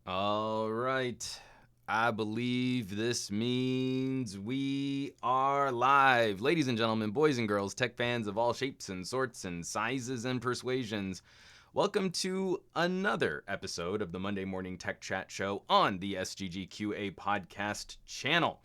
All right. I believe this means we are live. Ladies and gentlemen, boys and girls, tech fans of all shapes and sorts and sizes and persuasions, welcome to another episode of the Monday Morning Tech Chat Show on the SGGQA podcast channel.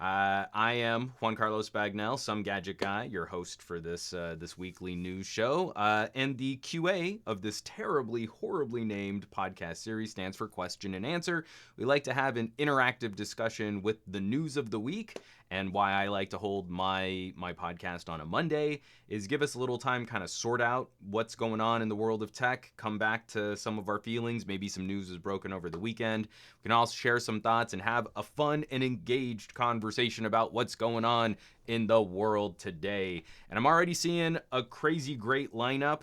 I am Juan Carlos Bagnell, SomeGadgetGuy, your host for this weekly news show. And the QA of this terribly, horribly named podcast series stands for Question and Answer. We like to have an interactive discussion with the news of the week. And why I like to hold my podcast on a Monday is give us a little time kind of sort out what's going on in the world of tech, come back to some of our feelings, maybe some news was broken over the weekend. We can also share some thoughts and have a fun and engaged conversation about what's going on in the world today. And I'm already seeing a crazy great lineup.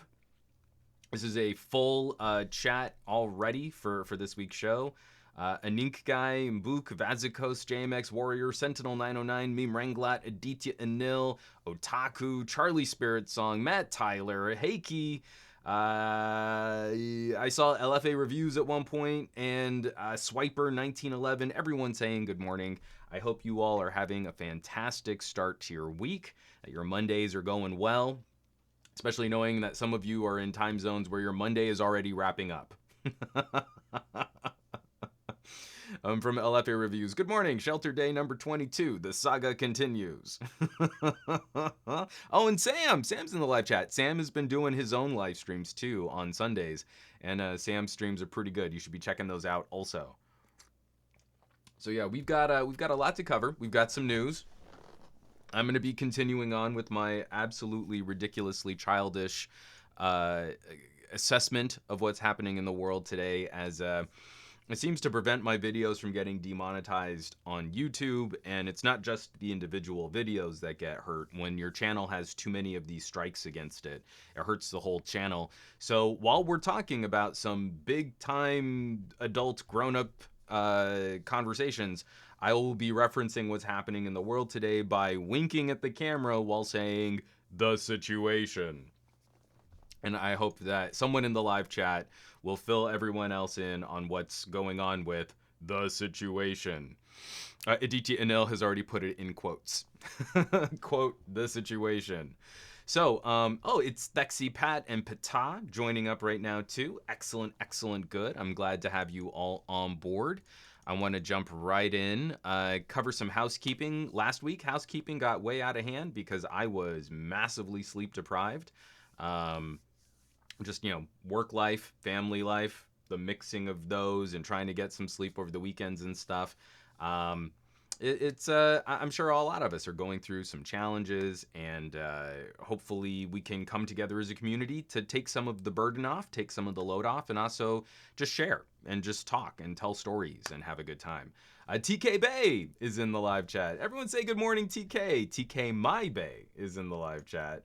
This is a full chat already for this week's show. Anink Guy, Mbuk, Vazikos, JMX Warrior, Sentinel 909, Meme Ranglat, Aditya Anil, Otaku, Charlie Spirit Song, Matt Tyler, Heiki. I saw LFA reviews at one point, and Swiper 1911. Everyone saying good morning. I hope you all are having a fantastic start to your week, that your Mondays are going well, especially knowing that some of you are in time zones where your Monday is already wrapping up. From LFA Reviews. Good morning, Shelter Day number 22. The saga continues. Oh, and Sam's in the live chat. Sam has been doing his own live streams too on Sundays, and Sam's streams are pretty good. You should be checking those out also. So yeah, we've got a lot to cover. We've got some news. I'm going to be continuing on with my absolutely ridiculously childish assessment of what's happening in the world today, as it seems to prevent my videos from getting demonetized on YouTube. And it's not just the individual videos that get hurt. When your channel has too many of these strikes against it, it hurts the whole channel. So while we're talking about some big time adult grown-up conversations, I will be referencing what's happening in the world today by winking at the camera while saying the situation. And I hope that someone in the live chat will fill everyone else in on what's going on with the situation. Aditya Anil has already put it in quotes. Quote, the situation. So, it's Thexy, Pat, and Pata joining up right now too. Excellent, excellent, good. I'm glad to have you all on board. I want to jump right in, cover some housekeeping. Last week, housekeeping got way out of hand because I was massively sleep deprived. Just, work life, family life, the mixing of those and trying to get some sleep over the weekends and stuff. I'm sure a lot of us are going through some challenges, and hopefully we can come together as a community to take some of the burden off, take some of the load off, and also just share and just talk and tell stories and have a good time. TK Bay is in the live chat. Everyone say good morning, TK. TK My Bay is in the live chat.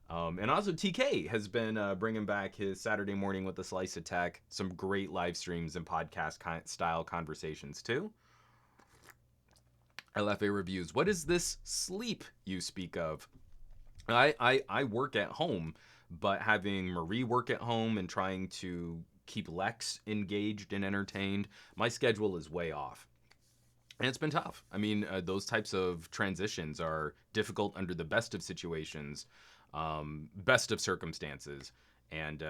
And also TK has been bringing back his Saturday morning with a slice of tech, some great live streams and podcast style conversations too. LFA Reviews. What is this sleep you speak of? I work at home, but having Marie work at home and trying to keep Lex engaged and entertained, my schedule is way off. And it's been tough. I mean, those types of transitions are difficult under the best of situations, best of circumstances. And,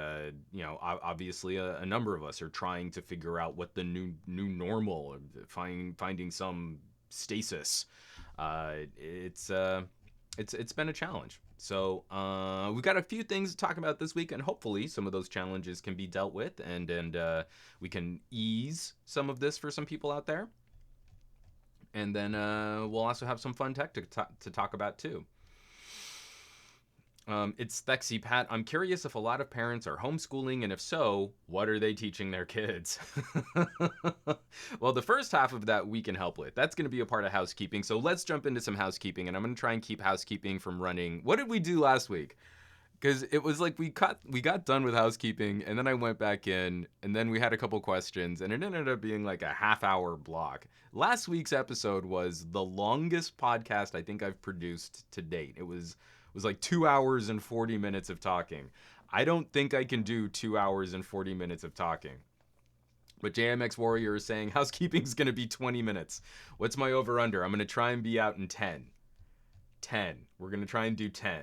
obviously a number of us are trying to figure out what the new normal, finding some stasis. It's been a challenge. So we've got a few things to talk about this week, and hopefully some of those challenges can be dealt with, and we can ease some of this for some people out there. And then we'll also have some fun tech to talk about too. It's Thexy Pat. I'm curious if a lot of parents are homeschooling, and if so, what are they teaching their kids? Well, the first half of that we can help with. That's going to be a part of housekeeping. So let's jump into some housekeeping, and I'm going to try and keep housekeeping from running. What did we do last week? Because it was like we got done with housekeeping, and then I went back in, and then we had a couple questions, and it ended up being like a half-hour block. Last week's episode was the longest podcast I think I've produced to date. It was like 2 hours and 40 minutes of talking. I don't think I can do 2 hours and 40 minutes of talking. But JMX Warrior is saying housekeeping's going to be 20 minutes. What's my over-under? I'm going to try and be out in 10. 10. We're going to try and do 10.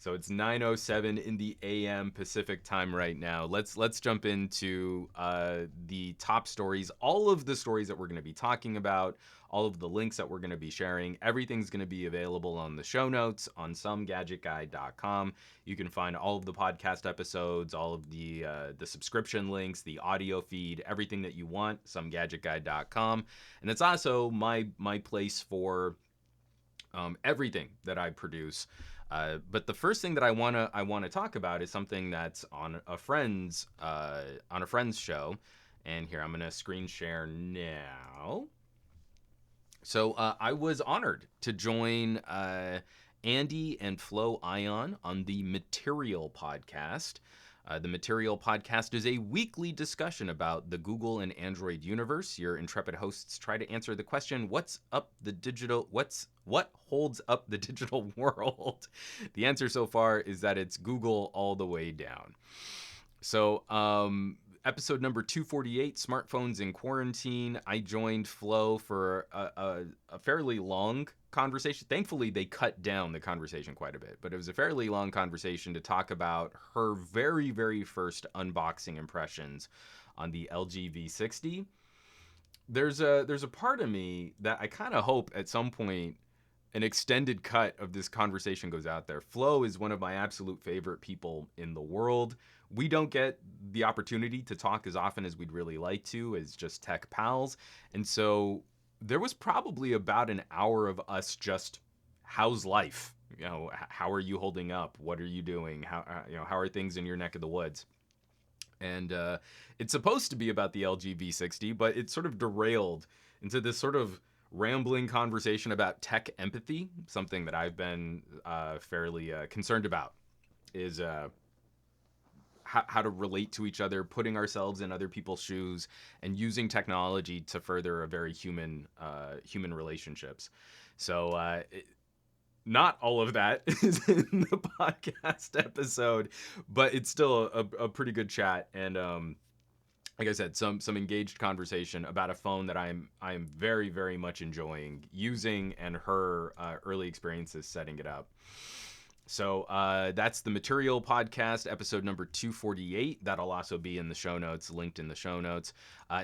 So it's 9:07 in the AM Pacific time right now. Let's jump into the top stories. All of the stories that we're going to be talking about, all of the links that we're going to be sharing, everything's going to be available on the show notes on SomeGadgetGuy.com. You can find all of the podcast episodes, all of the subscription links, the audio feed, everything that you want, SomeGadgetGuy.com. And it's also my place for everything that I produce. But the first thing that I wanna talk about is something that's on a friend's show, and here I'm gonna screen share now. So I was honored to join Andy and Flo Ion on the Material podcast. The Material podcast is a weekly discussion about the Google and Android universe. Your intrepid hosts try to answer the question, what holds up the digital world? The answer so far is that it's Google all the way down. So, episode number 248, Smartphones in Quarantine. I joined Flo for a fairly long conversation. Thankfully, they cut down the conversation quite a bit, but it was a fairly long conversation to talk about her very, very first unboxing impressions on the LG V60. there's a part of me that I kind of hope at some point an extended cut of this conversation goes out there. Flo is one of my absolute favorite people in the world. We don't get the opportunity to talk as often as we'd really like to as just tech pals. And so there was probably about an hour of us just, how's life? You know, how are you holding up? What are you doing? How are things in your neck of the woods? And it's supposed to be about the LG V60, but it sort of derailed into this sort of rambling conversation about tech empathy, something that I've been fairly concerned about, is how to relate to each other, putting ourselves in other people's shoes, and using technology to further a very human relationships. So not all of that is in the podcast episode, but it's still a pretty good chat. And like I said, some engaged conversation about a phone that I'm very, very much enjoying using, and her early experiences setting it up. So that's the Material Podcast, episode number 248. That'll also be in the show notes, linked in the show notes.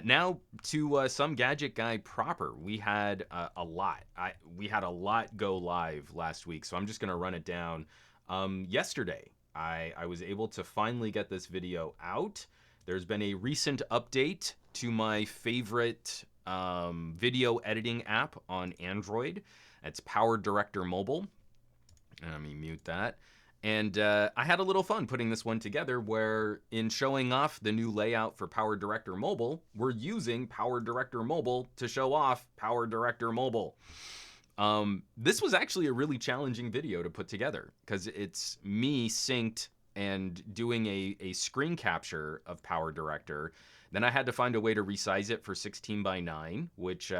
Now to Some Gadget Guy proper. We had a lot. We had a lot go live last week, so I'm just going to run it down. Yesterday, I was able to finally get this video out. There's been a recent update to my favorite video editing app on Android. It's Power Director Mobile. Let me mute that. And I had a little fun putting this one together, where in showing off the new layout for Power Director Mobile, we're using Power Director Mobile to show off Power Director Mobile. This was actually a really challenging video to put together, because it's me synced and doing a screen capture of Power Director. Then I had to find a way to resize it for 16:9, which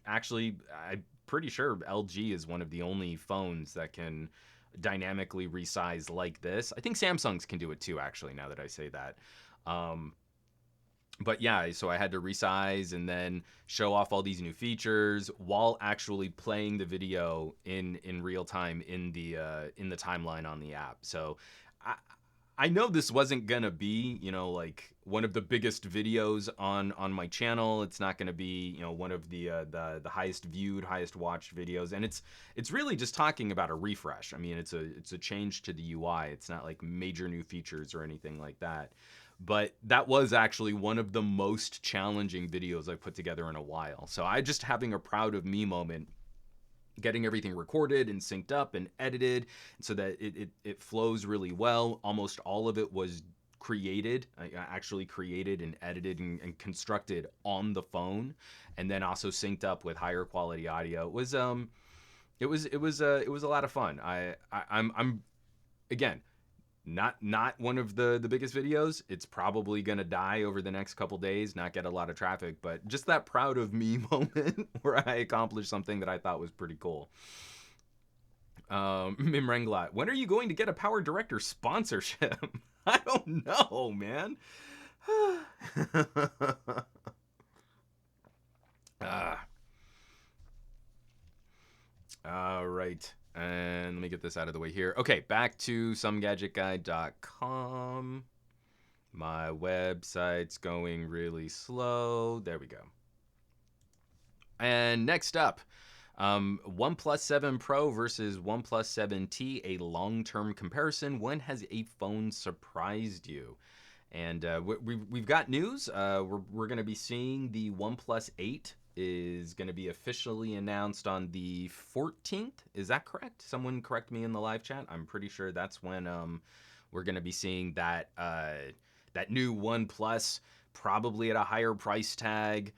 actually I'm pretty sure LG is one of the only phones that can dynamically resize like this. I think Samsung's can do it too, actually, now that I say that. But yeah, so I had to resize and then show off all these new features while actually playing the video in real time in the timeline on the app. So I know this wasn't gonna be, like one of the biggest videos on my channel. It's not gonna be, one of the highest viewed, highest watched videos, and it's really just talking about a refresh. I mean, it's a change to the UI. It's not like major new features or anything like that. But that was actually one of the most challenging videos I've put together in a while. So I just having a proud of me moment, getting everything recorded and synced up and edited so that it flows really well. Almost all of it was actually created and edited and constructed on the phone, and then also synced up with higher quality audio. It was a lot of fun. I'm again, not one of the biggest videos. It's probably gonna die over the next couple days, not get a lot of traffic, but just that proud of me moment where I accomplished something that I thought was pretty cool. Mimrenglat, when are you going to get a Power Director sponsorship? I don't know, man. All right. And let me get this out of the way here. Okay, back to SomeGadgetGuy.com. My website's going really slow. There we go. And next up, OnePlus 7 Pro versus OnePlus 7T, a long-term comparison. When has a phone surprised you? And we've got news. We're going to be seeing the OnePlus 8 is going to be officially announced on the 14th. Is that correct? Someone correct me in the live chat. I'm pretty sure that's when we're going to be seeing that new OnePlus, probably at a higher price tag.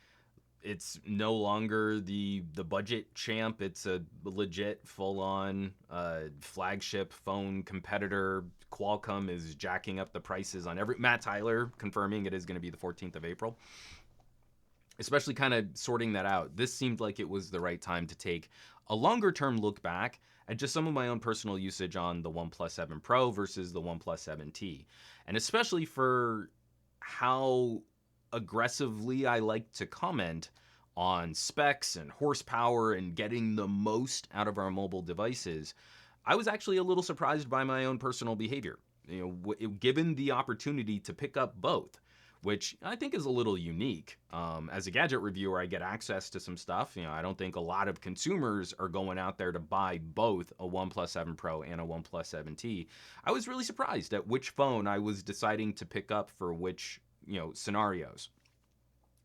It's no longer the budget champ. It's a legit full-on flagship phone competitor. Qualcomm is jacking up the prices on every... Matt Tyler confirming it is going to be the 14th of April. Especially kind of sorting that out. This seemed like it was the right time to take a longer-term look back at just some of my own personal usage on the OnePlus 7 Pro versus the OnePlus 7T. And especially for how aggressively I like to comment on specs and horsepower and getting the most out of our mobile devices, I was actually a little surprised by my own personal behavior. Given the opportunity to pick up both, which I think is a little unique. As a gadget reviewer, I get access to some stuff. I don't think a lot of consumers are going out there to buy both a OnePlus 7 Pro and a OnePlus 7T. I was really surprised at which phone I was deciding to pick up for which, scenarios.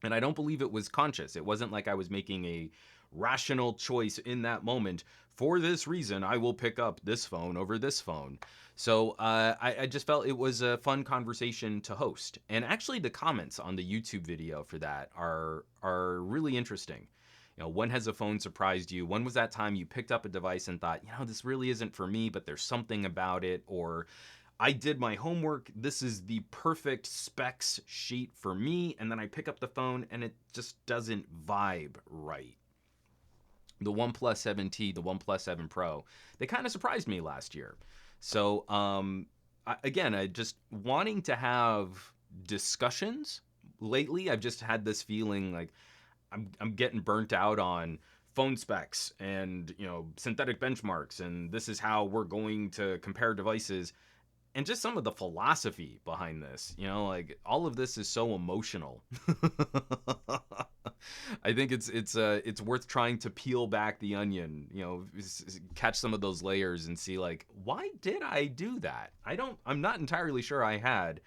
And I don't believe it was conscious. It wasn't like I was making a rational choice in that moment. For this reason, I will pick up this phone over this phone. So I just felt it was a fun conversation to host. And actually, the comments on the YouTube video for that are really interesting. When has a phone surprised you? When was that time you picked up a device and thought, this really isn't for me, but there's something about it? Or I did my homework. This is the perfect specs sheet for me. And then I pick up the phone and it just doesn't vibe right. The OnePlus 7T, the OnePlus 7 Pro, they kind of surprised me last year. So, I just wanting to have discussions lately. I've just had this feeling like I'm getting burnt out on phone specs and, synthetic benchmarks. And this is how we're going to compare devices. And just some of the philosophy behind this, like all of this is so emotional. I think it's worth trying to peel back the onion, catch some of those layers and see like, why did I do that? I'm not entirely sure I had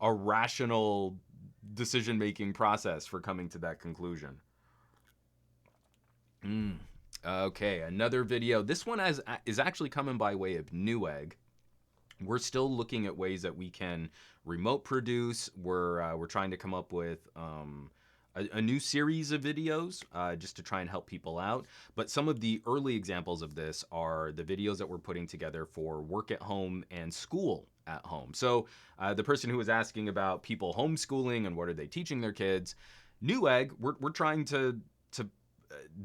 a rational decision-making process for coming to that conclusion. Okay, another video. This one is actually coming by way of Newegg. We're still looking at ways that we can remote produce. We're trying to come up with a new series of videos just to try and help people out. But some of the early examples of this are the videos that we're putting together for work at home and school at home. So the person who was asking about people homeschooling and what are they teaching their kids, Newegg, we're trying to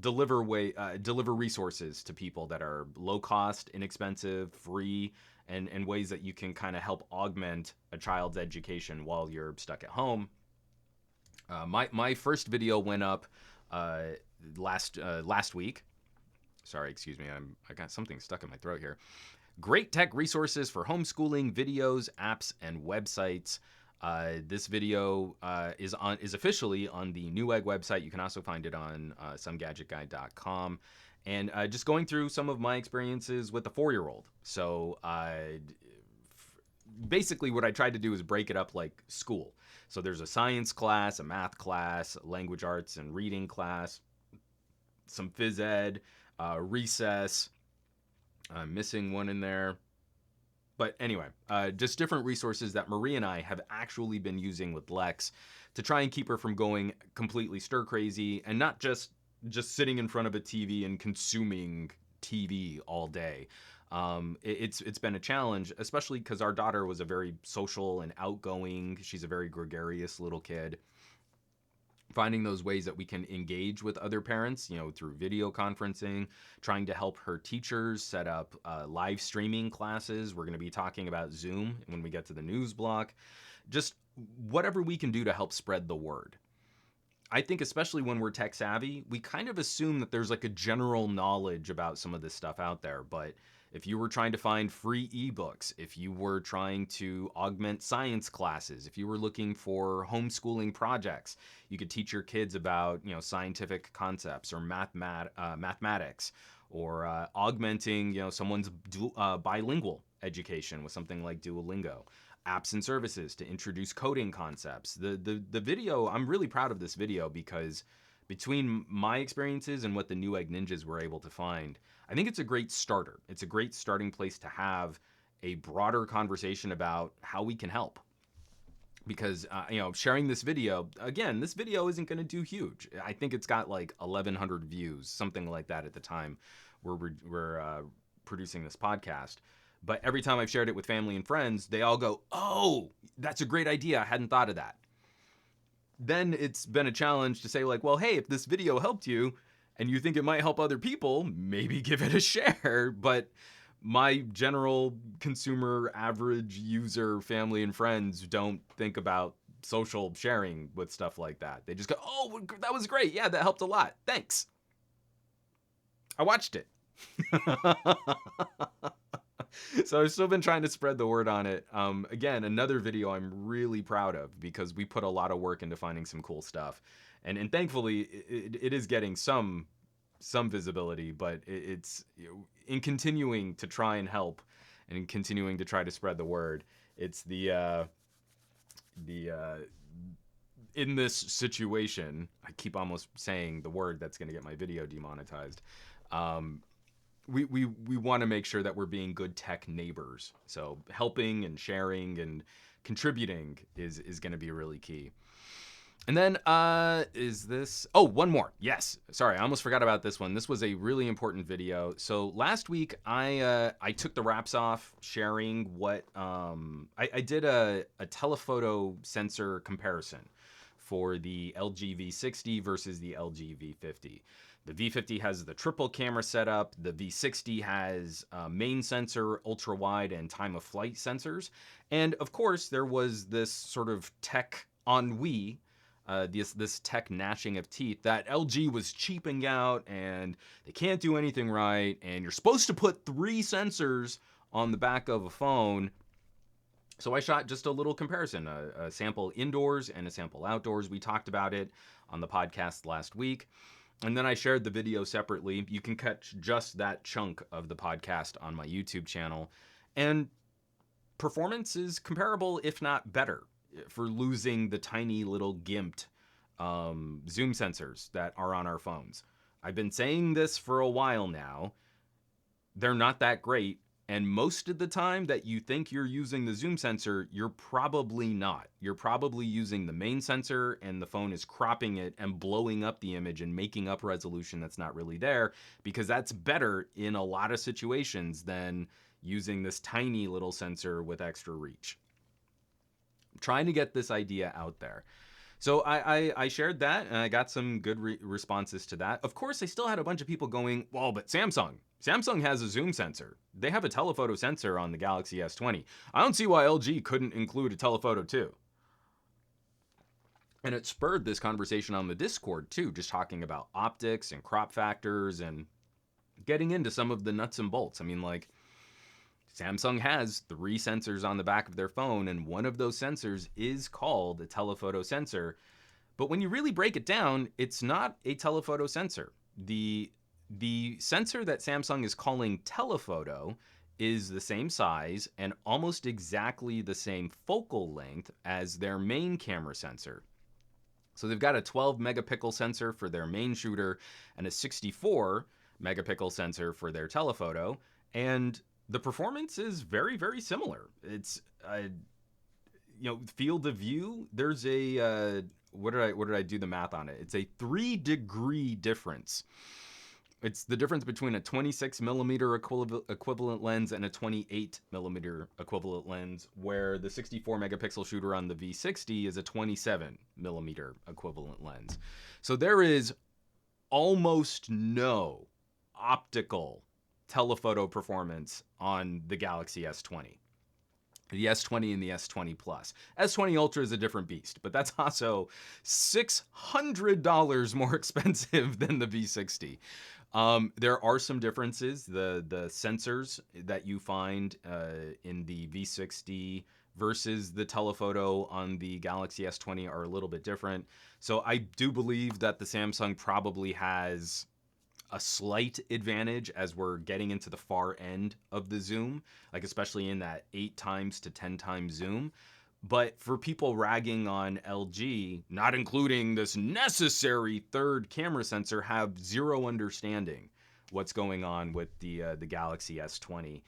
deliver resources to people that are low cost, inexpensive, free, and ways that you can kind of help augment a child's education while you're stuck at home. My first video went up last week. Sorry, excuse me. I got something stuck in my throat here. Great tech resources for homeschooling, videos, apps, and websites. This video is officially on the Newegg website. You can also find it on SomeGadgetGuy.com. And just going through some of my experiences with a 4-year-old. So basically what I tried to do is break it up like school. So there's a science class, a math class, language arts and reading class, some phys ed, recess. I'm missing one in there. But anyway, just different resources that Marie and I have actually been using with Lex to try and keep her from going completely stir crazy and not just sitting in front of a TV and consuming TV all day. It's been a challenge, especially because our daughter was a very social and outgoing. She's a very gregarious little kid. Finding those ways that we can engage with other parents, through video conferencing, trying to help her teachers set up live streaming classes. We're going to be talking about Zoom when we get to the news block. Just whatever we can do to help spread the word. I think especially when we're tech savvy, we kind of assume that there's like a general knowledge about some of this stuff out there. But if you were trying to find free ebooks, if you were trying to augment science classes, if you were looking for homeschooling projects, you could teach your kids about, scientific concepts or mathematics, or augmenting, someone's bilingual education with something like Duolingo. Apps and services to introduce coding concepts. The video, I'm really proud of this video because between my experiences and what the Newegg Ninjas were able to find, I think it's a great starter. It's a great starting place to have a broader conversation about how we can help. Because, sharing this video, again, this video isn't going to do huge. I think it's got like 1,100 views, something like that at the time we're producing this podcast. But every time I've shared it with family and friends, they all go, "Oh, that's a great idea. I hadn't thought of that." Then it's been a challenge to say like, well, hey, if this video helped you and you think it might help other people, maybe give it a share. But my general consumer, average user, family and friends don't think about social sharing with stuff like that. They just go, "Oh, that was great. Yeah, that helped a lot. Thanks. I watched it." So I've still been trying to spread the word on it. Again, another video I'm really proud of because we put a lot of work into finding some cool stuff, and thankfully it is getting some visibility. But it's, in continuing to try and help and in continuing to try to spread the word. It's the in this situation, I keep almost saying the word that's going to get my video demonetized. We want to make sure that we're being good tech neighbors. So helping and sharing and contributing is going to be really key. And then is this, oh, one more. Yes, sorry, I almost forgot about this one. This was a really important video. So last week I took the wraps off sharing what I did a telephoto sensor comparison for the LG V60 versus the LG V50. The V50 has the triple camera setup. The V60 has main sensor, ultra wide, and time of flight sensors. And of course, there was this sort of tech ennui, this tech gnashing of teeth that LG was cheaping out and they can't do anything right. And you're supposed to put 3 sensors on the back of a phone. So I shot just a little comparison, a sample indoors and a sample outdoors. We talked about it on the podcast last week. And then I shared the video separately. You can catch just that chunk of the podcast on my YouTube channel. And performance is comparable, if not better, for losing the tiny little gimped zoom sensors that are on our phones. I've been saying this for a while now. They're not that great. And most of the time that you think you're using the zoom sensor, you're probably not. You're probably using the main sensor and the phone is cropping it and blowing up the image and making up resolution that's not really there, because that's better in a lot of situations than using this tiny little sensor with extra reach. I'm trying to get this idea out there. So I shared that and I got some good responses to that. Of course, I still had a bunch of people going, well, but Samsung has a zoom sensor. They have a telephoto sensor on the Galaxy S20. I don't see why LG couldn't include a telephoto too. And it spurred this conversation on the Discord too, just talking about optics and crop factors and getting into some of the nuts and bolts. I mean, like, Samsung has 3 sensors on the back of their phone, and one of those sensors is called a telephoto sensor. But when you really break it down, it's not a telephoto sensor. The sensor that Samsung is calling telephoto is the same size and almost exactly the same focal length as their main camera sensor. So they've got a 12 megapixel sensor for their main shooter and a 64 megapixel sensor for their telephoto, and the performance is very, very similar. It's field of view. There's a what did I do the math on it? It's a 3-degree difference. It's the difference between a 26 millimeter equivalent lens and a 28 millimeter equivalent lens, where the 64 megapixel shooter on the V60 is a 27 millimeter equivalent lens. So there is almost no optical telephoto performance on the Galaxy S20. The S20 and the S20 Plus. S20 Ultra is a different beast, but that's also $600 more expensive than the V60. There are some differences. The sensors that you find in the V60 versus the telephoto on the Galaxy S20 are a little bit different. So I do believe that the Samsung probably has a slight advantage as we're getting into the far end of the zoom, like especially in that 8 times to 10 times zoom. But for people ragging on LG, not including this necessary 3rd camera sensor, have zero understanding what's going on with the Galaxy S20.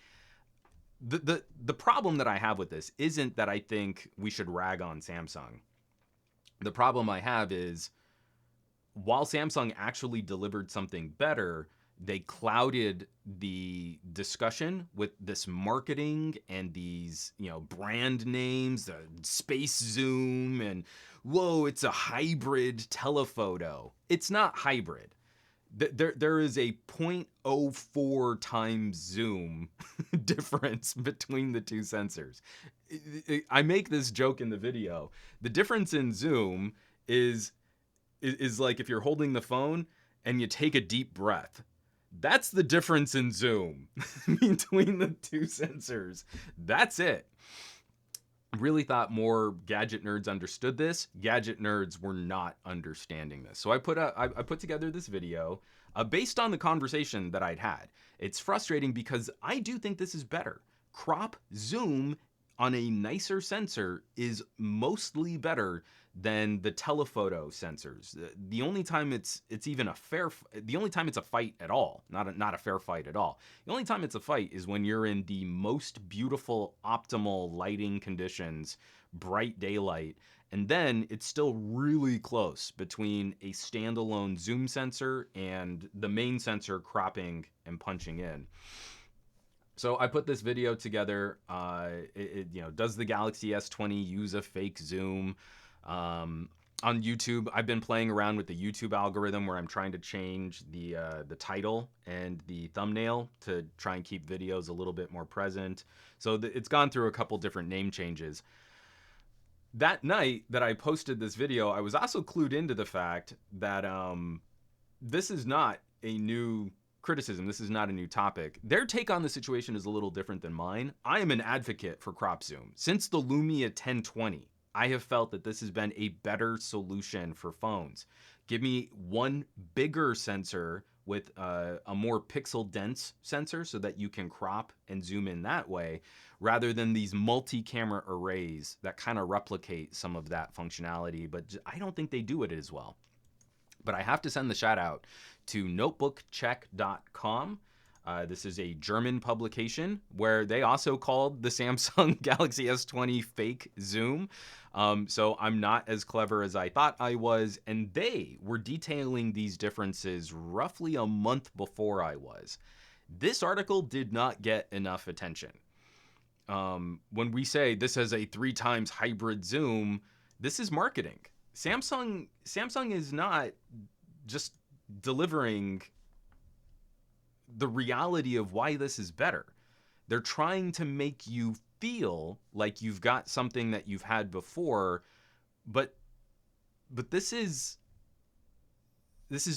The problem that I have with this isn't that I think we should rag on Samsung. The problem I have is, while Samsung actually delivered something better, they clouded the discussion with this marketing and these, brand names, the space zoom, and whoa, it's a hybrid telephoto. It's not hybrid. There is a 0.04 times zoom difference between the 2 sensors. I make this joke in the video. The difference in zoom is like if you're holding the phone and you take a deep breath. That's the difference in zoom between the two sensors. That's it. Really thought more gadget nerds understood this. Gadget nerds were not understanding this. So I put together this video based on the conversation that I'd had. It's frustrating because I do think this is better. Crop zoom on a nicer sensor is mostly better than the telephoto sensors. The only time it's even the only time it's a fight at all, not a fair fight at all. The only time it's a fight is when you're in the most beautiful optimal lighting conditions, bright daylight, and then it's still really close between a standalone zoom sensor and the main sensor cropping and punching in. So I put this video together. Does the Galaxy S20 use a fake zoom? On YouTube, I've been playing around with the YouTube algorithm where I'm trying to change the title and the thumbnail to try and keep videos a little bit more present. So it's gone through a couple different name changes. That night that I posted this video, I was also clued into the fact that this is not a new criticism. This is not a new topic. Their take on the situation is a little different than mine. I am an advocate for crop zoom. Since the Lumia 1020, I have felt that this has been a better solution for phones. Give me one bigger sensor with a more pixel dense sensor so that you can crop and zoom in that way, rather than these multi-camera arrays that kind of replicate some of that functionality, but I don't think they do it as well. But I have to send the shout out to notebookcheck.com. This is a German publication where they also called the Samsung Galaxy S20 fake zoom. So I'm not as clever as I thought I was. And they were detailing these differences roughly a month before I was. This article did not get enough attention. When we say this has a 3 times hybrid zoom, this is marketing. Samsung is not just delivering the reality of why this is better. They're trying to make you feel like you've got something that you've had before, but this is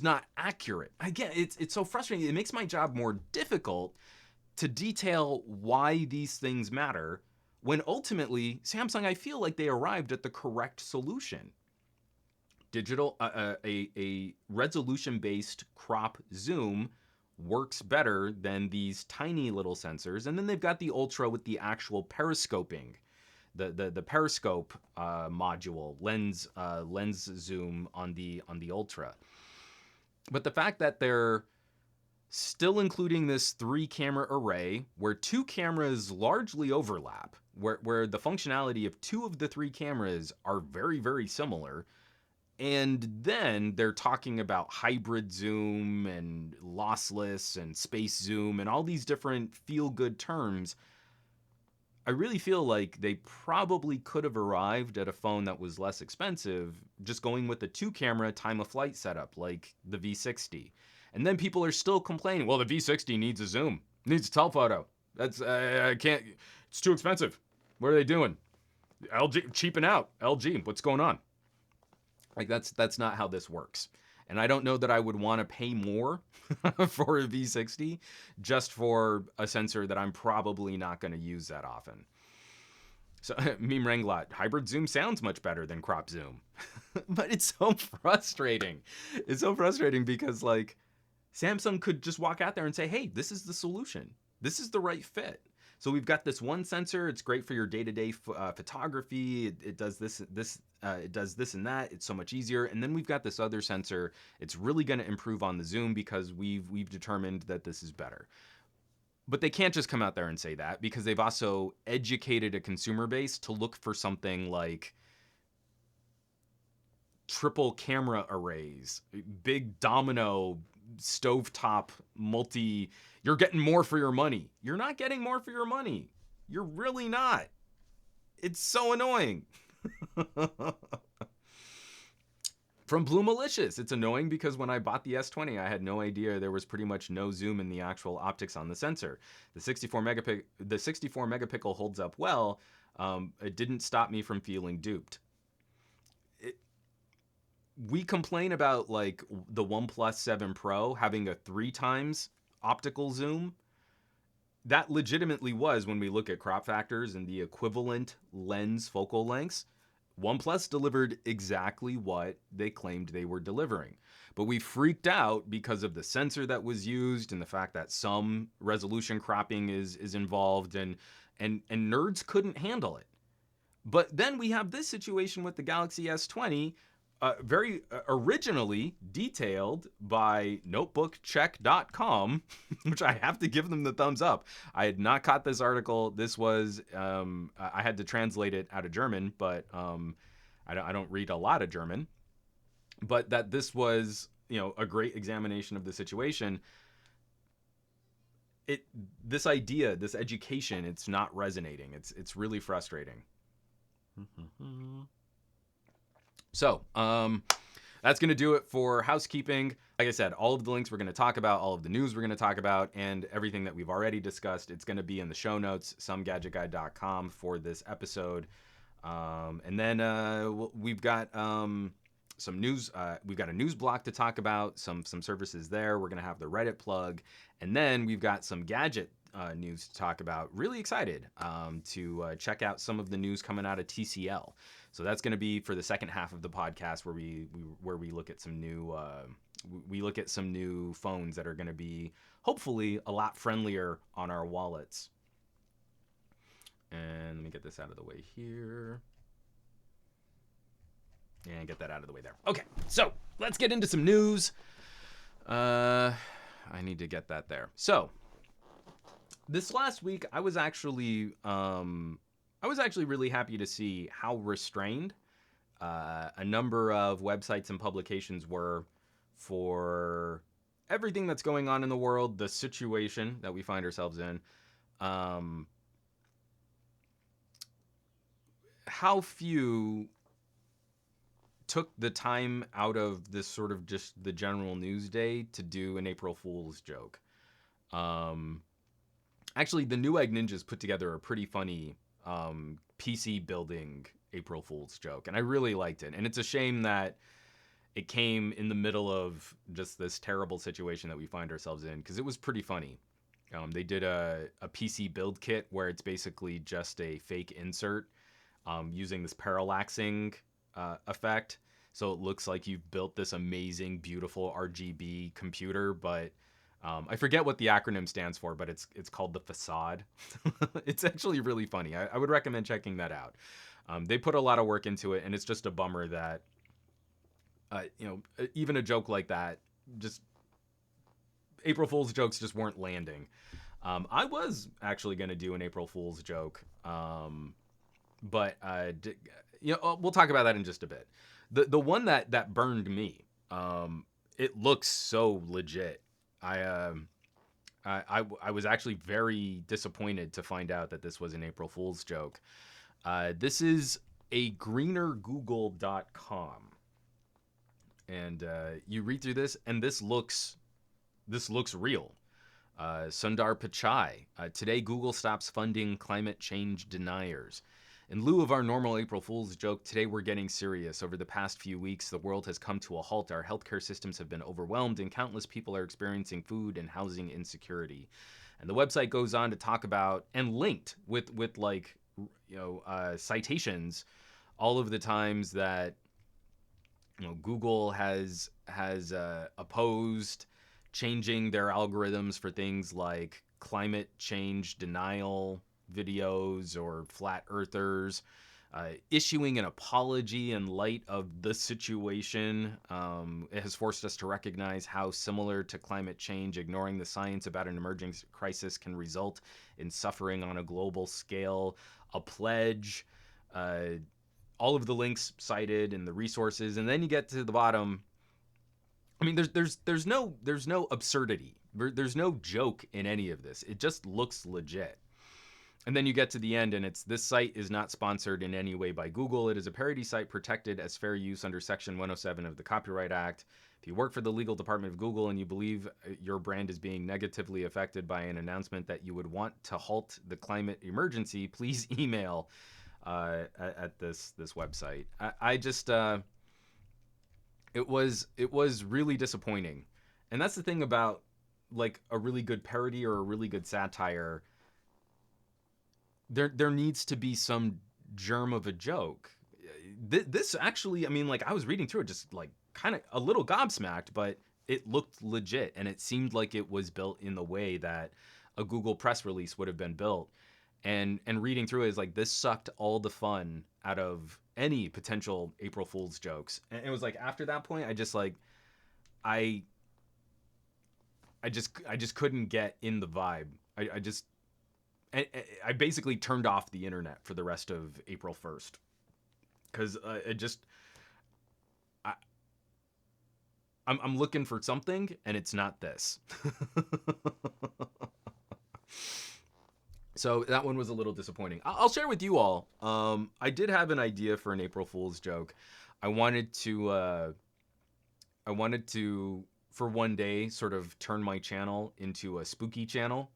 not accurate. Again, it's so frustrating. It makes my job more difficult to detail why these things matter, when ultimately Samsung, I feel like they arrived at the correct solution. A resolution-based crop zoom works better than these tiny little sensors. And then they've got the Ultra with the actual periscoping, the periscope module, lens zoom on the Ultra. But the fact that they're still including this 3-camera array where 2 cameras largely overlap, where the functionality of 2 of the 3 cameras are very, very similar. And then they're talking about hybrid zoom and lossless and space zoom and all these different feel-good terms. I really feel like they probably could have arrived at a phone that was less expensive, just going with the 2-camera time-of-flight setup like the V60. And then people are still complaining, well, the V60 needs a zoom, needs a telephoto. That's, I can't, it's too expensive. What are they doing? LG, cheaping out. LG, what's going on? Like, that's not how this works. And I don't know that I would want to pay more for a V60 just for a sensor that I'm probably not going to use that often. So, Meme Ranglot, hybrid zoom sounds much better than crop zoom. But it's so frustrating. It's so frustrating because, like, Samsung could just walk out there and say, hey, this is the solution. This is the right fit. So we've got this one sensor. It's great for your day-to-day photography. It does this, it does this and that. It's so much easier. And then we've got this other sensor. It's really going to improve on the zoom because we've determined that this is better. But they can't just come out there and say that, because they've also educated a consumer base to look for something like triple camera arrays, big domino, stovetop, multi. You're getting more for your money. You're not getting more for your money. You're really not. It's so annoying. From Blue Malicious, it's annoying because when I bought the S20, I had no idea there was pretty much no zoom in the actual optics on the sensor. The 64 megapixel holds up well. It didn't stop me from feeling duped. We complain about like the OnePlus 7 Pro having a 3 times optical zoom, that legitimately was, when we look at crop factors and the equivalent lens focal lengths, OnePlus delivered exactly what they claimed they were delivering. But we freaked out because of the sensor that was used and the fact that some resolution cropping is involved, and nerds couldn't handle it. But then we have this situation with the Galaxy S20, very originally detailed by notebookcheck.com, which I have to give them the thumbs up. I had not caught this article. This was, I had to translate it out of German, but I don't read a lot of German. But that this was, a great examination of the situation. This idea, this education, it's not resonating. It's really frustrating. So, that's going to do it for housekeeping. Like I said, all of the links we're going to talk about, all of the news we're going to talk about, and everything that we've already discussed, it's going to be in the show notes, SomeGadgetGuy.com, for this episode. And then we've got some news. We've got a news block to talk about, some services there. We're going to have the Reddit plug. And then we've got some gadget news to talk about. Really excited to check out some of the news coming out of TCL. So that's going to be for the second half of the podcast, where we look at some new phones that are going to be hopefully a lot friendlier on our wallets. And let me get this out of the way here. And get that out of the way there. Okay, so let's get into some news. I need to get that there. So this last week, I was actually really happy to see how restrained a number of websites and publications were for everything that's going on in the world, the situation that we find ourselves in. How few took the time out of this sort of just the general news day to do an April Fool's joke. Actually, the Newegg Ninjas put together a pretty funny PC building April Fool's joke, and I really liked it. And it's a shame that it came in the middle of just this terrible situation that we find ourselves in, because it was pretty funny. They did a PC build kit where it's basically just a fake insert using this parallaxing effect. So it looks like you've built this amazing, beautiful RGB computer, but I forget what the acronym stands for, but it's called the facade. It's actually really funny. I would recommend checking that out. They put a lot of work into it, and it's just a bummer that, even a joke like that, just April Fool's jokes just weren't landing. I was actually going to do an April Fool's joke, but we'll talk about that in just a bit. The one that burned me, it looks so legit. I was actually very disappointed to find out that this was an April Fool's joke. This is a greenergoogle.com. And you read through this, and this looks real. Sundar Pichai. Today, Google stops funding climate change deniers. In lieu of our normal April Fool's joke, today we're getting serious. Over the past few weeks, the world has come to a halt. Our healthcare systems have been overwhelmed, and countless people are experiencing food and housing insecurity. And the website goes on to talk about, and linked with citations, all of the times that Google has opposed changing their algorithms for things like climate change denial videos or flat earthers, issuing an apology in light of the situation. It has forced us to recognize how similar to climate change, ignoring the science about an emerging crisis can result in suffering on a global scale. A pledge, all of the links cited and the resources, and then you get to the bottom. I mean, there's no absurdity. There's no joke in any of this. It just looks legit. And then you get to the end, and it's, this site is not sponsored in any way by Google. It is a parody site protected as fair use under Section 107 of the Copyright Act. If you work for the legal department of Google and you believe your brand is being negatively affected by an announcement that you would want to halt the climate emergency, please email at this website. I just it was really disappointing. And that's the thing about like a really good parody or a really good satire, there needs to be some germ of a joke. This actually, I mean, like I was reading through it, just like kind of a little gobsmacked, but it looked legit and it seemed like it was built in the way that a Google press release would have been built. And reading through it is like this sucked all the fun out of any potential April Fool's jokes. And it was like after that point, I just like I I just couldn't get in the vibe. I just I basically turned off the internet for the rest of April 1st because it just I, I'm looking for something and it's not this. So that one was a little disappointing. I'll share with you all. I did have an idea for an April Fool's joke. I wanted to for one day sort of turn my channel into a spooky channel.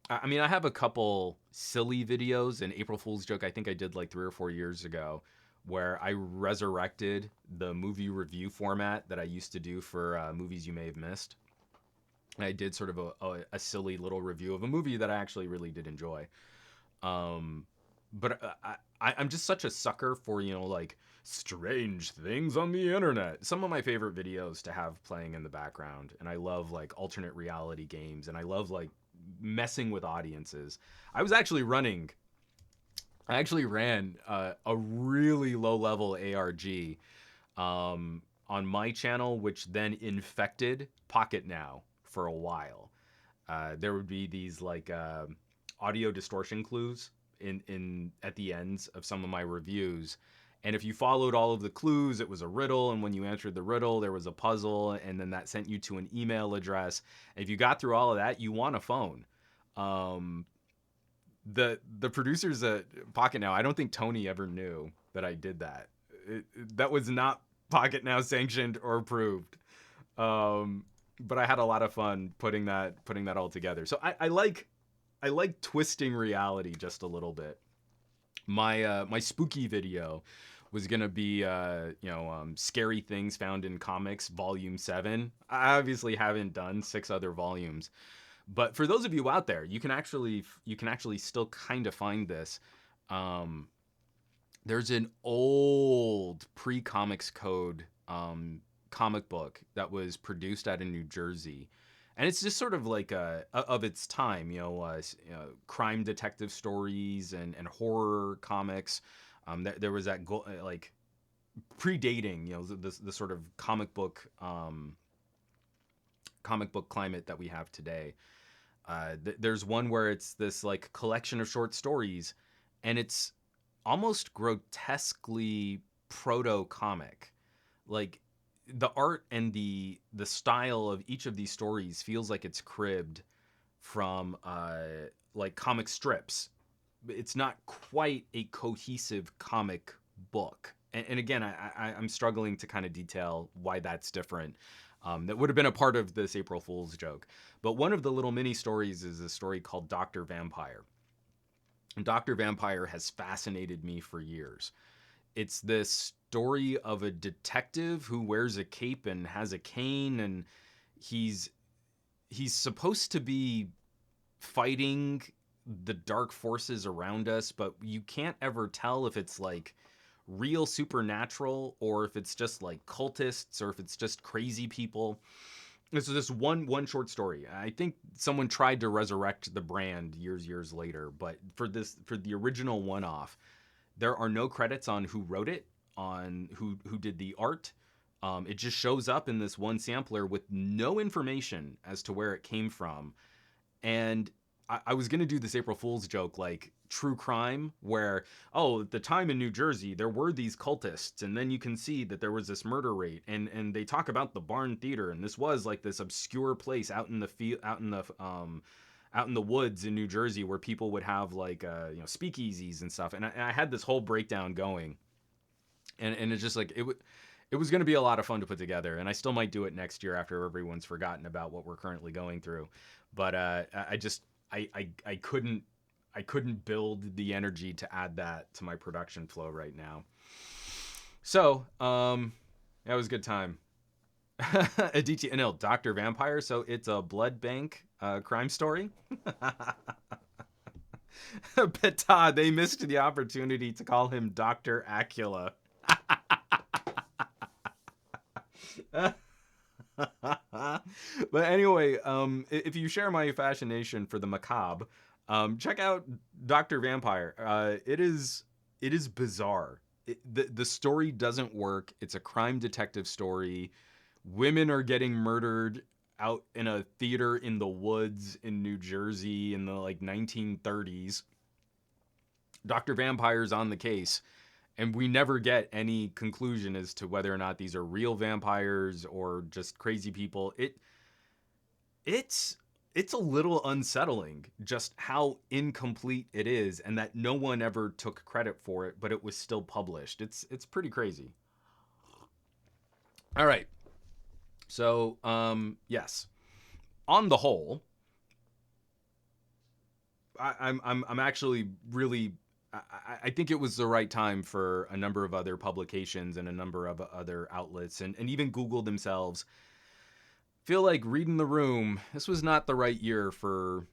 I mean, I have a couple silly videos, an April Fool's joke I think I did like 3 or 4 years ago, where I resurrected the movie review format that I used to do for movies you may have missed. And I did sort of a silly little review of a movie that I actually really did enjoy. But I'm just such a sucker for, you know, like strange things on the internet. Some of my favorite videos to have playing in the background. And I love like alternate reality games. And I love like messing with audiences. I actually ran a really low level ARG on my channel, which then infected Pocket Now for a while. There would be these like audio distortion clues in at the ends of some of my reviews. And if you followed all of the clues, it was a riddle. And when you answered the riddle, there was a puzzle. And then that sent you to an email address. And if you got through all of that, you won a phone. The producers at Pocket Now, I don't think Tony ever knew that I did that. That was not Pocket Now sanctioned or approved. But I had a lot of fun putting that all together. So I like twisting reality just a little bit. My spooky video was gonna be scary things found in comics volume 7. I obviously haven't done 6 other volumes, but for those of you out there, you can actually still kind of find this. There's an old pre-Comics Code comic book that was produced out in New Jersey. And it's just sort of like of its time, crime detective stories and horror comics. There was that like predating, the sort of comic book climate that we have today. There's one where it's this like collection of short stories, and it's almost grotesquely proto-comic. Like the art and the style of each of these stories feels like it's cribbed from like comic strips. It's not quite a cohesive comic book. And again, I'm struggling to kind of detail why that's different. That would have been a part of this April Fool's joke. But one of the little mini stories is a story called Dr. Vampire. And Dr. Vampire has fascinated me for years. It's this story of a detective who wears a cape and has a cane, and he's supposed to be fighting the dark forces around us, but you can't ever tell if it's like real supernatural or if it's just like cultists or if it's just crazy people. This is this one short story. I think someone tried to resurrect the brand years later, but for the original one-off, there are no credits on who wrote it, on who did the art. It just shows up in this one sampler with no information as to where it came from. And I was going to do this April Fool's joke like true crime where, oh, at the time in New Jersey, there were these cultists, and then you can see that there was this murder rate, and they talk about the Barn Theater, and this was like this obscure place out in the woods in New Jersey where people would have like speakeasies and stuff. And I had this whole breakdown going, and it's just like it was going to be a lot of fun to put together, and I still might do it next year after everyone's forgotten about what we're currently going through. But I couldn't build the energy to add that to my production flow right now. So that was a good time. Aditya Anil, Dr. Vampire. So it's a blood bank crime story. Peta, they missed the opportunity to call him Dr. Acula. But anyway, if you share my fascination for the macabre, check out Dr. Vampire. It is bizarre. The story doesn't work. It's a crime detective story. Women are getting murdered out in a theater in the woods in New Jersey in the like 1930s. Dr. Vampire's on the case, and we never get any conclusion as to whether or not these are real vampires or just crazy people. It's it's a little unsettling just how incomplete it is, and that no one ever took credit for it, but it was still published. It's pretty crazy. All right. So, yes. On the whole, I'm actually really I think it was the right time for a number of other publications and a number of other outlets and even Google themselves. Feel like reading the room. This was not the right year for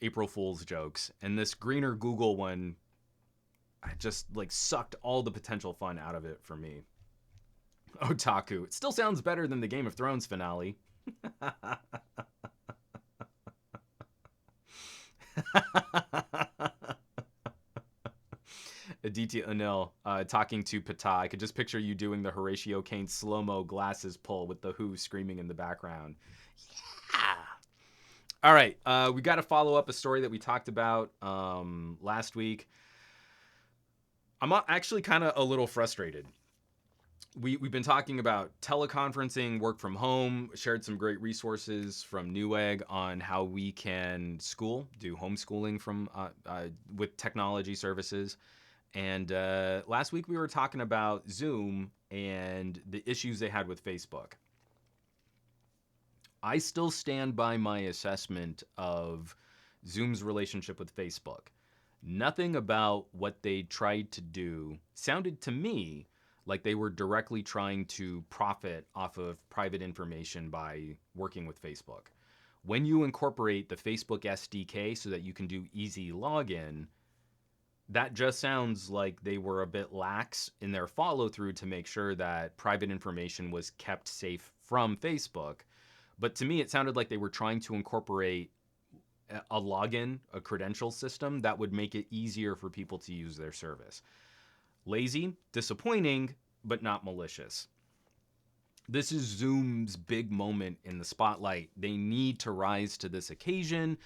April Fool's jokes, and this greener Google one, I just like sucked all the potential fun out of it for me. Otaku. It still sounds better than the Game of Thrones finale. Aditya Anil talking to Pata. I could just picture you doing the Horatio Kane slow-mo glasses pull with the Who screaming in the background. Yeah. All right. We got to follow up a story that we talked about last week. I'm actually kind of a little frustrated. We've been talking about teleconferencing, work from home, shared some great resources from Newegg on how we can do homeschooling from with technology services. And last week we were talking about Zoom and the issues they had with Facebook. I still stand by my assessment of Zoom's relationship with Facebook. Nothing about what they tried to do sounded to me like they were directly trying to profit off of private information by working with Facebook. When you incorporate the Facebook SDK so that you can do easy login, that just sounds like they were a bit lax in their follow through to make sure that private information was kept safe from Facebook. But to me, it sounded like they were trying to incorporate a login, a credential system that would make it easier for people to use their service. Lazy, disappointing, but not malicious. This is Zoom's big moment in the spotlight. They need to rise to this occasion.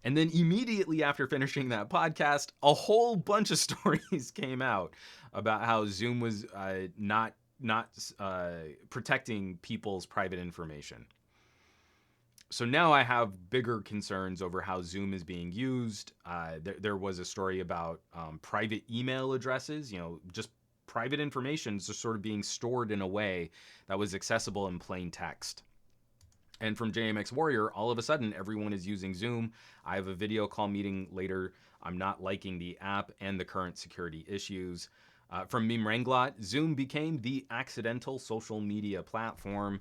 And then immediately after finishing that podcast, a whole bunch of stories came out about how Zoom was not protecting people's private information. So now I have bigger concerns over how Zoom is being used. There was a story about private email addresses, just private information is just sort of being stored in a way that was accessible in plain text. And from JMX Warrior, all of a sudden, everyone is using Zoom. I have a video call meeting later. I'm not liking the app and the current security issues. From Meme Wranglot, Zoom became the accidental social media platform.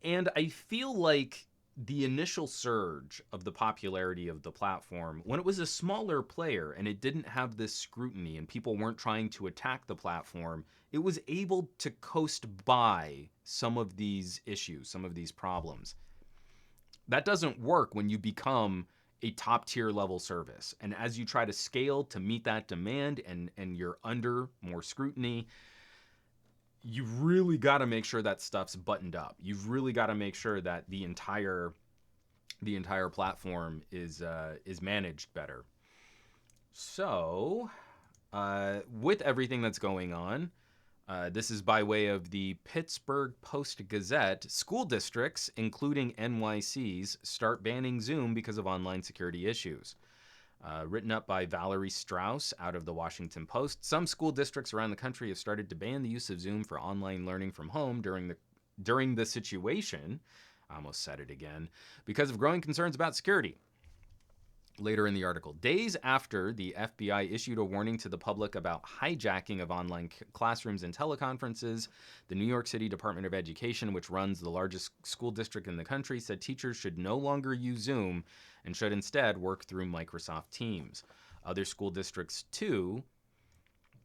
And I feel like the initial surge of the popularity of the platform, when it was a smaller player and it didn't have this scrutiny and people weren't trying to attack the platform, it was able to coast by some of these issues, some of these problems. That doesn't work when you become a top tier level service. And as you try to scale to meet that demand and you're under more scrutiny, you've really got to make sure that stuff's buttoned up. You've really got to make sure that the entire platform is managed better. So, with everything that's going on, this is by way of the Pittsburgh Post-Gazette. School districts, including NYC's, start banning Zoom because of online security issues. Written up by Valerie Strauss out of the Washington Post. Some school districts around the country have started to ban the use of Zoom for online learning from home during the situation. I almost said it again, because of growing concerns about security. Later in the article, days after the FBI issued a warning to the public about hijacking of online classrooms and teleconferences, the New York City Department of Education, which runs the largest school district in the country, said teachers should no longer use Zoom and should instead work through Microsoft Teams. Other school districts, too,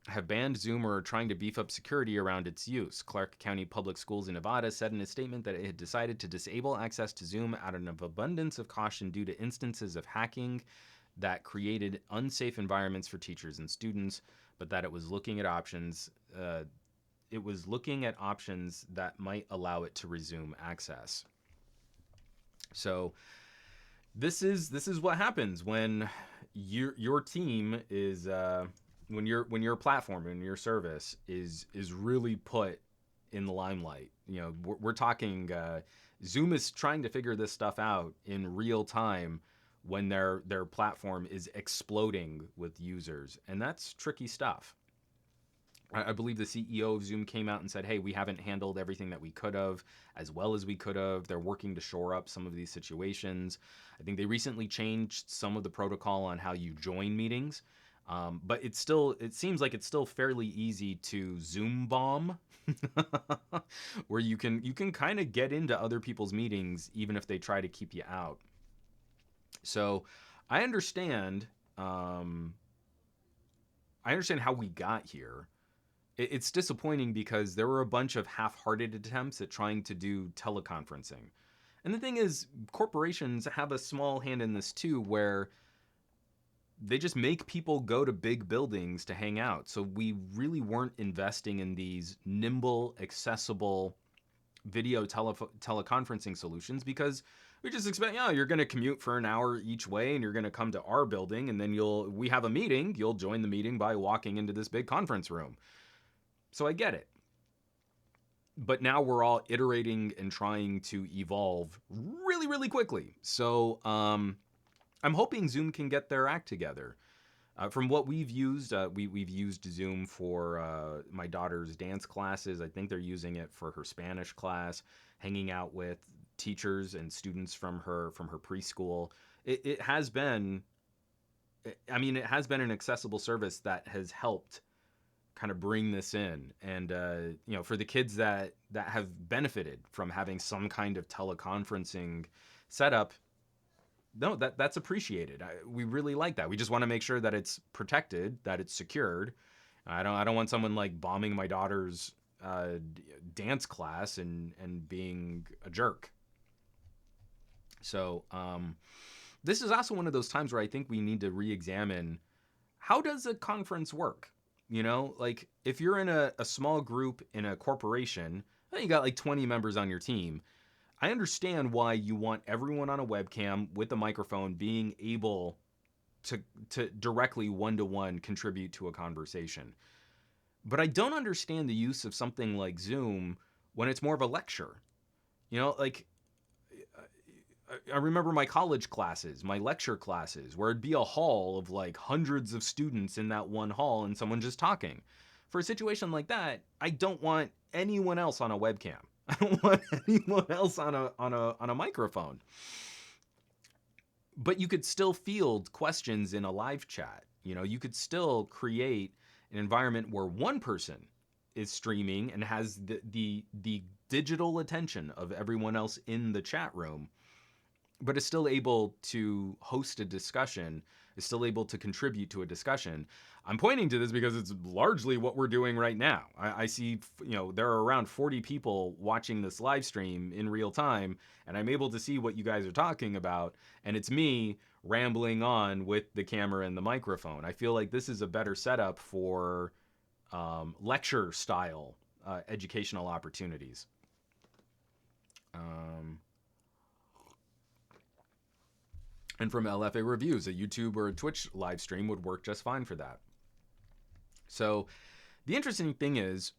have banned Zoom or are trying to beef up security around its use. Clark County Public Schools in Nevada said in a statement that it had decided to disable access to Zoom out of an abundance of caution due to instances of hacking that created unsafe environments for teachers and students, but that it was looking at options. That might allow it to resume access. So this is what happens when your team is when your platform and your service is really put in the limelight. You know, we're talking Zoom is trying to figure this stuff out in real time when their platform is exploding with users, and that's tricky stuff. I believe the CEO of Zoom came out and said, hey, we haven't handled everything that we could have as well as we could have. They're working to shore up some of these situations. I think they recently changed some of the protocol on how you join meetings. But it seems like it's still fairly easy to Zoom bomb, where you can kind of get into other people's meetings even if they try to keep you out. So I understand how we got here. It's disappointing because there were a bunch of half-hearted attempts at trying to do teleconferencing. And the thing is, corporations have a small hand in this too, where they just make people go to big buildings to hang out. So we really weren't investing in these nimble, accessible video teleconferencing solutions because we just expect, you're going to commute for an hour each way and you're going to come to our building and then we have a meeting. You'll join the meeting by walking into this big conference room. So I get it. But now we're all iterating and trying to evolve really, really quickly. So I'm hoping Zoom can get their act together. From what we've used, we've used Zoom for my daughter's dance classes. I think they're using it for her Spanish class, hanging out with teachers and students from her preschool. It has been an accessible service that has helped kind of bring this in, and for the kids that have benefited from having some kind of teleconferencing setup. No, that's appreciated. We really like that. We just want to make sure that it's protected, that it's secured. I don't want someone like bombing my daughter's dance class and being a jerk. So this is also one of those times where I think we need to re-examine, how does a conference work? You know, like if you're in a small group in a corporation, you got like 20 members on your team. I understand why you want everyone on a webcam with a microphone being able to directly one-to-one contribute to a conversation. But I don't understand the use of something like Zoom when it's more of a lecture. You know, like I remember my college classes, my lecture classes, where it'd be a hall of like hundreds of students in that one hall and someone just talking. For a situation like that, I don't want anyone else on a webcam. I don't want anyone else on a microphone. But you could still field questions in a live chat. You know, you could still create an environment where one person is streaming and has the digital attention of everyone else in the chat room, but is still able to host a discussion, is still able to contribute to a discussion. I'm pointing to this because it's largely what we're doing right now. I see, there are around 40 people watching this live stream in real time, and I'm able to see what you guys are talking about, and it's me rambling on with the camera and the microphone. I feel like this is a better setup for lecture style educational opportunities. And from LFA Reviews, a YouTube or a Twitch live stream would work just fine for that. So the interesting thing is,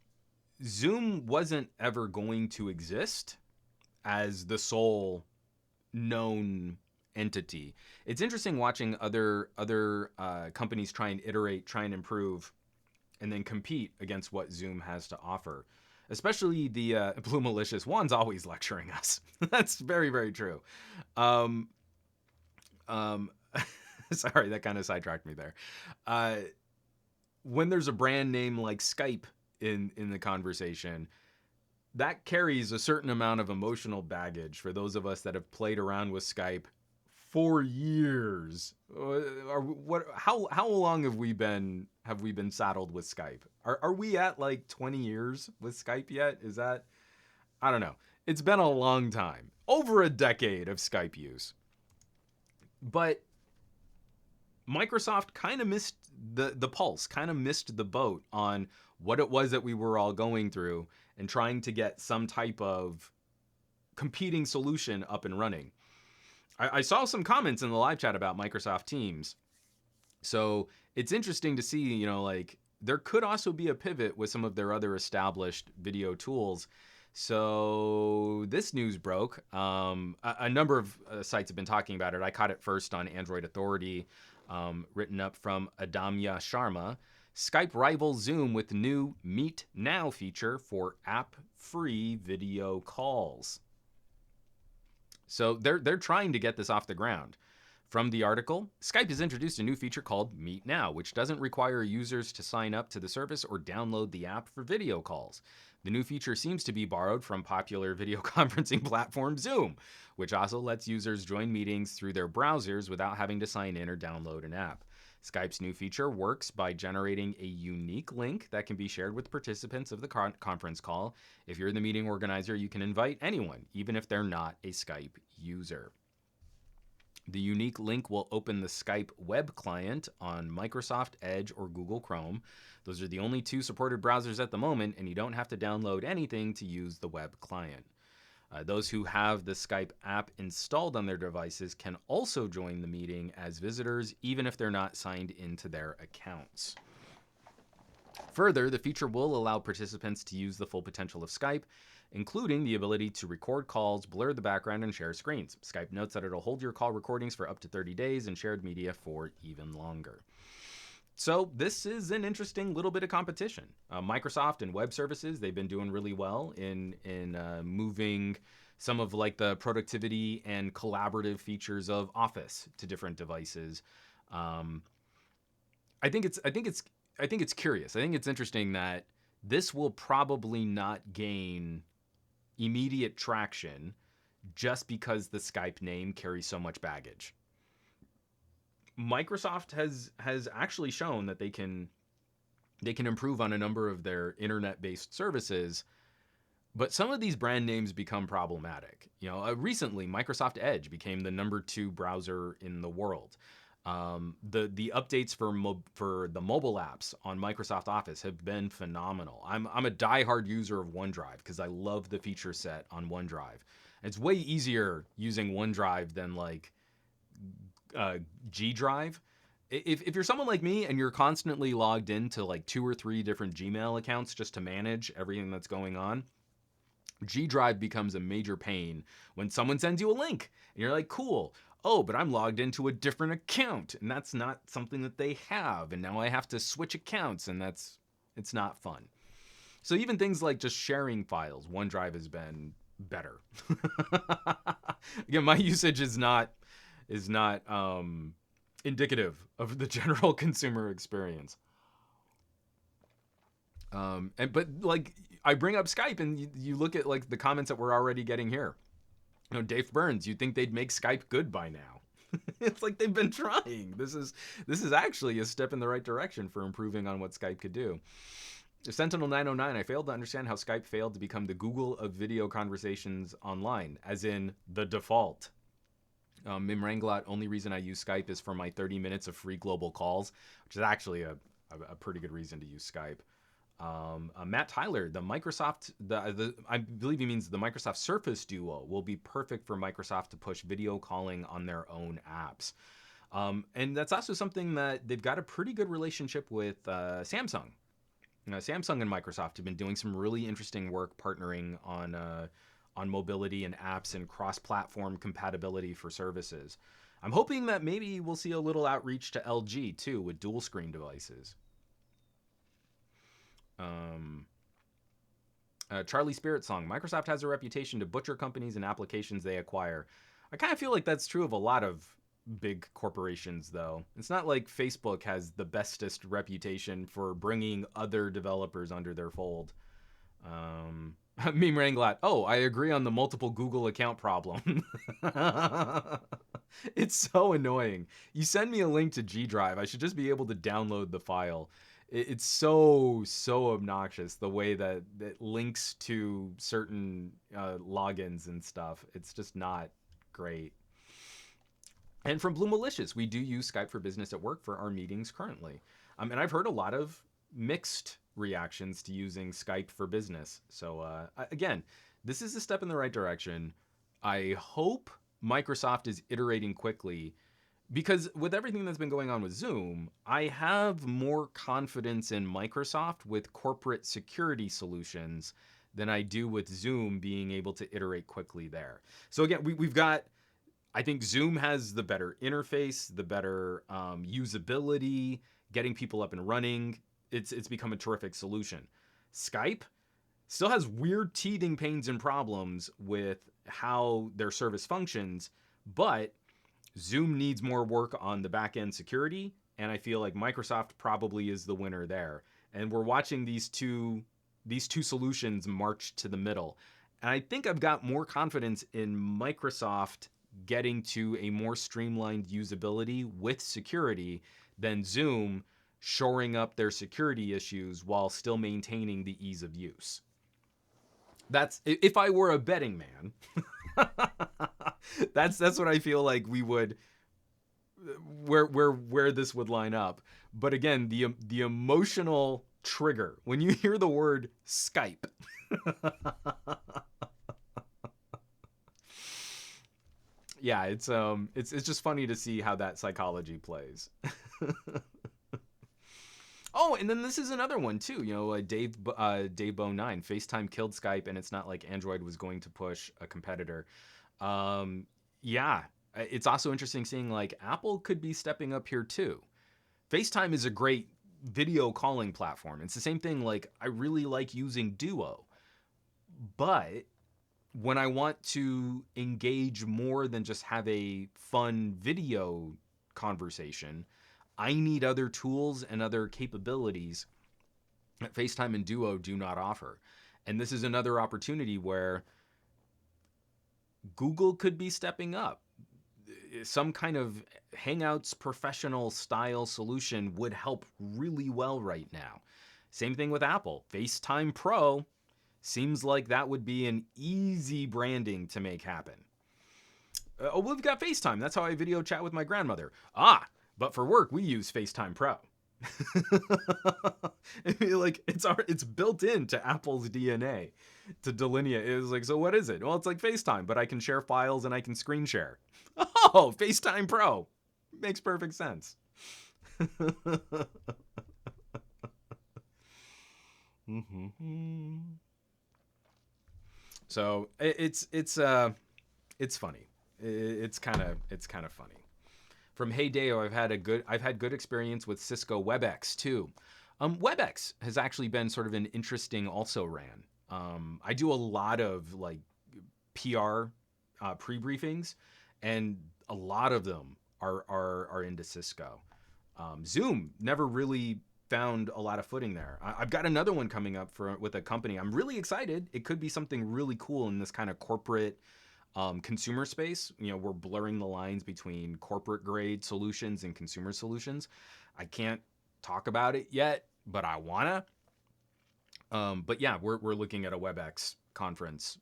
Zoom wasn't ever going to exist as the sole known entity. It's interesting watching other companies try and iterate, try and improve, and then compete against what Zoom has to offer. Especially the Blue Malicious. Juan's always lecturing us. That's very, very true. Sorry, that kind of sidetracked me there. Uh, when there's a brand name like Skype in the conversation, that carries a certain amount of emotional baggage for those of us that have played around with Skype for years. How long have we been saddled with Skype? Are we at like 20 years with Skype yet? Is that, I don't know. It's been a long time. Over a decade of Skype use. But Microsoft kind of missed the pulse, kind of missed the boat on what it was that we were all going through and trying to get some type of competing solution up and running. I saw some comments in the live chat about Microsoft Teams. So it's interesting to see, you know, like there could also be a pivot with some of their other established video tools. So this news broke. A number of sites have been talking about it. I caught it first on Android Authority, written up from Adamya Sharma. Skype rivals Zoom with new Meet Now feature for app-free video calls. So they're trying to get this off the ground. From the article, Skype has introduced a new feature called Meet Now, which doesn't require users to sign up to the service or download the app for video calls. The new feature seems to be borrowed from popular video conferencing platform Zoom, which also lets users join meetings through their browsers without having to sign in or download an app. Skype's new feature works by generating a unique link that can be shared with participants of the conference call. If you're the meeting organizer, you can invite anyone, even if they're not a Skype user. The unique link will open the Skype web client on Microsoft Edge or Google Chrome. Those are the only two supported browsers at the moment, and you don't have to download anything to use the web client. Those who have the Skype app installed on their devices can also join the meeting as visitors, even if they're not signed into their accounts. Further, the feature will allow participants to use the full potential of Skype, including the ability to record calls, blur the background, and share screens. Skype notes that it'll hold your call recordings for up to 30 days and shared media for even longer. So this is an interesting little bit of competition. Microsoft and web services, they've been doing really well in moving some of like the productivity and collaborative features of Office to different devices. I think it's curious. I think it's interesting that this will probably not gain immediate traction just because the Skype name carries so much baggage. Microsoft has actually shown that they can improve on a number of their internet-based services, but some of these brand names become problematic. You know, recently Microsoft Edge became the #2 browser in the world. The updates for the mobile apps on Microsoft Office have been phenomenal. I'm a diehard user of OneDrive because I love the feature set on OneDrive. It's way easier using OneDrive than like G Drive. If you're someone like me and you're constantly logged into like 2 or 3 different Gmail accounts just to manage everything that's going on, G Drive becomes a major pain when someone sends you a link and you're like, cool. Oh, but I'm logged into a different account and that's not something that they have. And now I have to switch accounts and it's not fun. So even things like just sharing files, OneDrive has been better. Again, my usage is not indicative of the general consumer experience. But like I bring up Skype and you look at like the comments that we're already getting here. You know, Dave Burns, you'd think they'd make Skype good by now. It's like they've been trying. This is actually a step in the right direction for improving on what Skype could do. Sentinel 909, I failed to understand how Skype failed to become the Google of video conversations online, as in the default. Mim Ranglat, only reason I use Skype is for my 30 minutes of free global calls, which is actually a pretty good reason to use Skype. Matt Tyler, the Microsoft, I believe he means the Microsoft Surface Duo will be perfect for Microsoft to push video calling on their own apps. And that's also something that they've got a pretty good relationship with Samsung. You know, Samsung and Microsoft have been doing some really interesting work partnering on mobility and apps and cross-platform compatibility for services. I'm hoping that maybe we'll see a little outreach to LG too with dual screen devices. Charlie Spirit Song, Microsoft has a reputation to butcher companies and applications they acquire. I kind of feel like that's true of a lot of big corporations, though. It's not like Facebook has the bestest reputation for bringing other developers under their fold. Meme Ranglat. Oh, I agree on the multiple Google account problem. It's so annoying. You send me a link to G Drive. I should just be able to download the file. It's so obnoxious the way that it links to certain logins and stuff. It's just not great. And from Blue Malicious, we do use Skype for Business at work for our meetings currently. And I've heard a lot of mixed reactions to using Skype for Business. So again, this is a step in the right direction. I hope Microsoft is iterating quickly, because with everything that's been going on with Zoom, I have more confidence in Microsoft with corporate security solutions than I do with Zoom being able to iterate quickly there. So again, we've got, I think Zoom has the better interface, the better usability, getting people up and running. It's become a terrific solution. Skype still has weird teething pains and problems with how their service functions, but Zoom needs more work on the back-end security, and I feel like Microsoft probably is the winner there. And we're watching these two solutions march to the middle. And I think I've got more confidence in Microsoft getting to a more streamlined usability with security than Zoom shoring up their security issues while still maintaining the ease of use. That's, if I were a betting man, that's what I feel like we would, where this would line up. But again, the emotional trigger when you hear the word Skype. Yeah, it's just funny to see how that psychology plays. Oh, and then this is another one too. You know, Dave Bo 9, FaceTime killed Skype, and it's not like Android was going to push a competitor. Yeah, it's also interesting seeing like Apple could be stepping up here too. FaceTime is a great video calling platform. It's the same thing. Like, I really like using Duo, but when I want to engage more than just have a fun video conversation, I need other tools and other capabilities that FaceTime and Duo do not offer. And this is another opportunity where Google could be stepping up. Some kind of Hangouts professional style solution would help really well right now. Same thing with Apple. FaceTime Pro seems like that would be an easy branding to make happen. Oh, we've got FaceTime. That's how I video chat with my grandmother. But for work, we use FaceTime Pro. Like, it's built into Apple's DNA to delineate. It was like, so what is it? Well, it's like FaceTime, but I can share files and I can screen share. Oh, FaceTime Pro. Makes perfect sense. So it's funny. It's kind of funny. From Heydeo, I've had good experience with Cisco WebEx too. WebEx has actually been sort of an interesting also ran. I do a lot of like PR pre-briefings, and a lot of them are into Cisco. Zoom never really found a lot of footing there. I've got another one coming up with a company. I'm really excited. It could be something really cool in this kind of corporate consumer space. You know, we're blurring the lines between corporate grade solutions and consumer solutions. I can't talk about it yet, but I wanna. But yeah, we're looking at a WebEx conference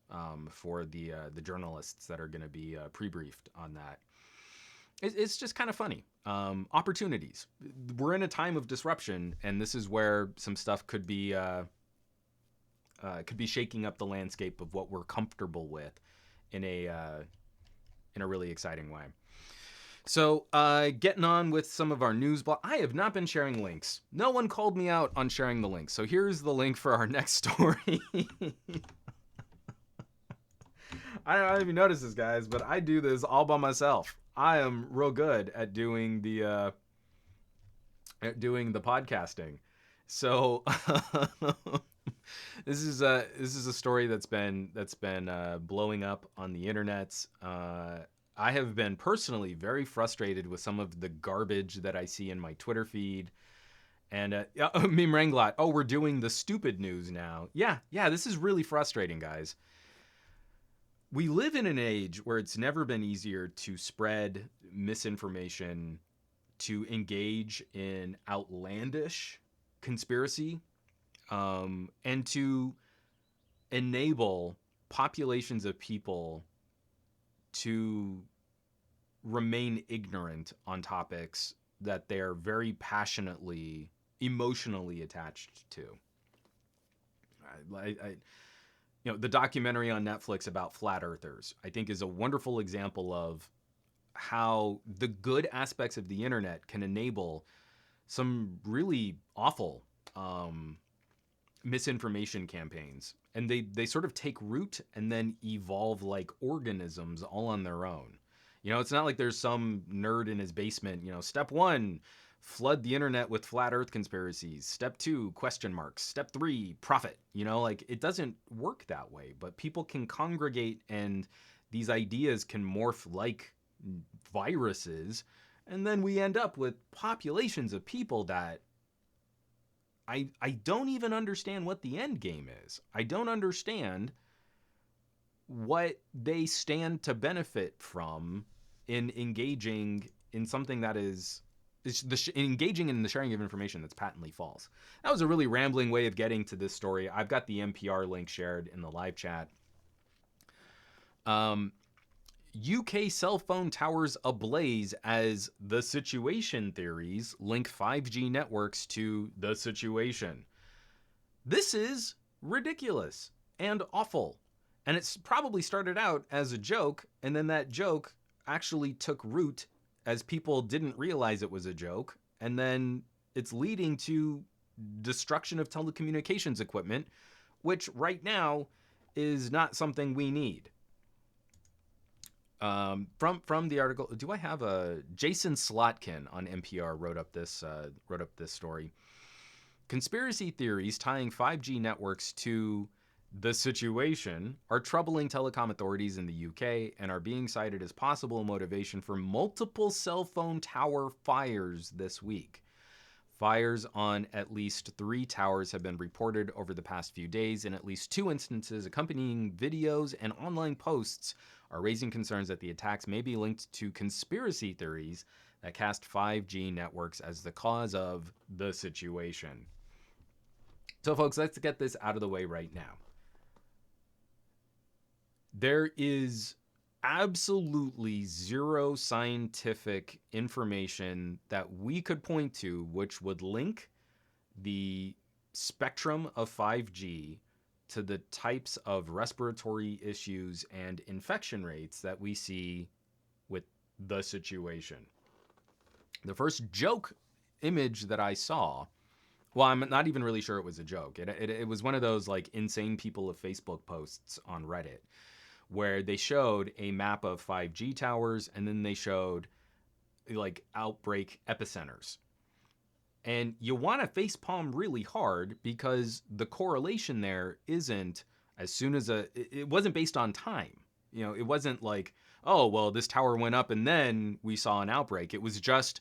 for the journalists that are going to be pre-briefed on that. It's just kind of funny. Opportunities. We're in a time of disruption, and this is where some stuff could be shaking up the landscape of what we're comfortable with in a really exciting way. So getting on with some of our news blog. I have not been sharing links. No one called me out on sharing the links. So here's the link for our next story. I don't know if you notice this, guys, but I do this all by myself. I am real good at doing the podcasting. So this is a story that's been blowing up on the internets. I have been personally very frustrated with some of the garbage that I see in my Twitter feed. And Meme Ranglot, oh, we're doing the stupid news now. Yeah, this is really frustrating, guys. We live in an age where it's never been easier to spread misinformation, to engage in outlandish conspiracy, and to enable populations of people to remain ignorant on topics that they're very passionately, emotionally attached to. The documentary on Netflix about flat earthers, I think, is a wonderful example of how the good aspects of the internet can enable some really awful misinformation campaigns. And they sort of take root and then evolve like organisms all on their own. It's not like there's some nerd in his basement, step 1, flood the internet with flat earth conspiracies. Step 2, question marks. Step 3, profit. Like it doesn't work that way, but people can congregate and these ideas can morph like viruses. And then we end up with populations of people that I don't even understand what the end game is. I don't understand what they stand to benefit from in engaging in something that is engaging in the sharing of information that's patently false. That was a really rambling way of getting to this story. I've got the NPR link shared in the live chat. UK cell phone towers ablaze as the situation theories link 5G networks to the situation. This is ridiculous and awful. And it's probably started out as a joke, and then that joke actually took root as people didn't realize it was a joke, and then it's leading to destruction of telecommunications equipment, which right now is not something we need. From the article, do I have a Jason Slotkin on NPR wrote up this story. Conspiracy theories tying 5G networks to the situation are troubling telecom authorities in the UK and are being cited as possible motivation for multiple cell phone tower fires this week. Fires on at least 3 towers have been reported over the past few days. In at least 2 instances, accompanying videos and online posts are raising concerns that the attacks may be linked to conspiracy theories that cast 5G networks as the cause of the situation. So, folks, let's get this out of the way right now. There is absolutely zero scientific information that we could point to which would link the spectrum of 5G to the types of respiratory issues and infection rates that we see with the situation. The first joke image that I saw, well, I'm not even really sure it was a joke. It was one of those like insane people of Facebook posts on Reddit, where they showed a map of 5G towers and then they showed like outbreak epicenters. And you want to facepalm really hard because the correlation there isn't as soon as it wasn't based on time. It wasn't like, oh, well, this tower went up and then we saw an outbreak. It was just,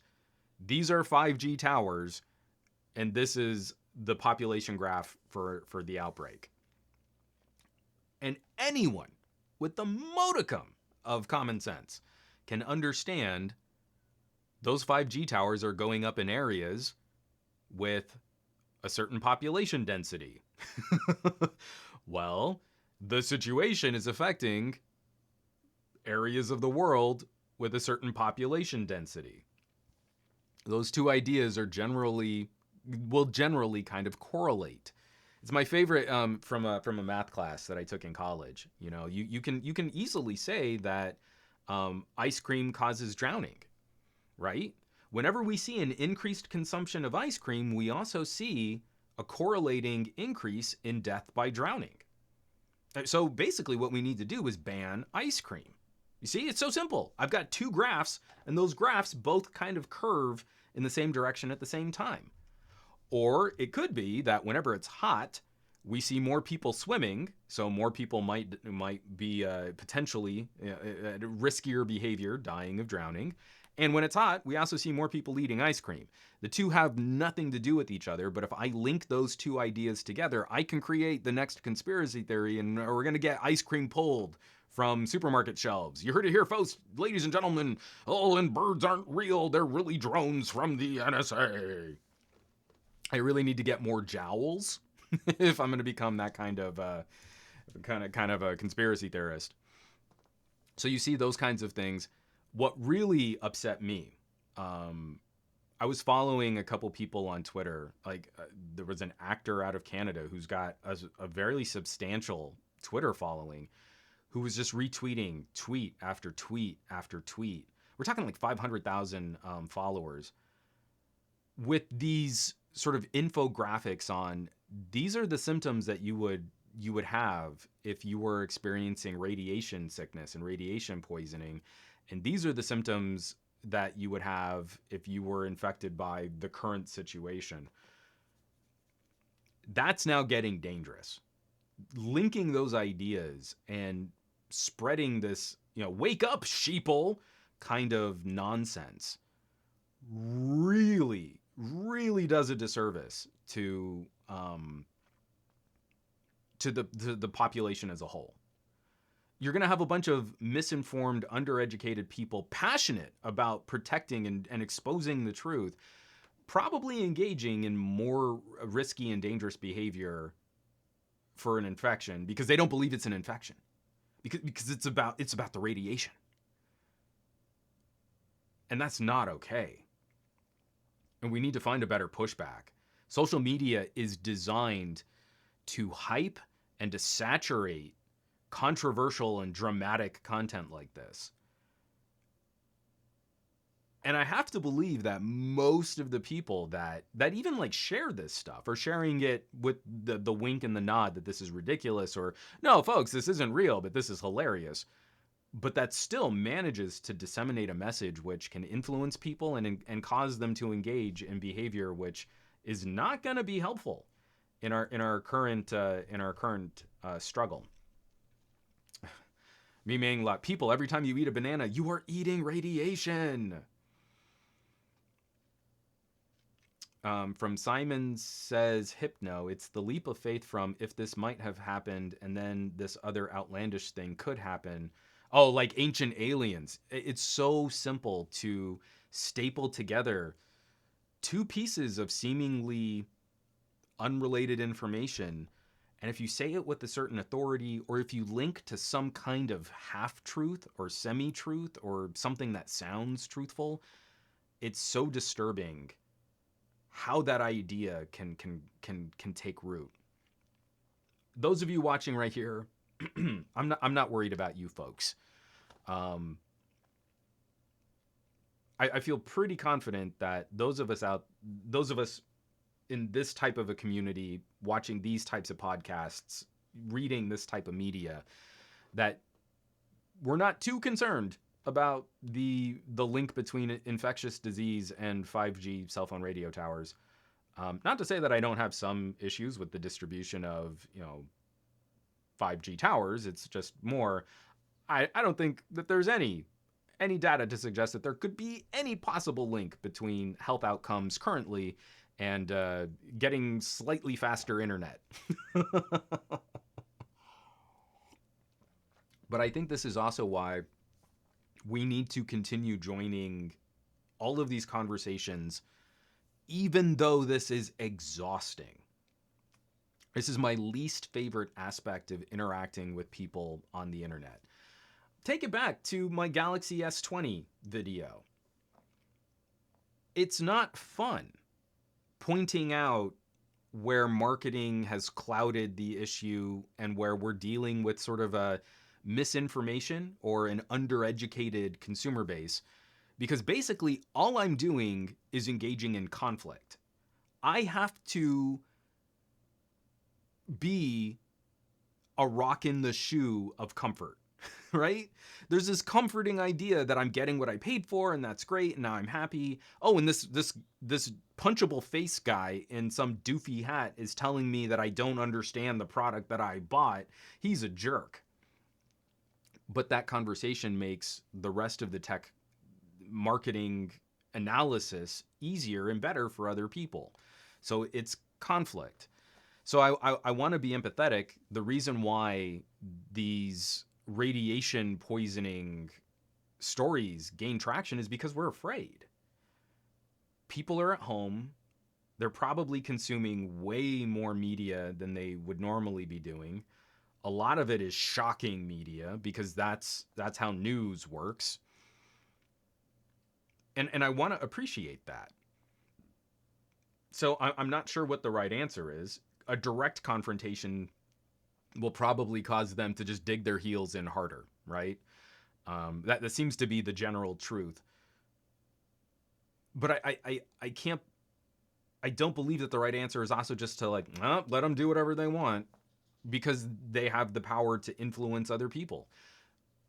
these are 5G towers and this is the population graph for the outbreak. And anyone with the modicum of common sense can understand those 5G towers are going up in areas with a certain population density. Well, the situation is affecting areas of the world with a certain population density. Those two ideas will generally kind of correlate. It's my favorite from a math class that I took in college. You can easily say that ice cream causes drowning, right? Whenever we see an increased consumption of ice cream, we also see a correlating increase in death by drowning. So basically what we need to do is ban ice cream. You see, it's so simple. I've got 2 graphs, and those graphs both kind of curve in the same direction at the same time. Or it could be that whenever it's hot, We see more people swimming, so more people might be potentially riskier behavior, dying of drowning. And when it's hot, we also see more people eating ice cream. The two have nothing to do with each other, but if I link those two ideas together, I can create the next conspiracy theory, and we're going to get ice cream pulled from supermarket shelves. You heard it here, folks, ladies and gentlemen. Oh, and birds aren't real. They're really drones from the NSA. I really need to get more jowls if I'm going to become that kind of a conspiracy theorist. So you see those kinds of things. What really upset me, I was following a couple people on Twitter. There was an actor out of Canada who's got a very substantial Twitter following, who was just retweeting tweet after tweet after tweet. We're talking like 500,000 followers with these sort of infographics on, these are the symptoms that you would have if you were experiencing radiation sickness and radiation poisoning, and these are the symptoms that you would have if you were infected by the current situation. That's now getting dangerous. Linking those ideas and spreading this, wake up, sheeple kind of nonsense really, really does a disservice to the population as a whole. You're going to have a bunch of misinformed, undereducated people passionate about protecting and exposing the truth, probably engaging in more risky and dangerous behavior for an infection because they don't believe it's an infection, because it's about the radiation. And that's not okay. And we need to find a better pushback. Social media is designed to hype and to saturate controversial and dramatic content like this. And I have to believe that most of the people that even like share this stuff are sharing it with the wink and the nod that this is ridiculous, or no, folks, this isn't real, but this is hilarious. But that still manages to disseminate a message which can influence people and cause them to engage in behavior which is not going to be helpful in our current struggle. Me meaning, like, people, every time you eat a banana, you are eating radiation. From Simon says, Hypno, it's the leap of faith from if this might have happened and then this other outlandish thing could happen. Oh, like ancient aliens. It's so simple to staple together two pieces of seemingly unrelated information. And if you say it with a certain authority, or if you link to some kind of half-truth or semi-truth or something that sounds truthful, it's so disturbing how that idea can take root. Those of you watching right here, I'm not worried about you folks. I feel pretty confident that those of us in this type of a community, watching these types of podcasts, reading this type of media, that we're not too concerned about the link between infectious disease and 5G cell phone radio towers. Not to say that I don't have some issues with the distribution of 5G towers. It's just more, I don't think that there's any data to suggest that there could be any possible link between health outcomes currently and getting slightly faster internet. But I think this is also why we need to continue joining all of these conversations, even though this is exhausting. This is my least favorite aspect of interacting with people on the internet. Take it back to my Galaxy S20 video. It's not fun pointing out where marketing has clouded the issue and where we're dealing with sort of a misinformation or an undereducated consumer base, because basically all I'm doing is engaging in conflict. I have to be a rock in the shoe of comfort right? There's this comforting idea that I'm getting what I paid for, and that's great, and now I'm happy. Oh, and this punchable face guy in some doofy hat is telling me that I don't understand the product that I bought. He's a jerk. But that conversation makes the rest of the tech marketing analysis easier and better for other people. So it's conflict. So I want to be empathetic. The reason why these radiation poisoning stories gain traction is because we're afraid. People are at home. They're probably consuming way more media than they would normally be doing. A lot of it is shocking media because that's how news works. And I want to appreciate that. So I'm not sure what the right answer is. A direct confrontation will probably cause them to just dig their heels in harder, right? That seems to be the general truth. But I can't. I don't believe that the right answer is also just to like let them do whatever they want because they have the power to influence other people.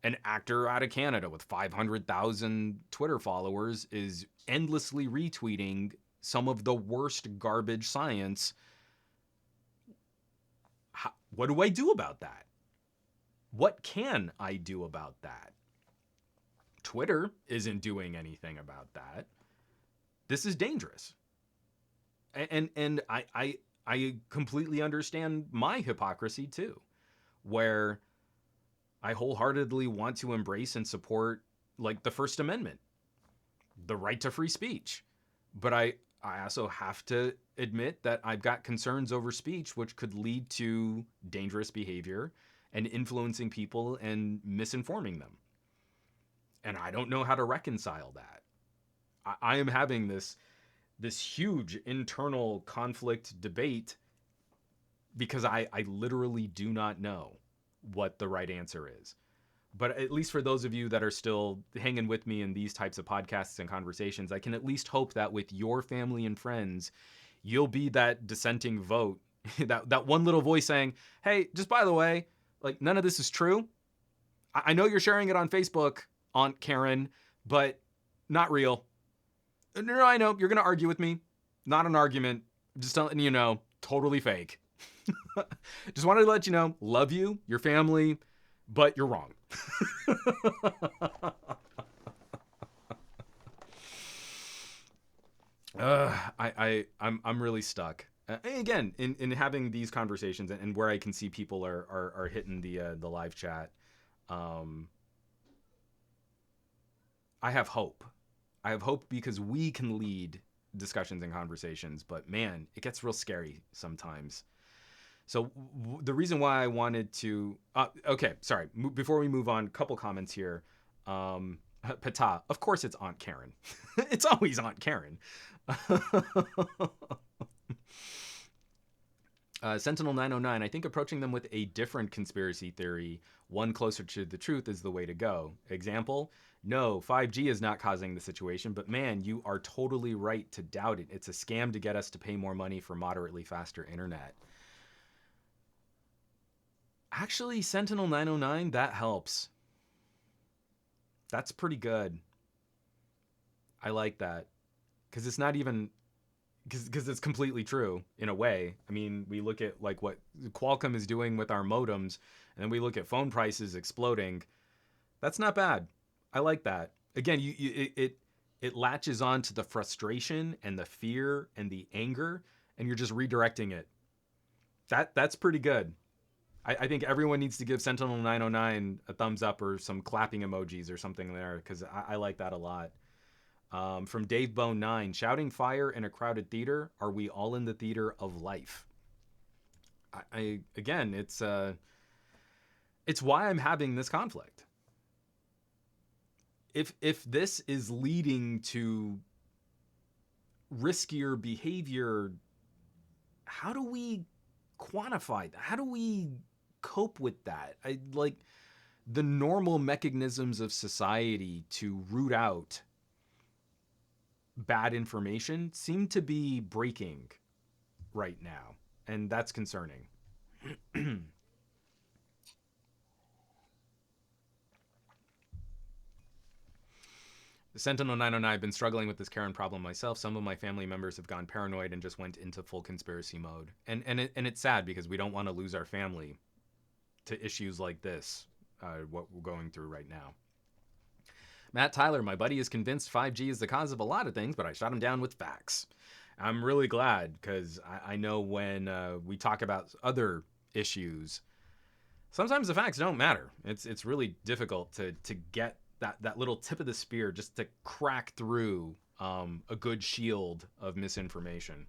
An actor out of Canada with 500,000 Twitter followers is endlessly retweeting some of the worst garbage science. What do I do about that? What can I do about that? Twitter isn't doing anything about that. This is dangerous. And I completely understand my hypocrisy too, where I wholeheartedly want to embrace and support like the First Amendment, the right to free speech. But I also have to admit that I've got concerns over speech, which could lead to dangerous behavior and influencing people and misinforming them. And I don't know how to reconcile that. I am having this huge internal conflict debate because I literally do not know what the right answer is. But at least for those of you that are still hanging with me in these types of podcasts and conversations, I can at least hope that with your family and friends, you'll be that dissenting vote, that one little voice saying, hey, just by the way, like none of this is true. I know you're sharing it on Facebook, Aunt Karen, but not real. No, I know you're going to argue with me. Not an argument. Just letting you know, totally fake. Just wanted to let you know, love you, your family, but you're wrong. I'm really stuck. Again, in having these conversations and where I can see people are hitting the live chat, I have hope. I have hope because we can lead discussions and conversations, but man, it gets real scary sometimes. So the reason why I wanted to, okay, sorry. Before we move on, a couple comments here. Pata, of course it's Aunt Karen. It's always Aunt Karen. Sentinel 909, I think approaching them with a different conspiracy theory, one closer to the truth, is the way to go. Example, no, 5G is not causing the situation, but man, you are totally right to doubt it. It's a scam to get us to pay more money for moderately faster internet. Actually, Sentinel 909, that helps. That's pretty good. I like that. Because it's not even... Because it's completely true, in a way. I mean, we look at like what Qualcomm is doing with our modems, and then we look at phone prices exploding. That's not bad. I like that. Again, it latches on to the frustration and the fear and the anger, and you're just redirecting it. That's pretty good. I think everyone needs to give Sentinel 909 a thumbs up or some clapping emojis or something there because I like that a lot. From Dave Bone 9, shouting fire in a crowded theater. Are we all in the theater of life? Again, it's why I'm having this conflict. If this is leading to riskier behavior, how do we quantify that? How do we cope with that? Like the normal mechanisms of society to root out bad information seem to be breaking right now, and that's concerning. Sentinel 909, I've been struggling with this Karen problem myself. Some of my family members have gone paranoid and just went into full conspiracy mode. And it's sad because we don't want to lose our family to issues like this, what we're going through right now. Matt Tyler, my buddy is convinced 5G is the cause of a lot of things, but I shot him down with facts. I'm really glad because I know when we talk about other issues, sometimes the facts don't matter. It's really difficult to get that little tip of the spear just to crack through a good shield of misinformation.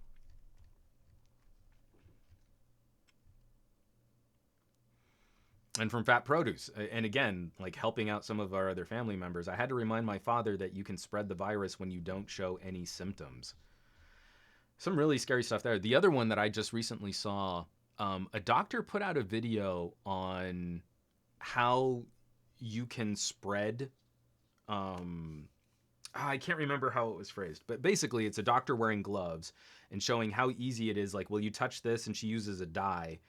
And from Fat Produce, and again, like helping out some of our other family members, I had to remind my father that you can spread the virus when you don't show any symptoms. Some really scary stuff there. The other one that I just recently saw, a doctor put out a video on how you can spread I can't remember how it was phrased, but basically it's a doctor wearing gloves and showing how easy it is. Like, well, you touch this and she uses a dye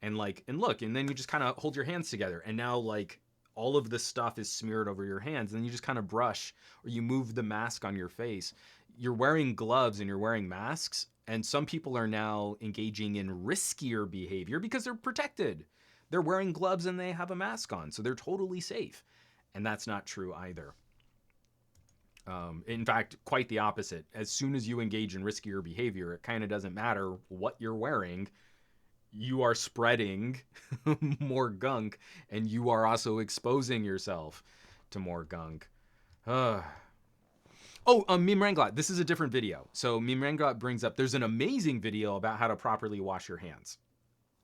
and look, and then you just kind of hold your hands together and now like all of the stuff is smeared over your hands and then you just kind of brush or you move the mask on your face. You're wearing gloves and you're wearing masks. And some people are now engaging in riskier behavior because they're protected. They're wearing gloves and they have a mask on, so they're totally safe. And that's not true either. In fact, quite the opposite. As soon as you engage in riskier behavior, it kind of doesn't matter what you're wearing. You are spreading more gunk, and you are also exposing yourself to more gunk. Meme Ranglot. This is a different video. So Meme Ranglot brings up, there's an amazing video about how to properly wash your hands.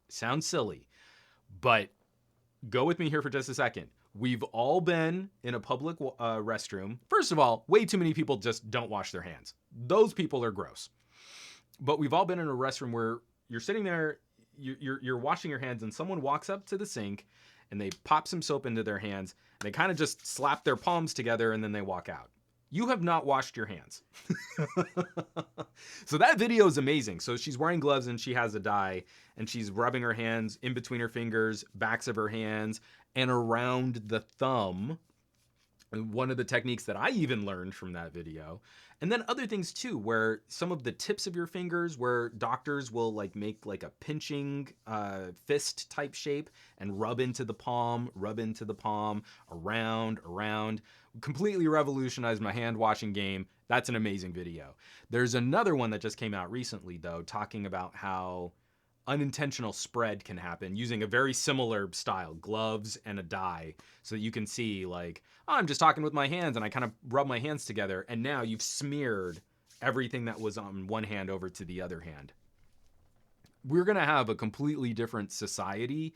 Sounds silly, but go with me here for just a second. We've all been in a public restroom. First of all, way too many people just don't wash their hands. Those people are gross. But we've all been in a restroom where you're sitting there, you're washing your hands, and someone walks up to the sink and they pop some soap into their hands. And they kind of just slap their palms together and then they walk out. You have not washed your hands. So that video is amazing. So she's wearing gloves and she has a dye and she's rubbing her hands in between her fingers, backs of her hands, and around the thumb. One of the techniques that I even learned from that video. And then other things too, where some of the tips of your fingers, where doctors will like make like a pinching fist type shape and rub into the palm, around. Completely revolutionized my hand washing game. That's an amazing video. There's another one that just came out recently though, talking about how unintentional spread can happen using a very similar style, gloves and a dye, so that you can see like, oh, I'm just talking with my hands and I kind of rub my hands together and now you've smeared everything that was on one hand over to the other hand. We're going to have a completely different society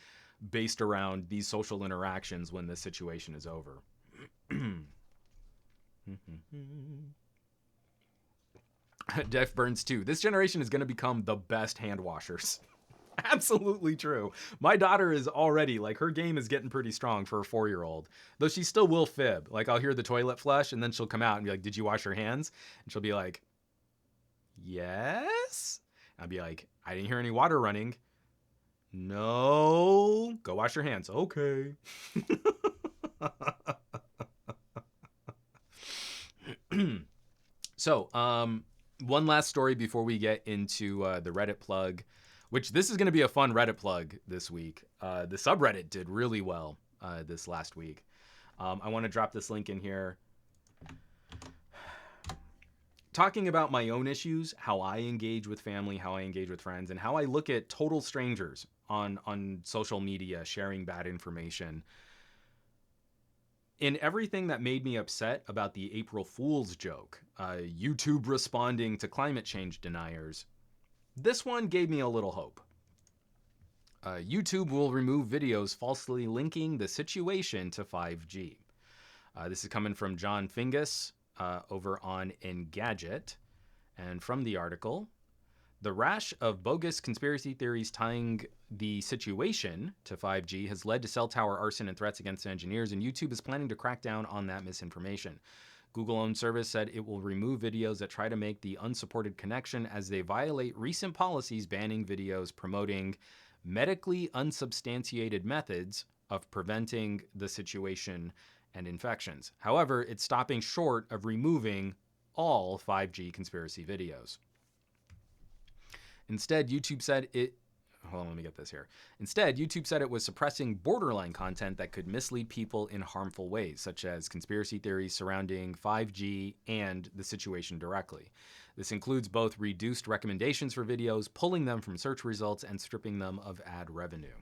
based around these social interactions when this situation is over. Def Burns 2. This generation is going to become the best hand washers. Absolutely true. My daughter is already, like, her game is getting pretty strong for a 4-year-old. Though she still will fib. Like, I'll hear the toilet flush, and then she'll come out and be like, did you wash your hands? And she'll be like, yes? I'll be like, I didn't hear any water running. No. Go wash your hands. Okay. So, one last story before we get into the Reddit plug, which this is going to be a fun Reddit plug this week. The subreddit did really well this last week. I want to drop this link in here. Talking about my own issues, how I engage with family, how I engage with friends, and how I look at total strangers on social media sharing bad information. In everything that made me upset about the April Fool's joke, YouTube responding to climate change deniers, this one gave me a little hope. YouTube will remove videos falsely linking the situation to 5G. This is coming from John Fingus over on Engadget. And from the article, the rash of bogus conspiracy theories tying the situation to 5G has led to cell tower arson and threats against engineers, and YouTube is planning to crack down on that misinformation. Google-owned service said it will remove videos that try to make the unsupported connection as they violate recent policies banning videos promoting medically unsubstantiated methods of preventing the situation and infections. However, it's stopping short of removing all 5G conspiracy videos. Instead, YouTube said it hold on, let me get this here. Instead, YouTube said it was suppressing borderline content that could mislead people in harmful ways, such as conspiracy theories surrounding 5G and the situation directly. This includes both reduced recommendations for videos, pulling them from search results, and stripping them of ad revenue.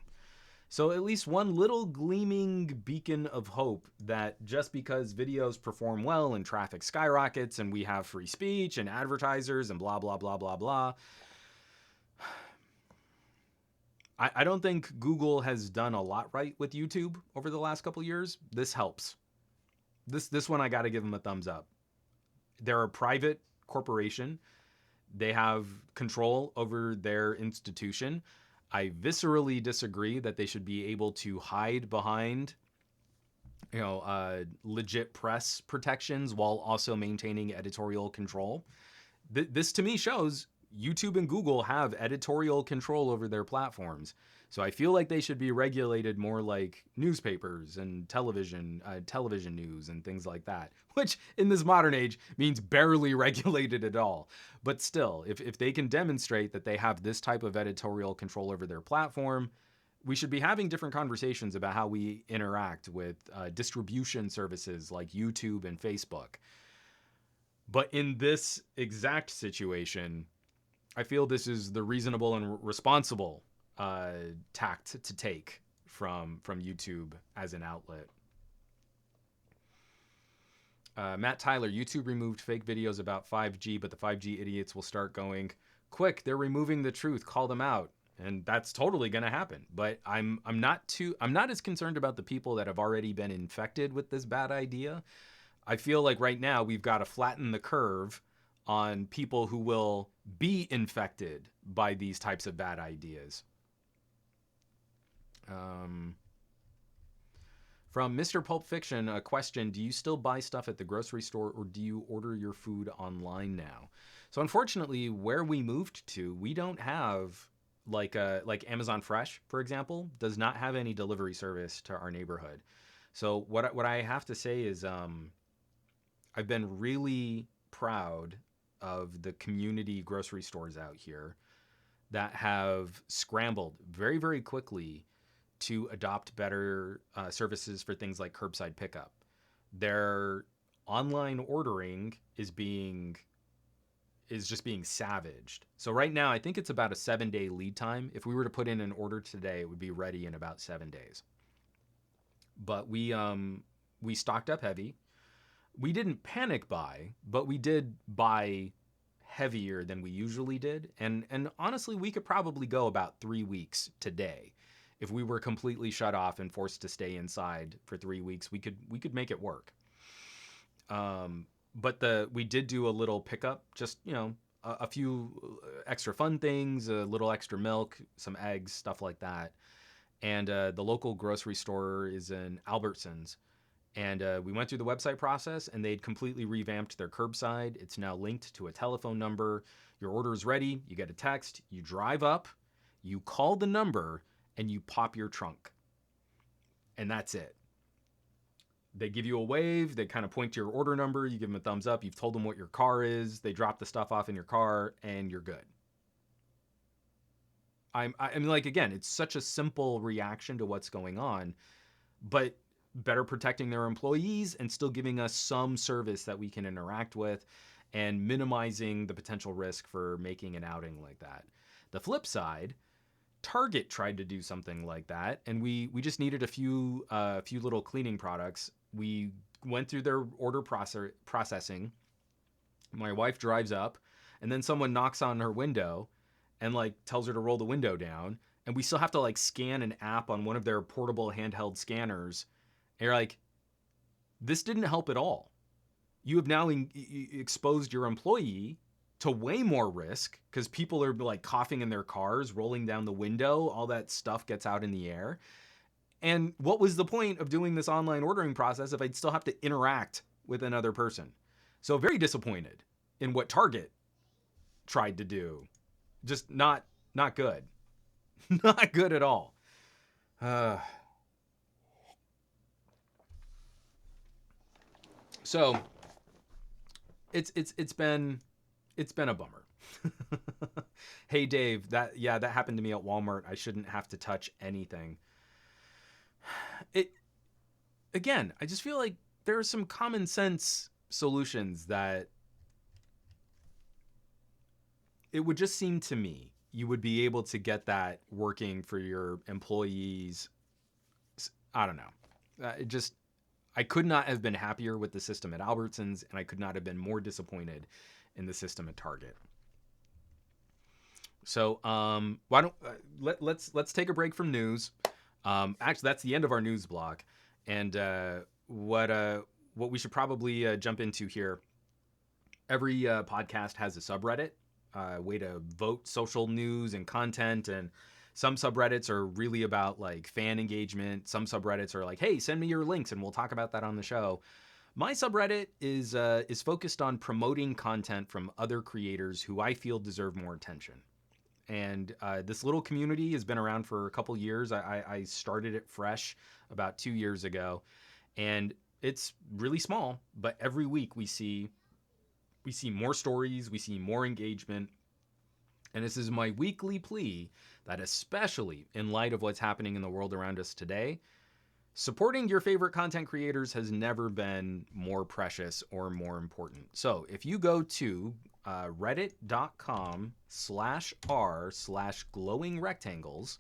So at least one little gleaming beacon of hope that just because videos perform well and traffic skyrockets and we have free speech and advertisers and blah, blah, blah, blah, blah. I don't think Google has done a lot right with YouTube over the last couple years. This helps. This one I got to give them a thumbs up. They're a private corporation. They have control over their institution. I viscerally disagree that they should be able to hide behind, legit press protections while also maintaining editorial control. This to me shows YouTube and Google have editorial control over their platforms. So I feel like they should be regulated more like newspapers and television news and things like that, which in this modern age means barely regulated at all. But still, if they can demonstrate that they have this type of editorial control over their platform, we should be having different conversations about how we interact with distribution services like YouTube and Facebook. But in this exact situation, I feel this is the reasonable and responsible tact to take from YouTube as an outlet. Matt Tyler, YouTube removed fake videos about 5G, but the 5G idiots will start going, quick, they're removing the truth, call them out. And that's totally going to happen. But I'm not as concerned about the people that have already been infected with this bad idea. I feel like right now we've got to flatten the curve on people who will be infected by these types of bad ideas. From Mr. Pulp Fiction, a question: do you still buy stuff at the grocery store, or do you order your food online now? So unfortunately, where we moved to, we don't have like Amazon Fresh, for example, does not have any delivery service to our neighborhood. So what I have to say is I've been really proud of the community grocery stores out here that have scrambled very, very quickly to adopt better services for things like curbside pickup. Their online ordering is just being savaged. So right now, I think it's about a 7-day lead time. If we were to put in an order today, it would be ready in about 7 days. But we stocked up heavy. We didn't panic buy, but we did buy heavier than we usually did. And honestly, we could probably go about 3 weeks today. If we were completely shut off and forced to stay inside for 3 weeks, we could make it work. But we did do a little pickup, just, a few extra fun things, a little extra milk, some eggs, stuff like that. And the local grocery store is in Albertsons. And we went through the website process, and they'd completely revamped their curbside. It's now linked to a telephone number. Your order is ready. You get a text. You drive up. You call the number, and you pop your trunk. And that's it. They give you a wave. They kind of point to your order number. You give them a thumbs up. You've told them what your car is. They drop the stuff off in your car, and you're good. I mean, like, again, it's such a simple reaction to what's going on, but better protecting their employees and still giving us some service that we can interact with and minimizing the potential risk for making an outing like that. The flip side, Target tried to do something like that, and we just needed a few little cleaning products. We went through their order processing. My wife drives up, and then someone knocks on her window and tells her to roll the window down, and we still have to scan an app on one of their portable handheld scanners. And you're like, this didn't help at all. You have now exposed your employee to way more risk because people are coughing in their cars, rolling down the window, all that stuff gets out in the air. And what was the point of doing this online ordering process if I'd still have to interact with another person? So very disappointed in what Target tried to do. Just not good. Not good at all. So it's been a bummer. Hey Dave, that happened to me at Walmart. I shouldn't have to touch anything. Again, I just feel like there are some common sense solutions that it would just seem to me you would be able to get that working for your employees. I don't know. I could not have been happier with the system at Albertsons, and I could not have been more disappointed in the system at Target. So why don't let's take a break from news. Actually, that's the end of our news block, and what we should probably jump into here. Every podcast has a subreddit, way to vote social news and content, and some subreddits are really about like fan engagement. Some subreddits are like, hey, send me your links and we'll talk about that on the show. My subreddit is focused on promoting content from other creators who I feel deserve more attention. And this little community has been around for a couple years. I started it fresh about 2 years ago, and it's really small. But every week we see more stories, we see more engagement. And this is my weekly plea that, especially in light of what's happening in the world around us today, supporting your favorite content creators has never been more precious or more important. So if you go to reddit.com/r/glowing rectangles,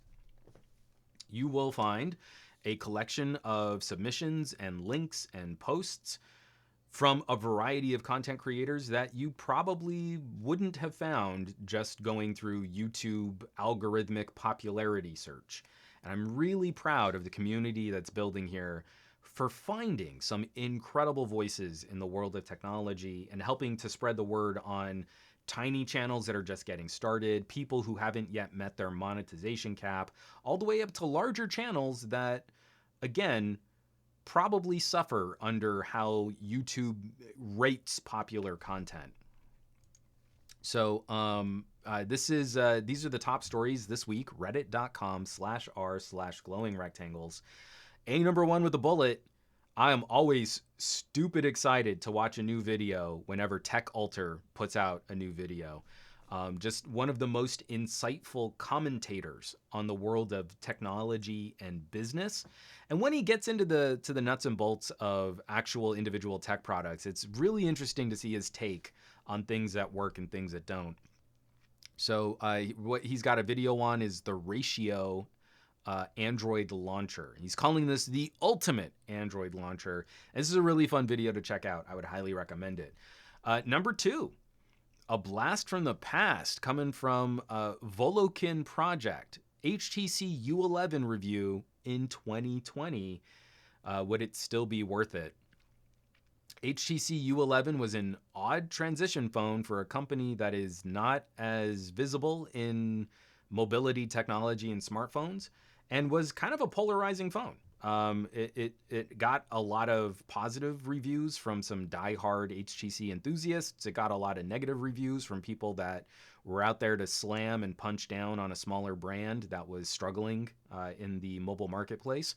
you will find a collection of submissions and links and posts from a variety of content creators that you probably wouldn't have found just going through YouTube algorithmic popularity search. And I'm really proud of the community that's building here for finding some incredible voices in the world of technology and helping to spread the word on tiny channels that are just getting started, people who haven't yet met their monetization cap, all the way up to larger channels that, again, probably suffer under how YouTube rates popular content. So these are the top stories this week. Reddit.com/r/glowing rectangles. A number one with a bullet. I am always stupid excited to watch a new video whenever TechAlter puts out a new video. Just one of the most insightful commentators on the world of technology and business. And when he gets into the nuts and bolts of actual individual tech products, it's really interesting to see his take on things that work and things that don't. So what he's got a video on is the Ratio Android launcher. He's calling this the ultimate Android launcher. This is a really fun video to check out. I would highly recommend it. Number two, a blast from the past coming from Volokin Project. HTC U11 review in 2020. Would it still be worth it? HTC U11 was an odd transition phone for a company that is not as visible in mobility technology and smartphones, and was kind of a polarizing phone. It got a lot of positive reviews from some diehard HTC enthusiasts. It got a lot of negative reviews from people that were out there to slam and punch down on a smaller brand that was struggling in the mobile marketplace.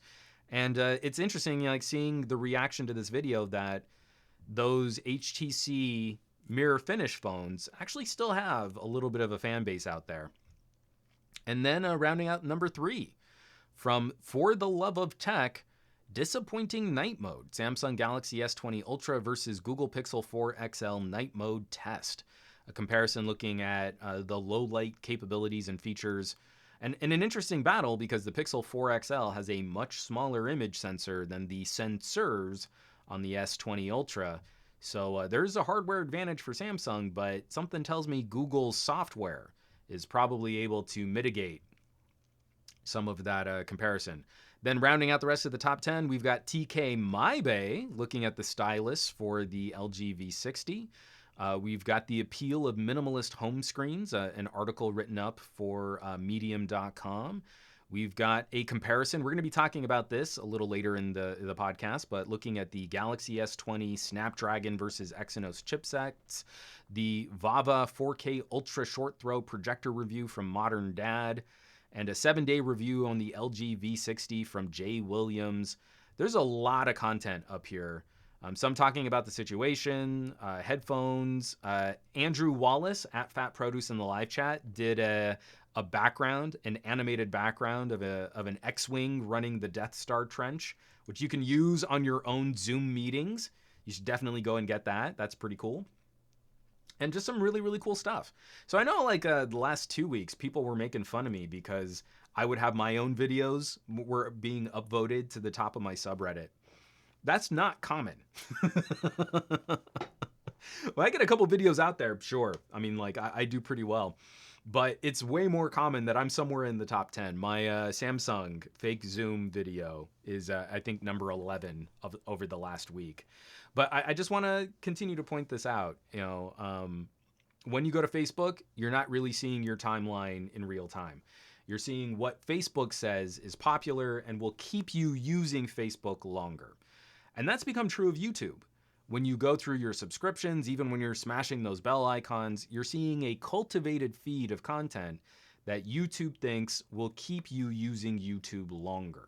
And it's interesting, like seeing the reaction to this video that those HTC mirror finish phones actually still have a little bit of a fan base out there. And then rounding out number three, from For the Love of Tech, disappointing night mode. Samsung Galaxy S20 Ultra versus Google Pixel 4 XL night mode test. A comparison looking at the low light capabilities and features. And an interesting battle because the Pixel 4 XL has a much smaller image sensor than the sensors on the S20 Ultra. So there's a hardware advantage for Samsung, but something tells me Google's software is probably able to mitigate some of that comparison. Then rounding out the rest of the top 10, we've got TK MyBay looking at the stylus for the LG V60. We've got the appeal of minimalist home screens, an article written up for medium.com. We've got a comparison. We're going to be talking about this a little later in the podcast, but looking at the Galaxy S20 Snapdragon versus Exynos chipsets, the VAVA 4K Ultra Short Throw projector review from Modern Dad, and a 7-day review on the LG V60 from Jay Williams. There's a lot of content up here. Some talking about the situation, headphones. Andrew Wallace at Fat Produce in the live chat did a background, an animated background of an X-wing running the Death Star trench, which you can use on your own Zoom meetings. You should definitely go and get that. That's pretty cool. And just some really, really cool stuff. So I know like the last 2 weeks, people were making fun of me because I would have my own videos were being upvoted to the top of my subreddit. That's not common. Well, I get a couple videos out there, sure. I mean, like I do pretty well. But it's way more common that I'm somewhere in the top 10. My Samsung fake Zoom video is, I think, number 11 over the last week. But I just want to continue to point this out. You know, when you go to Facebook, you're not really seeing your timeline in real time. You're seeing what Facebook says is popular and will keep you using Facebook longer. And that's become true of YouTube. When you go through your subscriptions, even when you're smashing those bell icons, you're seeing a cultivated feed of content that YouTube thinks will keep you using YouTube longer.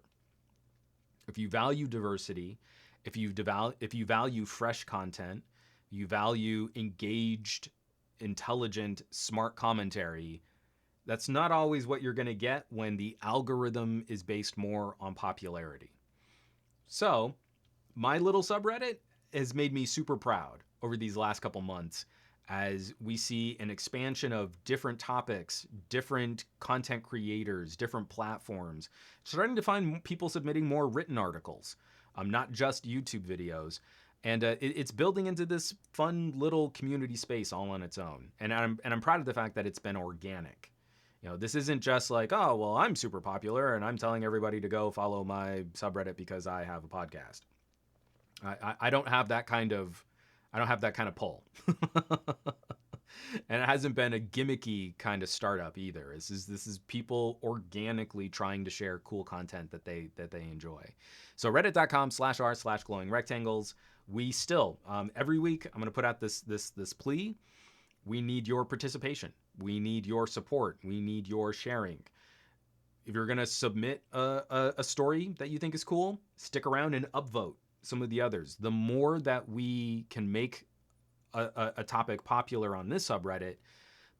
If you value diversity, if you value fresh content, you value engaged, intelligent, smart commentary, that's not always what you're going to get when the algorithm is based more on popularity. So, my little subreddit has made me super proud over these last couple months as we see an expansion of different topics, different content creators, different platforms, starting to find people submitting more written articles, not just YouTube videos. And it's building into this fun little community space all on its own. And I'm proud of the fact that it's been organic. You know, this isn't just like, oh, well, I'm super popular and I'm telling everybody to go follow my subreddit because I have a podcast. I don't have that kind of pull. And it hasn't been a gimmicky kind of startup either. This is people organically trying to share cool content that they enjoy. So reddit.com/r/glowing rectangles. We still every week I'm going to put out this plea. We need your participation. We need your support. We need your sharing. If you're going to submit a story that you think is cool, stick around and upvote some of the others. The more that we can make a topic popular on this subreddit,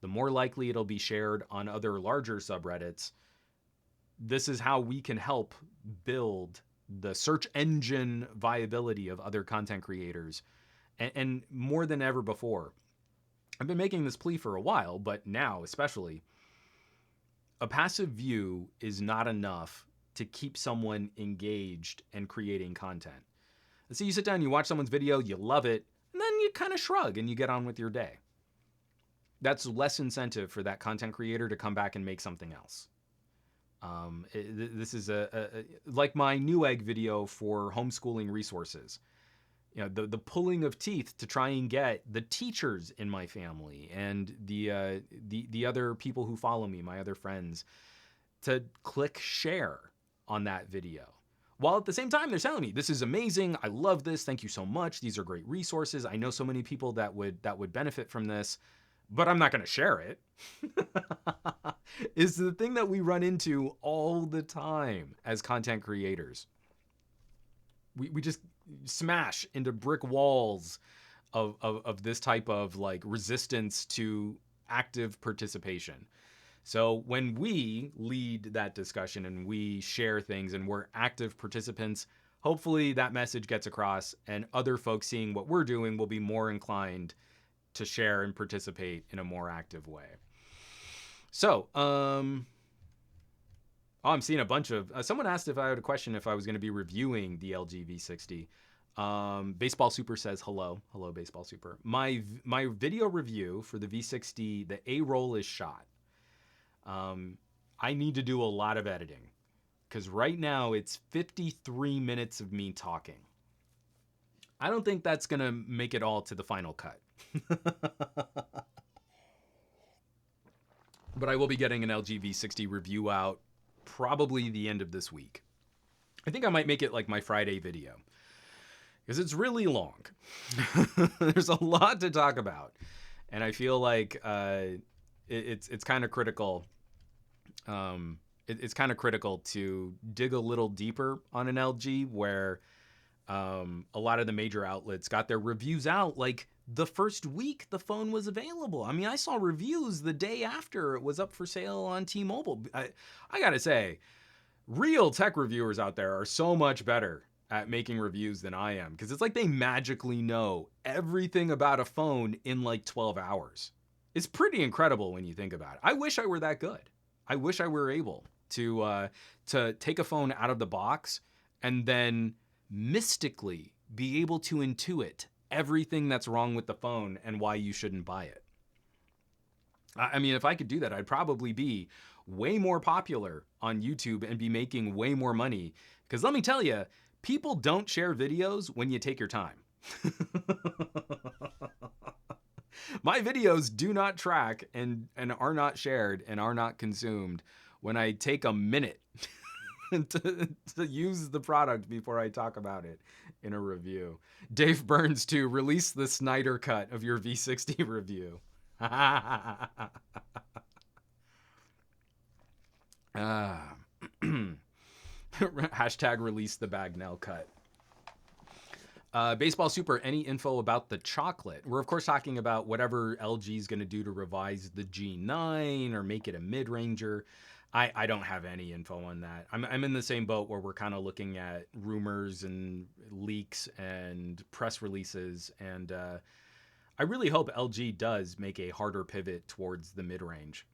the more likely it'll be shared on other larger subreddits. This is how we can help build the search engine viability of other content creators. And more than ever before, I've been making this plea for a while, but now especially, a passive view is not enough to keep someone engaged and creating content. So you sit down, you watch someone's video, you love it, and then you kind of shrug and you get on with your day. That's less incentive for that content creator to come back and make something else. This is like my Newegg video for homeschooling resources. You know, the pulling of teeth to try and get the teachers in my family and the other people who follow me, my other friends, to click share on that video. While at the same time, they're telling me, this is amazing. I love this. Thank you so much. These are great resources. I know so many people that would benefit from this, but I'm not going to share it. Is the thing that we run into all the time as content creators. We just smash into brick walls of this type of like resistance to active participation. So when we lead that discussion and we share things and we're active participants, hopefully that message gets across and other folks seeing what we're doing will be more inclined to share and participate in a more active way. So, I'm seeing a bunch of, someone asked if I had a question if I was going to be reviewing the LG V60. Baseball Super says hello. Hello, Baseball Super. My video review for the V60, the A-roll is shot. I need to do a lot of editing because right now it's 53 minutes of me talking. I don't think that's going to make it all to the final cut. But I will be getting an LG V60 review out probably the end of this week. I think I might make it like my Friday video because it's really long. There's a lot to talk about. And I feel like it's kind of critical. It's kind of critical to dig a little deeper on an LG where A lot of the major outlets got their reviews out like the first week the phone was available. I mean, I saw reviews the day after it was up for sale on T-Mobile. I gotta say, real tech reviewers out there are so much better at making reviews than I am, because it's like they magically know everything about a phone in like 12 hours. It's pretty incredible when you think about it. I wish I were that good. I wish I were able to take a phone out of the box and then mystically be able to intuit everything that's wrong with the phone and why you shouldn't buy it. I mean, if I could do that, I'd probably be way more popular on YouTube and be making way more money. Because let me tell you, people don't share videos when you take your time. My videos do not track and are not shared and are not consumed when I take a minute to use the product before I talk about it in a review. Dave Burns, to release the Snyder cut of your V60 review. Hashtag release the Bagnell cut. Baseball Super, any info about the chocolate? We're, of course, talking about whatever LG is going to do to revise the G9 or make it a mid-ranger. I don't have any info on that. I'm in the same boat where we're kind of looking at rumors and leaks and press releases. And I really hope LG does make a harder pivot towards the mid-range.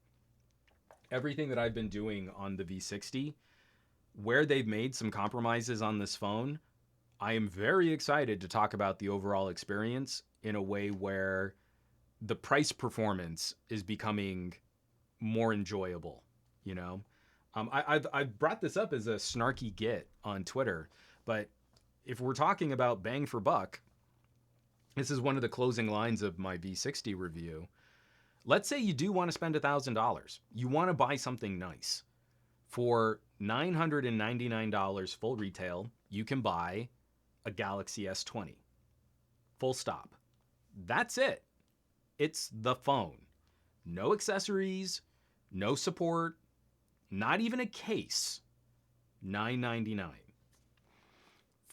Everything that I've been doing on the V60, where they've made some compromises on this phone, I am very excited to talk about the overall experience in a way where the price performance is becoming more enjoyable, you know? I've brought this up as a snarky git on Twitter, but if we're talking about bang for buck, this is one of the closing lines of my V60 review. Let's say you do want to spend $1,000. You want to buy something nice. For $999 full retail, you can buy a Galaxy S20. Full stop. That's it. It's the phone. No accessories, no support, not even a case. $999.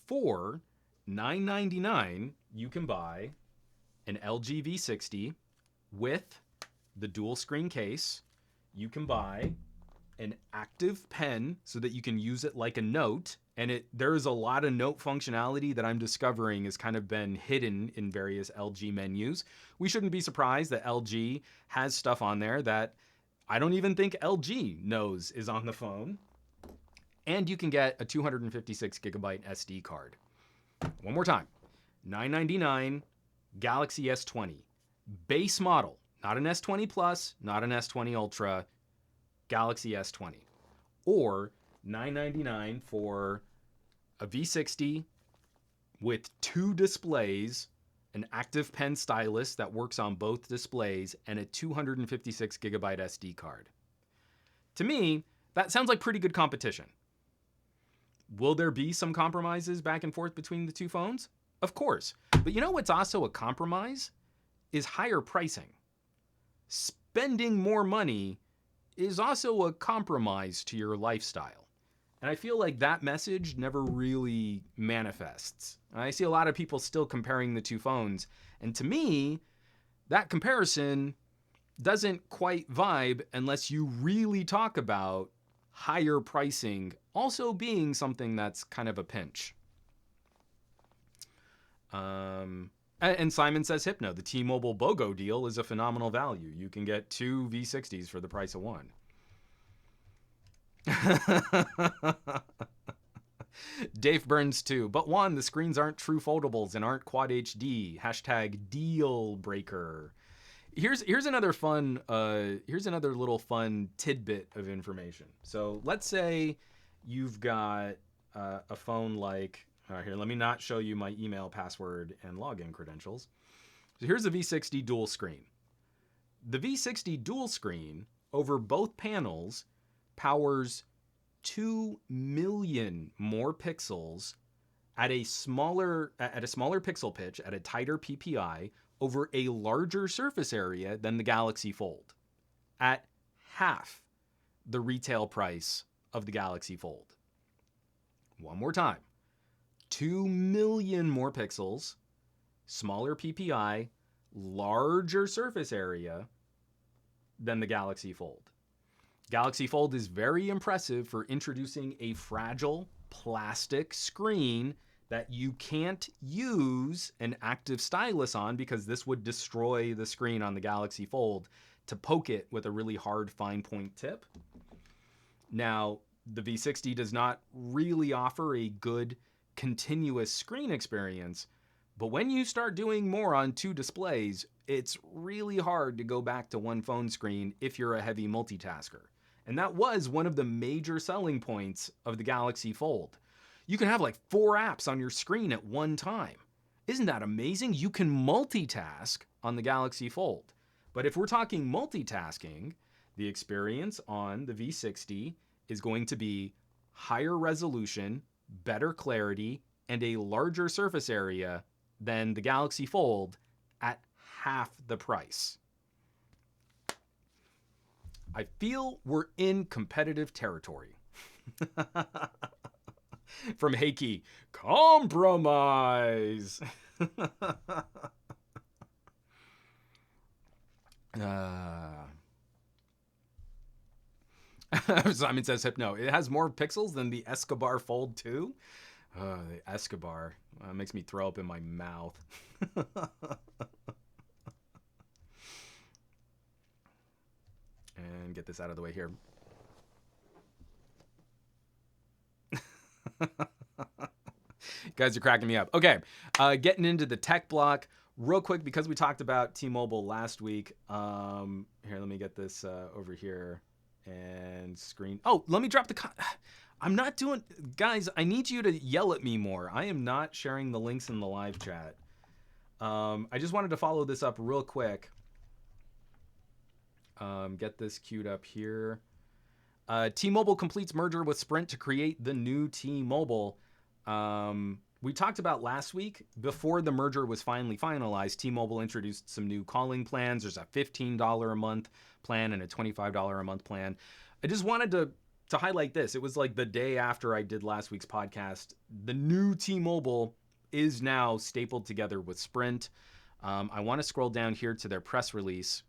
For $999, you can buy an LG V60 with the dual screen case. You can buy an active pen so that you can use it like a note. And there is a lot of note functionality that I'm discovering has kind of been hidden in various LG menus. We shouldn't be surprised that LG has stuff on there that I don't even think LG knows is on the phone. And you can get a 256 gigabyte SD card. One more time, $999, Galaxy S20. Base model, not an S20 Plus, not an S20 Ultra, Galaxy S20. Or $999 for a V60 with 2 displays, an active pen stylus that works on both displays, and a 256 gigabyte SD card. To me, that sounds like pretty good competition. Will there be some compromises back and forth between the two phones? Of course. But you know what's also a compromise? Is higher pricing. Spending more money is also a compromise to your lifestyle. And I feel like that message never really manifests. I see a lot of people still comparing the two phones. And to me, that comparison doesn't quite vibe unless you really talk about higher pricing also being something that's kind of a pinch. And Simon says, Hypno, the T-Mobile BOGO deal is a phenomenal value. You can get 2 V60s for the price of one. Dave Burns too. But one, the screens aren't true foldables and aren't quad HD. Hashtag deal breaker. Here's another little fun tidbit of information. So let's say you've got a phone like, here, let me not show you my email password and login credentials. So here's the V60 dual screen. The V60 dual screen over both panels powers 2 million more pixels at a smaller pixel pitch, at a tighter PPI, over a larger surface area than the Galaxy Fold, at half the retail price of the Galaxy Fold. One more time. 2 million more pixels, smaller PPI, larger surface area than the Galaxy Fold. Galaxy Fold is very impressive for introducing a fragile plastic screen that you can't use an active stylus on, because this would destroy the screen on the Galaxy Fold, to poke it with a really hard fine point tip. Now, the V60 does not really offer a good continuous screen experience, but when you start doing more on 2 displays, it's really hard to go back to one phone screen if you're a heavy multitasker. And that was one of the major selling points of the Galaxy Fold. You can have like 4 apps on your screen at one time. Isn't that amazing? You can multitask on the Galaxy Fold. But if we're talking multitasking, the experience on the V60 is going to be higher resolution, better clarity, and a larger surface area than the Galaxy Fold at half the price. I feel we're in competitive territory. From Heiki, compromise. Simon says, Hypno, it has more pixels than the Escobar Fold 2. The Escobar makes me throw up in my mouth. And get this out of the way here. You guys are cracking me up. Okay, getting into the tech block real quick, because we talked about T-Mobile last week. Here, let me get this over here and screen. Oh, let me drop the... I'm not doing... Guys, I need you to yell at me more. I am not sharing the links in the live chat. I just wanted to follow this up real quick. Get this queued up here. T-Mobile completes merger with Sprint to create the new T-Mobile. We talked about last week, before the merger was finally finalized, T-Mobile introduced some new calling plans. There's a $15 a month plan and a $25 a month plan. I just wanted to highlight this. It was like the day after I did last week's podcast. The new T-Mobile is now stapled together with Sprint. I want to scroll down here to their press release.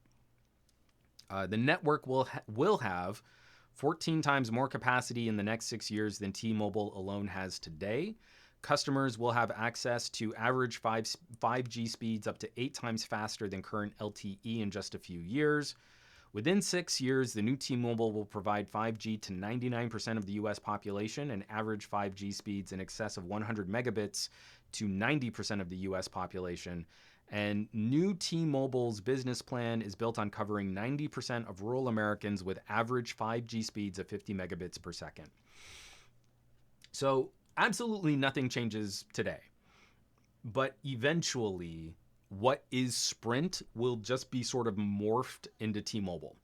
The network will have 14 times more capacity in the next 6 years than T-Mobile alone has today. Customers will have access to average 5G speeds up to 8 times faster than current LTE in just a few years. Within 6 years, the new T-Mobile will provide 5G to 99% of the U.S. population and average 5G speeds in excess of 100 megabits to 90% of the U.S. population. And new T-Mobile's business plan is built on covering 90% of rural Americans with average 5G speeds of 50 megabits per second. So absolutely nothing changes today. But eventually, what is Sprint will just be sort of morphed into T-Mobile.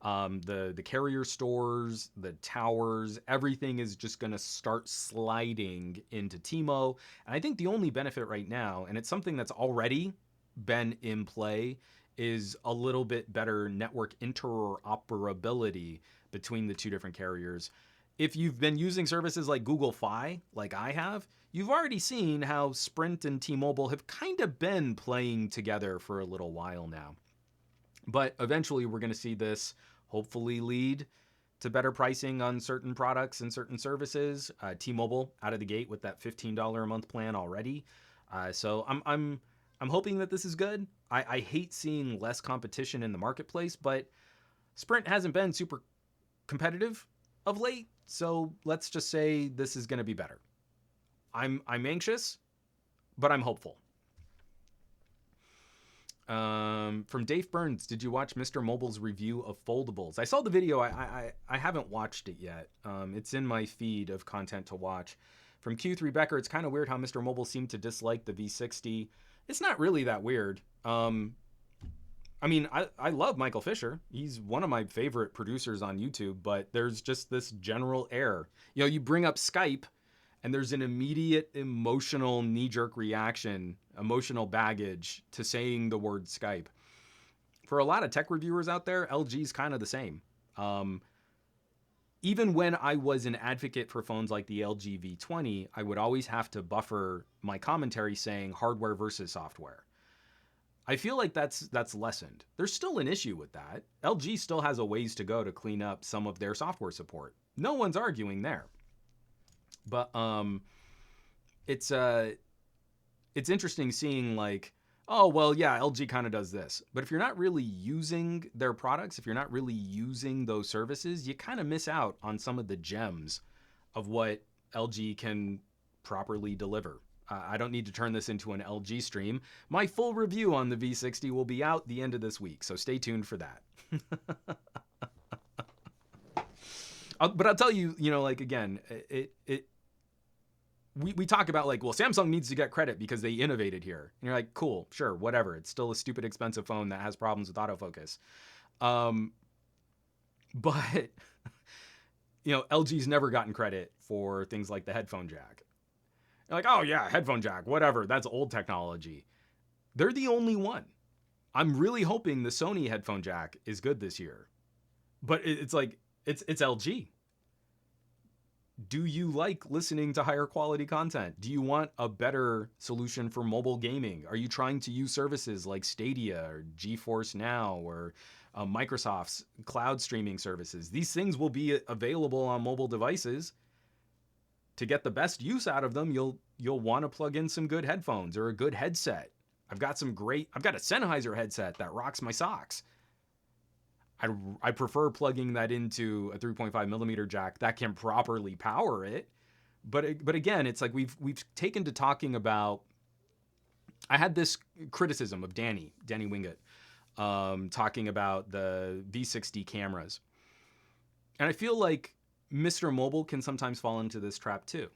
The carrier stores, the towers, everything is just going to start sliding into T-Mo. And I think the only benefit right now, and it's something that's already been in play, is a little bit better network interoperability between the two different carriers. If you've been using services like Google Fi, like I have, you've already seen how Sprint and T-Mobile have kind of been playing together for a little while now. But eventually we're going to see this hopefully lead to better pricing on certain products and certain services. T-Mobile out of the gate with that $15 a month plan already. So I'm hoping that this is good. I hate seeing less competition in the marketplace, but Sprint hasn't been super competitive of late. So let's just say this is going to be better. I'm anxious, but I'm hopeful. From Dave Burns, did you watch Mr. Mobile's review of foldables? I saw the video. I haven't watched it yet. It's in my feed of content to watch. From Q3 Becker, it's kind of weird how Mr. Mobile seemed to dislike the V60. It's not really that weird. I mean, I love Michael Fisher. He's one of my favorite producers on YouTube, but there's just this general air. You know, you bring up Skype, and there's an immediate emotional knee-jerk reaction, emotional baggage to saying the word Skype. For a lot of tech reviewers out there, LG's kind of the same. even when I was an advocate for phones like the LG V20, I would always have to buffer my commentary saying hardware versus software. I feel like that's lessened. There's still an issue with that. LG still has a ways to go to clean up some of their software support. No one's arguing there. But it's interesting seeing like, oh, well, yeah, LG kind of does this. But if you're not really using their products, if you're not really using those services, you kind of miss out on some of the gems of what LG can properly deliver. I don't need to turn this into an LG stream. My full review on the V60 will be out the end of this week, so stay tuned for that. But I'll tell you, like, again, we talk about like, well, Samsung needs to get credit because they innovated here. And you're like, cool, sure, whatever. It's still a stupid expensive phone that has problems with autofocus. But, LG's never gotten credit for things like the headphone jack. You're like, oh yeah, headphone jack, whatever. That's old technology. They're the only one. I'm really hoping the Sony headphone jack is good this year. But it's like, it's LG. Do you like listening to higher quality content? Do you want a better solution for mobile gaming? Are you trying to use services like Stadia or GeForce Now or Microsoft's cloud streaming services? These things will be available on mobile devices. To get the best use out of them, you'll want to plug in some good headphones or a good headset. I've got a Sennheiser headset that rocks my socks. I prefer plugging that into a 3.5 millimeter jack that can properly power it. But again, it's like we've taken to talking about. I had this criticism of Danny Winget talking about the V60 cameras, and I feel like Mr. Mobile can sometimes fall into this trap too.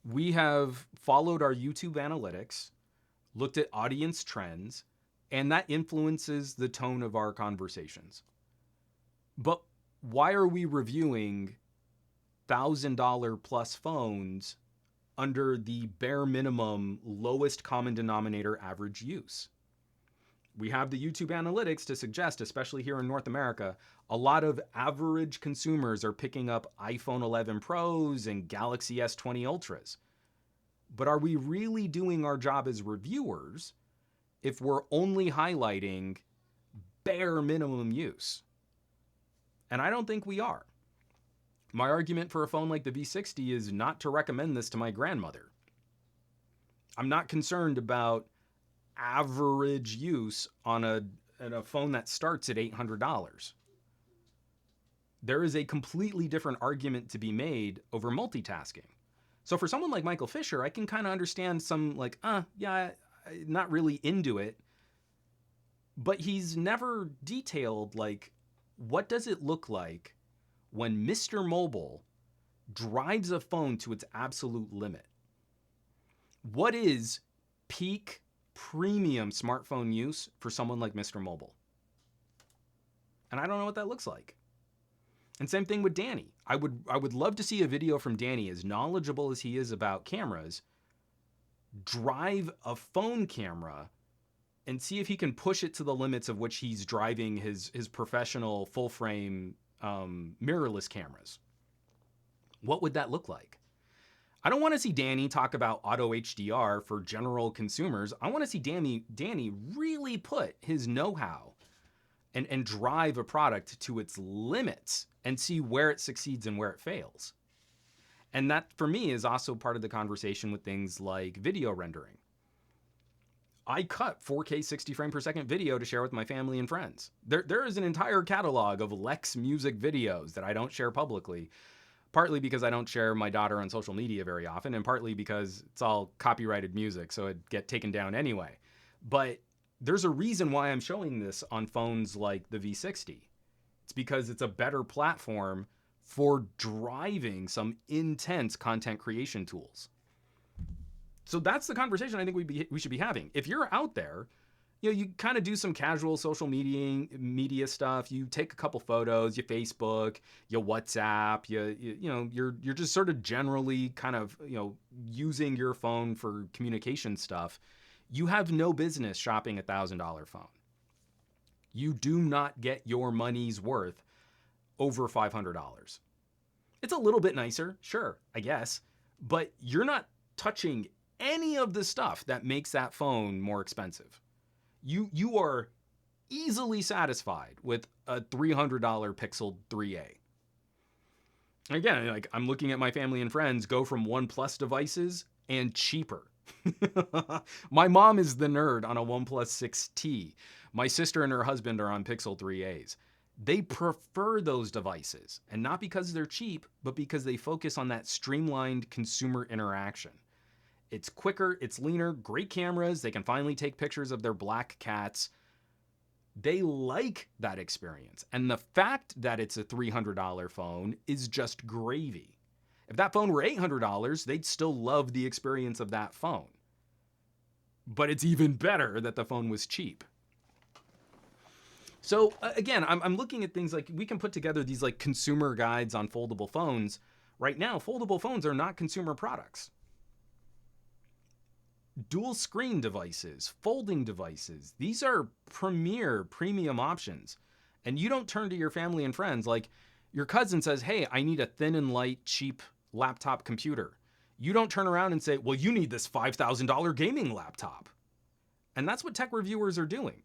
We have followed our YouTube analytics, looked at audience trends, and that influences the tone of our conversations. But why are we reviewing $1,000 plus phones under the bare minimum lowest common denominator average use? We have the YouTube analytics to suggest, especially here in North America, a lot of average consumers are picking up iPhone 11 Pros and Galaxy S20 Ultras. But are we really doing our job as reviewers if we're only highlighting bare minimum use? And I don't think we are. My argument for a phone like the V60 is not to recommend this to my grandmother. I'm not concerned about average use on a phone that starts at $800. There is a completely different argument to be made over multitasking. So for someone like Michael Fisher, I can kind of understand some like, yeah, not really into it. But he's never detailed like, what does it look like when Mr. Mobile drives a phone to its absolute limit? What is peak premium smartphone use for someone like Mr. Mobile? And I don't know what that looks like. And same thing with Danny. I would love to see a video from Danny, as knowledgeable as he is about cameras, drive a phone camera and see if he can push it to the limits of which he's driving his professional full frame mirrorless cameras. What would that look like? I don't want to see Danny talk about auto HDR for general consumers. I want to see Danny really put his know-how and drive a product to its limits and see where it succeeds and where it fails. And that, for me, is also part of the conversation with things like video rendering. I cut 4K 60 frame per second video to share with my family and friends. There is an entire catalog of Lex music videos that I don't share publicly, partly because I don't share my daughter on social media very often, and partly because it's all copyrighted music, so it'd get taken down anyway. But there's a reason why I'm showing this on phones like the V60. It's because it's a better platform for driving some intense content creation tools. So that's the conversation I think we should be having. If you're out there, you kind of do some casual social media stuff. You take a couple photos, you Facebook, you WhatsApp, you're just sort of generally kind of, using your phone for communication stuff. You have no business shopping a $1,000 phone. You do not get your money's worth over $500. It's a little bit nicer, sure, I guess, but you're not touching any of the stuff that makes that phone more expensive. You are easily satisfied with a $300 Pixel 3a. Again, like I'm looking at my family and friends go from OnePlus devices and cheaper. My mom is the nerd on a OnePlus 6T. My sister and her husband are on Pixel 3As. They prefer those devices, and not because they're cheap, but because they focus on that streamlined consumer interaction. It's quicker, it's leaner, great cameras. They can finally take pictures of their black cats. They like that experience. And the fact that it's a $300 phone is just gravy. If that phone were $800, they'd still love the experience of that phone. But it's even better that the phone was cheap. So again, I'm looking at things like we can put together these like consumer guides on foldable phones. Right now, foldable phones are not consumer products. Dual screen devices, folding devices, these are premium options. And you don't turn to your family and friends like your cousin says, hey, I need a thin and light, cheap laptop computer. You don't turn around and say, well, you need this $5,000 gaming laptop. And that's what tech reviewers are doing.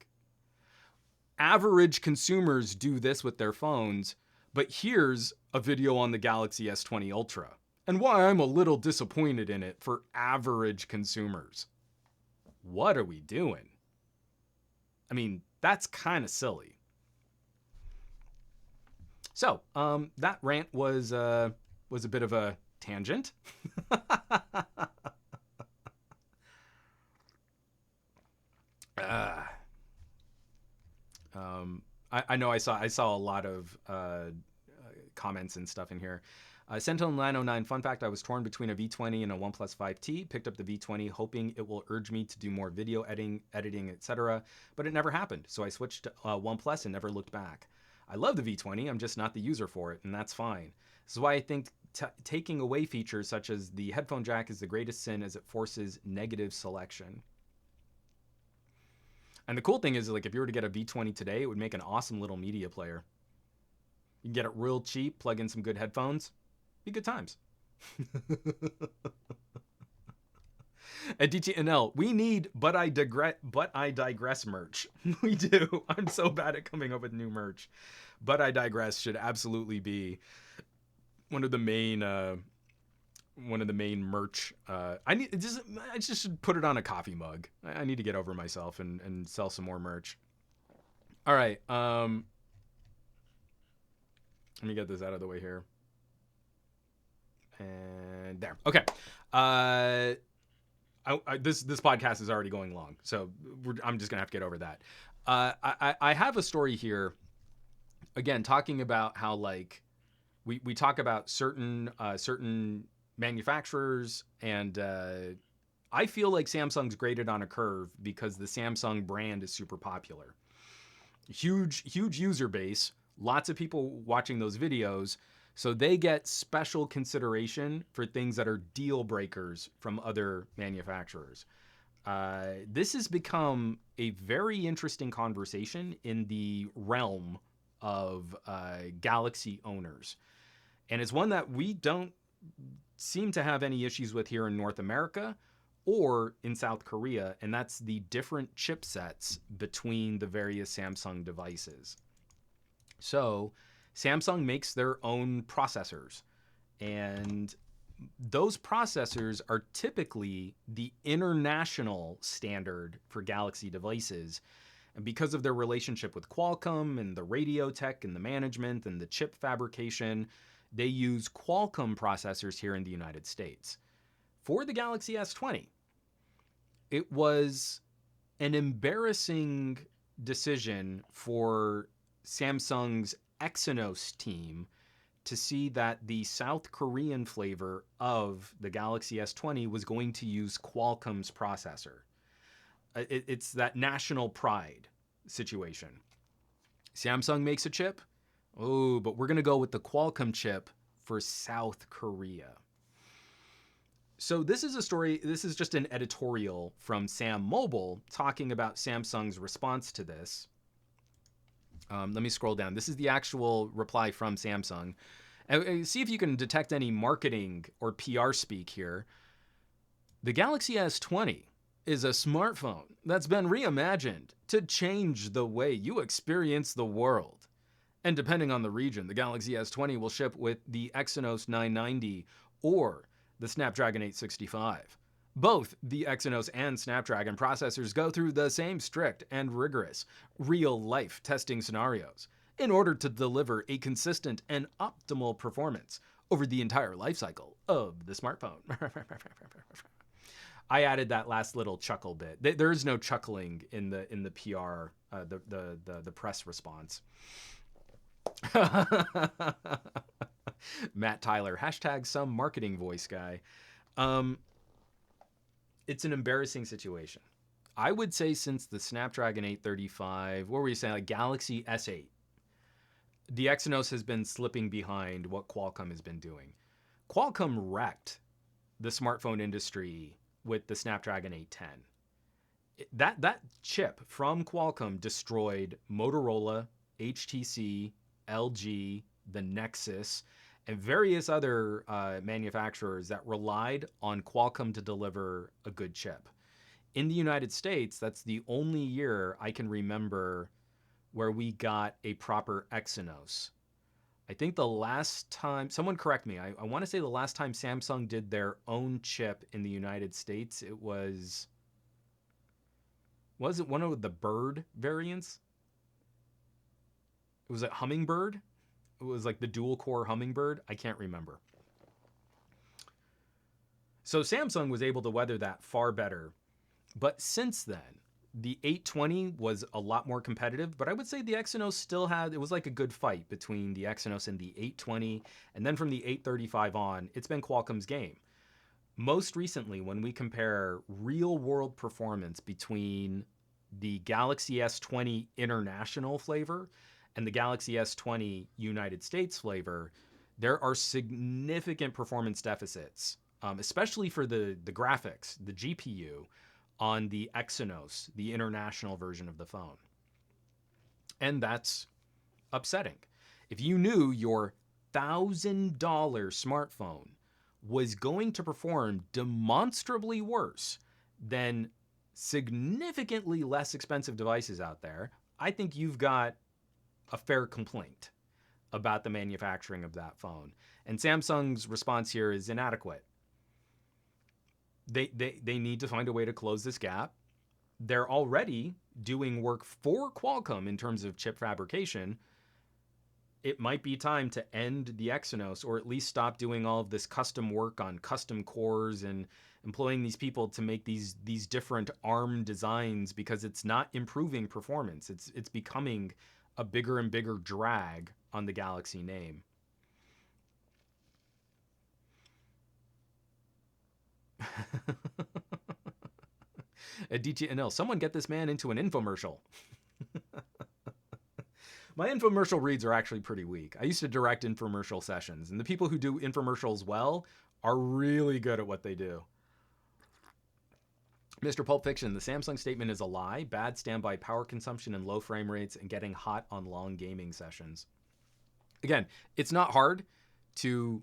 Average consumers do this with their phones, but here's a video on the Galaxy S20 Ultra and why I'm a little disappointed in it for average consumers. What are we doing? I mean, that's kind of silly. So, that rant was a bit of a tangent. I know I saw a lot of comments and stuff in here. Sentinel909, fun fact, I was torn between a V20 and a OnePlus 5T. Picked up the V20 hoping it will urge me to do more video editing, etc. But it never happened. So I switched to OnePlus and never looked back. I love the V20. I'm just not the user for it, and that's fine. This is why I think taking away features such as the headphone jack is the greatest sin, as it forces negative selection. And the cool thing is, like, if you were to get a V20 today, it would make an awesome little media player. You can get it real cheap, plug in some good headphones, be good times. At DTNL, we need But I Digress merch. We do. I'm so bad at coming up with new merch. But I Digress should absolutely be one of the main merch. I just should put it on a coffee mug. I need to get over myself and sell some more merch. All right. Let me get this out of the way here. And there. Okay. This podcast is already going long, so I'm just gonna have to get over that. I have a story here. Again, talking about how like we talk about certain manufacturers, and I feel like Samsung's graded on a curve because the Samsung brand is super popular. Huge user base, lots of people watching those videos, so they get special consideration for things that are deal breakers from other manufacturers. This has become a very interesting conversation in the realm of Galaxy owners. And it's one that we don't seem to have any issues with here in North America or in South Korea, and that's the different chipsets between the various Samsung devices. So Samsung makes their own processors, and those processors are typically the international standard for Galaxy devices. And because of their relationship with Qualcomm and the radio tech and the management and the chip fabrication, they use Qualcomm processors here in the United States. For the Galaxy S20, it was an embarrassing decision for Samsung's Exynos team to see that the South Korean flavor of the Galaxy S20 was going to use Qualcomm's processor. It's that national pride situation. Samsung makes a chip. Oh, but we're going to go with the Qualcomm chip for South Korea. So this is a story, this is just an editorial from Sam Mobile talking about Samsung's response to this. Let me scroll down. This is the actual reply from Samsung. See if you can detect any marketing or PR speak here. The Galaxy S20 is a smartphone that's been reimagined to change the way you experience the world. And depending on the region, the Galaxy S20 will ship with the Exynos 990 or the Snapdragon 865. Both the Exynos and Snapdragon processors go through the same strict and rigorous real-life testing scenarios in order to deliver a consistent and optimal performance over the entire lifecycle of the smartphone. I added that last little chuckle bit. There is no chuckling in the PR, the press response. Matt Tyler, hashtag some marketing voice guy. It's an embarrassing situation. I would say since the Snapdragon 835, what were you saying, like Galaxy S8, the Exynos has been slipping behind what Qualcomm has been doing. Qualcomm wrecked the smartphone industry with the Snapdragon 810. That chip from Qualcomm destroyed Motorola, HTC, LG, the Nexus, and various other manufacturers that relied on Qualcomm to deliver a good chip. In the United States, that's the only year I can remember where we got a proper Exynos. I think the last time, someone correct me, I want to say the last time Samsung did their own chip in the United States, it was it one of the Bird variants? Was it Hummingbird? It was like the dual core Hummingbird. I can't remember. So Samsung was able to weather that far better. But since then, the 820 was a lot more competitive, but I would say the Exynos still had, it was like a good fight between the Exynos and the 820. And then from the 835 on, it's been Qualcomm's game. Most recently, when we compare real world performance between the Galaxy S20 international flavor and the Galaxy S20 United States flavor, there are significant performance deficits, especially for the graphics, the GPU, on the Exynos, the international version of the phone. And that's upsetting. If you knew your $1,000 smartphone was going to perform demonstrably worse than significantly less expensive devices out there, I think you've got a fair complaint about the manufacturing of that phone. And Samsung's response here is inadequate. They need to find a way to close this gap. They're already doing work for Qualcomm in terms of chip fabrication. It might be time to end the Exynos, or at least stop doing all of this custom work on custom cores and employing these people to make these different ARM designs, because it's not improving performance. It's becoming a bigger and bigger drag on the Galaxy name. DTNL, someone get this man into an infomercial. My infomercial reads are actually pretty weak. I used to direct infomercial sessions, and the people who do infomercials well are really good at what they do. Mr. Pulp Fiction, the Samsung statement is a lie. Bad standby power consumption and low frame rates and getting hot on long gaming sessions. Again, it's not hard to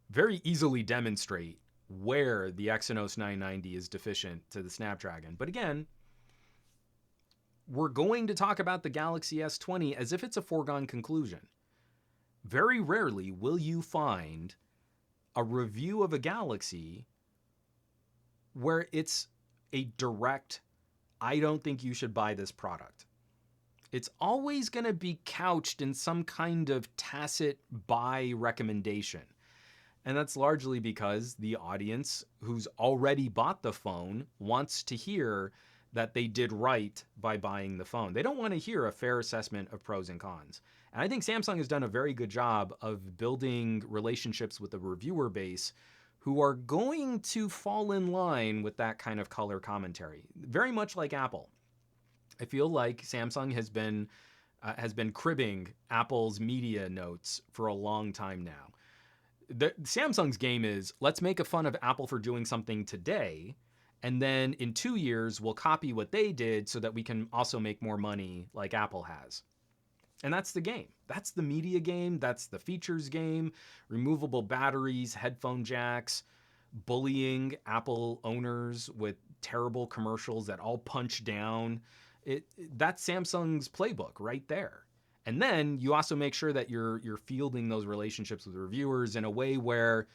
very easily demonstrate where the Exynos 990 is deficient to the Snapdragon. But again, we're going to talk about the Galaxy S20 as if it's a foregone conclusion. Very rarely will you find a review of a Galaxy where it's a direct, I don't think you should buy this product. It's always going to be couched in some kind of tacit buy recommendation. And that's largely because the audience who's already bought the phone wants to hear that they did right by buying the phone. They don't want to hear a fair assessment of pros and cons. And I think Samsung has done a very good job of building relationships with the reviewer base who are going to fall in line with that kind of color commentary. Very much like Apple. I feel like Samsung has been cribbing Apple's media notes for a long time now. Samsung's game is, let's make a fun of Apple for doing something today, and then in 2 years, we'll copy what they did so that we can also make more money like Apple has. And that's the game. That's the media game. That's the features game. Removable batteries, headphone jacks, bullying Apple owners with terrible commercials that all punch down. That's Samsung's playbook right there. And then you also make sure that you're fielding those relationships with reviewers in a way where,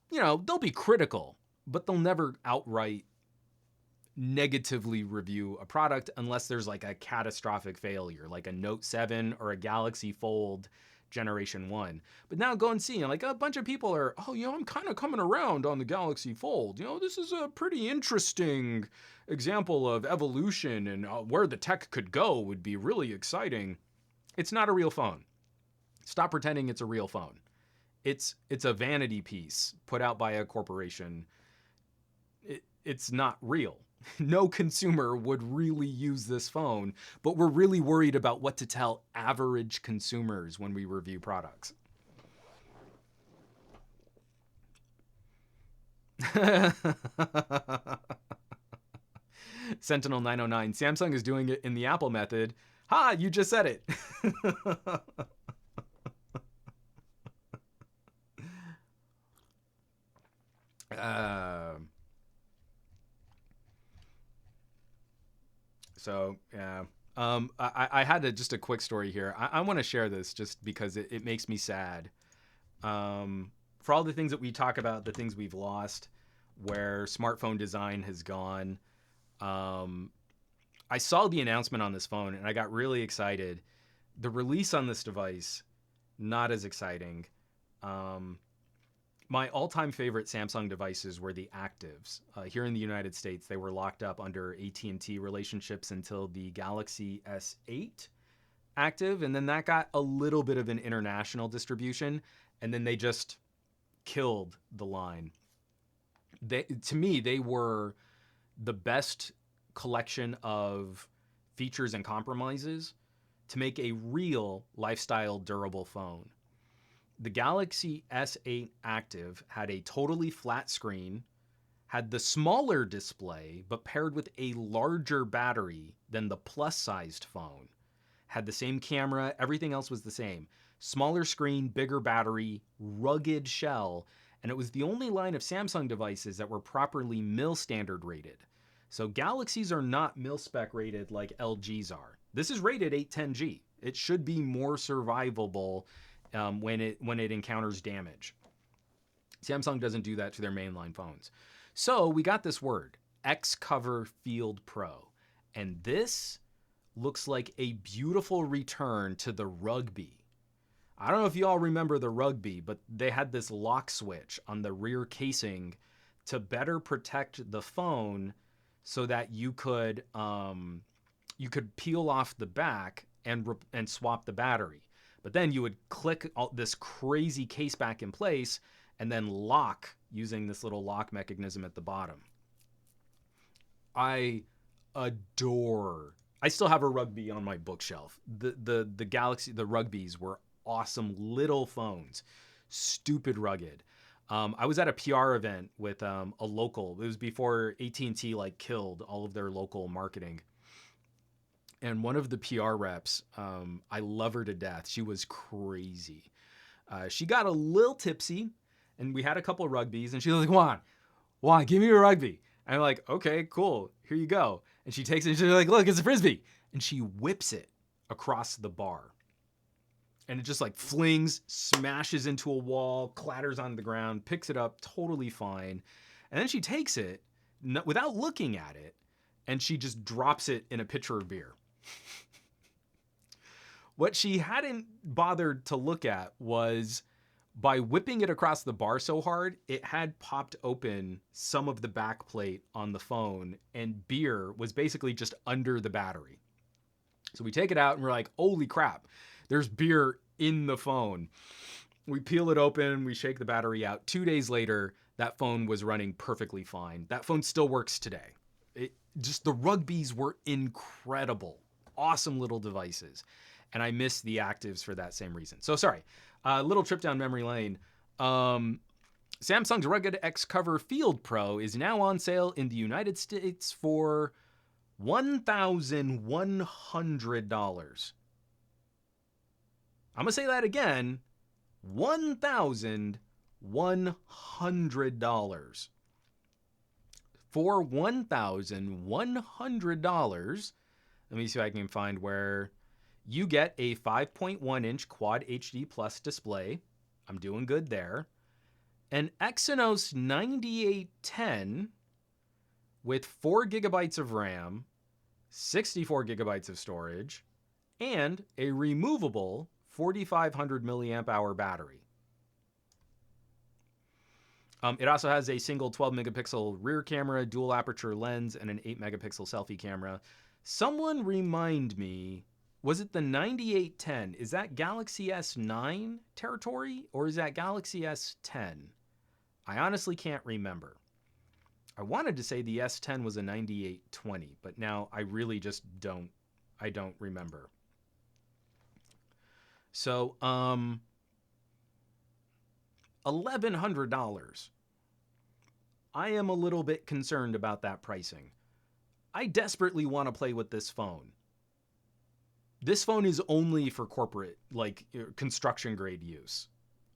they'll be critical, but they'll never outright negatively review a product unless there's like a catastrophic failure, like a Note 7 or a Galaxy Fold Generation 1. But now go and see, like a bunch of people are, I'm kind of coming around on the Galaxy Fold. This is a pretty interesting example of evolution, and where the tech could go would be really exciting. It's not a real phone. Stop pretending it's a real phone. It's a vanity piece put out by a corporation. It's not real. No consumer would really use this phone, but we're really worried about what to tell average consumers when we review products. Sentinel 909, Samsung is doing it in the Apple method. Ha, you just said it. I had just a quick story here. I want to share this just because it makes me sad. For all the things that we talk about, the things we've lost, where smartphone design has gone. I saw the announcement on this phone and I got really excited. The release on this device, not as exciting. My all-time favorite Samsung devices were the Actives. Here in the United States, they were locked up under AT&T relationships until the Galaxy S8 Active, and then that got a little bit of an international distribution, and then they just killed the line. To me, they were the best collection of features and compromises to make a real lifestyle durable phone. The Galaxy S8 Active had a totally flat screen, had the smaller display, but paired with a larger battery than the plus-sized phone. Had the same camera, everything else was the same. Smaller screen, bigger battery, rugged shell, and it was the only line of Samsung devices that were properly mil-standard rated. So Galaxies are not mil-spec rated like LGs are. This is rated 810G. It should be more survivable when it encounters damage. Samsung doesn't do that to their mainline phones. So we got this word, X-Cover Field Pro. And this looks like a beautiful return to the Rugby. I don't know if you all remember the Rugby, but they had this lock switch on the rear casing to better protect the phone so that you could peel off the back and swap the battery. But then you would click this crazy case back in place and then lock using this little lock mechanism at the bottom. I still have a Rugby on my bookshelf. The Galaxy, the Rugbies were awesome little phones, stupid rugged. I was at a PR event with a local. It was before AT&T killed all of their local marketing. And one of the PR reps, I love her to death. She was crazy. She got a little tipsy, and we had a couple of Rugbies, and she was like, Juan, give me a Rugby. And I'm like, okay, cool, here you go. And she takes it, and she's like, look, it's a Frisbee. And she whips it across the bar. And it just flings, smashes into a wall, clatters on the ground, picks it up, totally fine. And then she takes it, without looking at it, and she just drops it in a pitcher of beer. What she hadn't bothered to look at was by whipping it across the bar so hard, it had popped open some of the back plate on the phone, and beer was basically just under the battery. So we take it out and we're like, holy crap, there's beer in the phone. We peel it open, we shake the battery out. 2 days later, that phone was running perfectly fine. That phone still works today. The Rugbies were incredible. Awesome little devices. And I miss the Actives for that same reason. So sorry, little trip down memory lane. Samsung's rugged X-Cover Field Pro is now on sale in the United States for $1,100. I'm going to say that again. $1,100. For $1,100, let me see if I can find where you get a 5.1-inch Quad HD Plus display. I'm doing good there. An Exynos 9810 with 4 gigabytes of RAM, 64 gigabytes of storage, and a removable 4,500 milliamp hour battery. It also has a single 12 megapixel rear camera, dual aperture lens, and an 8 megapixel selfie camera. Someone remind me, was it the 9810? Is that Galaxy S9 territory or is that Galaxy S10? I honestly can't remember. I wanted to say the S10 was a 9820, but now I really just don't remember. So, $1,100. I am a little bit concerned about that pricing. I desperately want to play with this phone. This phone is only for corporate, like construction grade use.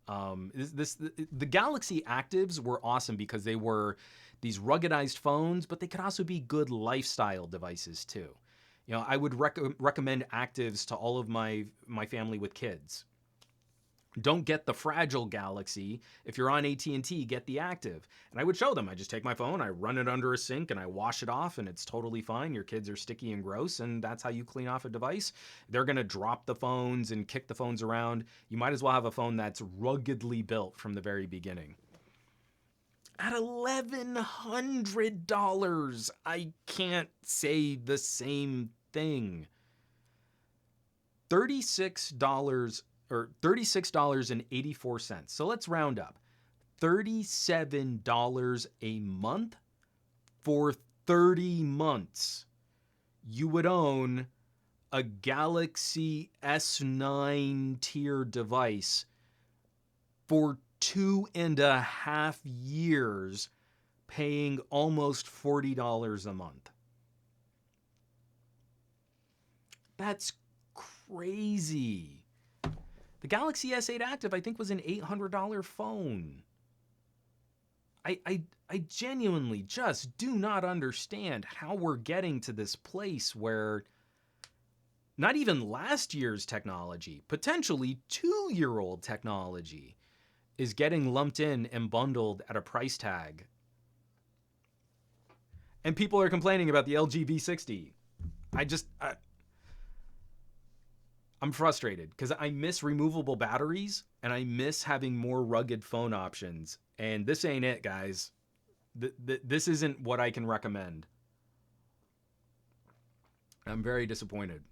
The Galaxy Actives were awesome because they were these ruggedized phones, but they could also be good lifestyle devices too. You know, I would recommend Actives to all of my family with kids. Don't get the fragile Galaxy. If you're on AT&T, get the Active. And I would show them. I just take my phone, I run it under a sink, and I wash it off, and it's totally fine. Your kids are sticky and gross, and that's how you clean off a device. They're going to drop the phones and kick the phones around. You might as well have a phone that's ruggedly built from the very beginning. At $1,100, I can't say the same thing. $36 or $36.84. So let's round up. $37 a month for 30 months. You would own a Galaxy S9 tier device for 2.5 years, paying almost $40 a month. That's crazy. The Galaxy S8 Active, I think, was an $800 phone. I genuinely just do not understand how we're getting to this place where not even last year's technology, potentially 2-year-old technology, is getting lumped in and bundled at a price tag. And people are complaining about the LG V60. I'm frustrated because I miss removable batteries and I miss having more rugged phone options. And this ain't it, guys. This isn't what I can recommend. I'm very disappointed.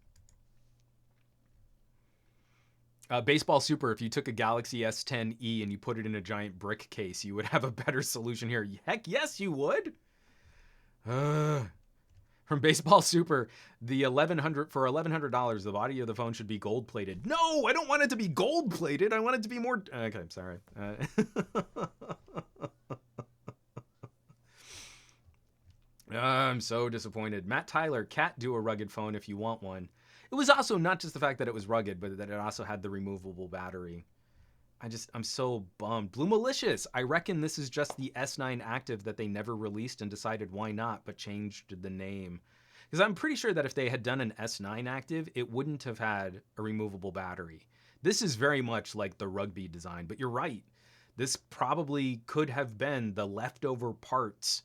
Baseball Super, if you took a Galaxy S10e and you put it in a giant brick case, you would have a better solution here. Heck yes, you would. From Baseball Super, the $1,100, the body of the phone should be gold plated. No, I don't want it to be gold plated. I want it to be more. Okay, sorry. I'm so disappointed. Matt Tyler, Cat, do a rugged phone if you want one. It was also not just the fact that it was rugged, but that it also had the removable battery. I'm so bummed. Blue Malicious, I reckon this is just the S9 Active that they never released and decided why not, but changed the name. Because I'm pretty sure that if they had done an S9 Active, it wouldn't have had a removable battery. This is very much like the Rugby design, but you're right. This probably could have been the leftover parts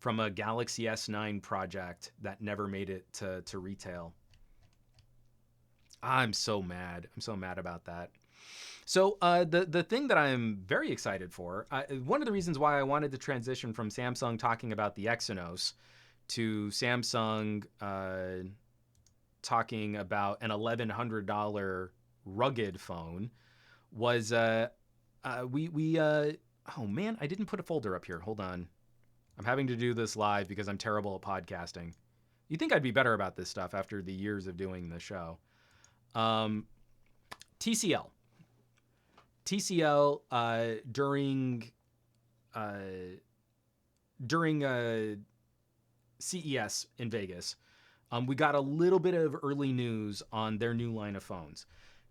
from a Galaxy S9 project that never made it to retail. I'm so mad. I'm so mad about that. So the thing that I'm very excited for, one of the reasons why I wanted to transition from Samsung talking about the Exynos to Samsung talking about an $1,100 rugged phone was oh man, I didn't put a folder up here. Hold on. I'm having to do this live because I'm terrible at podcasting. You'd think I'd be better about this stuff after the years of doing the show. TCL during CES in Vegas, we got a little bit of early news on their new line of phones.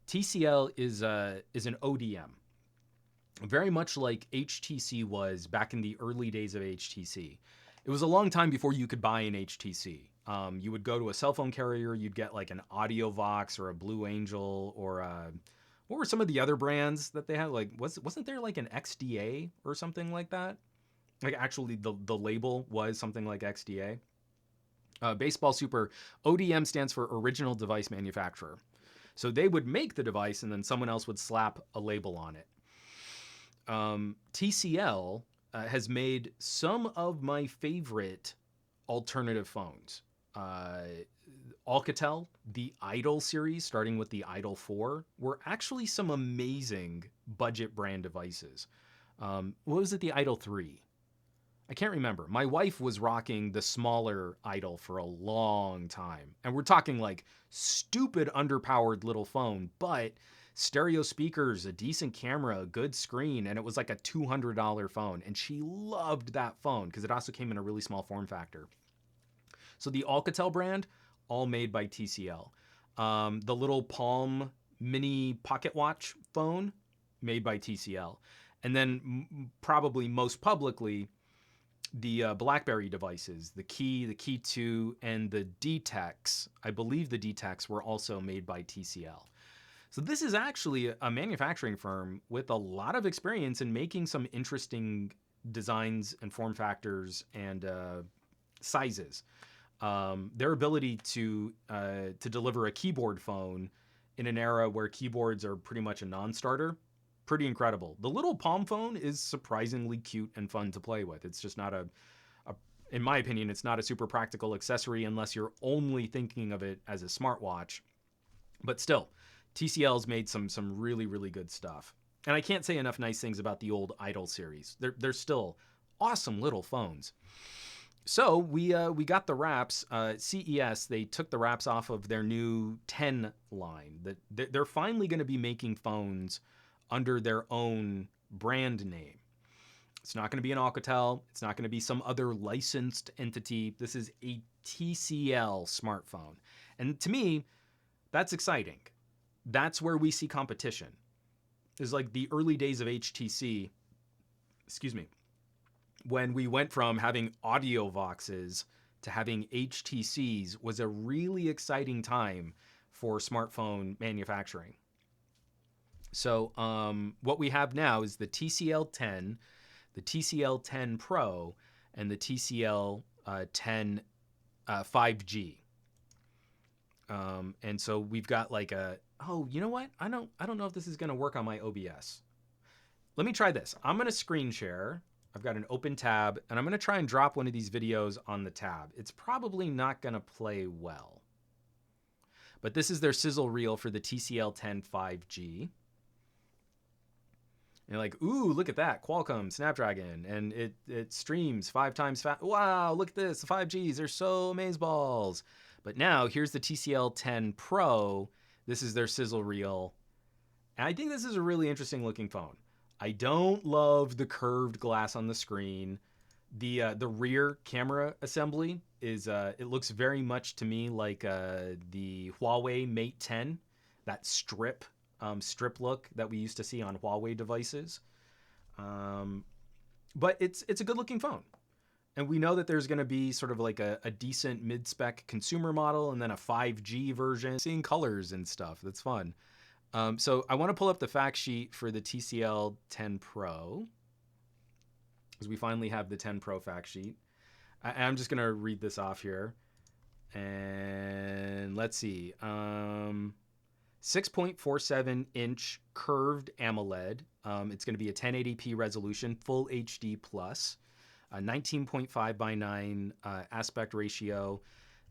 TCL is an ODM, very much like HTC was back in the early days of HTC. It was a long time before you could buy an HTC. You would go to a cell phone carrier, you'd get like an AudioVox or a Blue Angel or what were some of the other brands that they had? Like wasn't there like an XDA or something like that? Like actually the label was something like XDA. Baseball Super, ODM stands for Original Device Manufacturer. So they would make the device and then someone else would slap a label on it. TCL has made some of my favorite alternative phones. Alcatel, the Idol series, starting with the Idol 4, were actually some amazing budget brand devices. What was it, the Idol 3? I can't remember. My wife was rocking the smaller Idol for a long time. And we're talking like stupid underpowered little phone, but stereo speakers, a decent camera, a good screen, and it was like a $200 phone. And she loved that phone because it also came in a really small form factor. So the Alcatel brand, all made by TCL. The little Palm mini pocket watch phone, made by TCL. And then probably most publicly, the BlackBerry devices, the Key, the Key 2, and the D-Tex. I believe the D-Tex were also made by TCL. So this is actually a manufacturing firm with a lot of experience in making some interesting designs and form factors and sizes. Their ability to deliver a keyboard phone in an era where keyboards are pretty much a non-starter, pretty incredible. The little Palm phone is surprisingly cute and fun to play with. It's just not in my opinion, it's not a super practical accessory unless you're only thinking of it as a smartwatch. But still, TCL's made some really, really good stuff. And I can't say enough nice things about the old Idol series. They're still awesome little phones. So we got the wraps. CES, they took the wraps off of their new 10 line. They're finally going to be making phones under their own brand name. It's not going to be an Alcatel. It's not going to be some other licensed entity. This is a TCL smartphone. And to me, that's exciting. That's where we see competition. It's like the early days of HTC, when we went from having AudioVoxes to having HTCs was a really exciting time for smartphone manufacturing. So what we have now is the TCL 10, the TCL 10 Pro, and the TCL 10 5G. And so we've got like you know what? I don't know if this is going to work on my OBS. Let me try this. I'm going to screen share. I've got an open tab, and I'm going to try and drop one of these videos on the tab. It's probably not going to play well. But this is their sizzle reel for the TCL 10 5G. And you're like, ooh, look at that, Qualcomm Snapdragon, and it streams 5 times fast. Wow, look at this, the 5Gs, they're so amazeballs. But now, here's the TCL 10 Pro. This is their sizzle reel. And I think this is a really interesting looking phone. I don't love the curved glass on the screen. The rear camera assembly is, it looks very much to me like the Huawei Mate 10, that strip look that we used to see on Huawei devices. But it's a good looking phone. And we know that there's going to be sort of like a decent mid-spec consumer model and then a 5G version. Seeing colors and stuff, that's fun. So I want to pull up the fact sheet for the TCL 10 Pro, because we finally have the 10 Pro fact sheet. I'm just going to read this off here. And let's see. 6.47 inch curved AMOLED. It's going to be a 1080p resolution, full HD plus, 19.5 by 9 aspect ratio.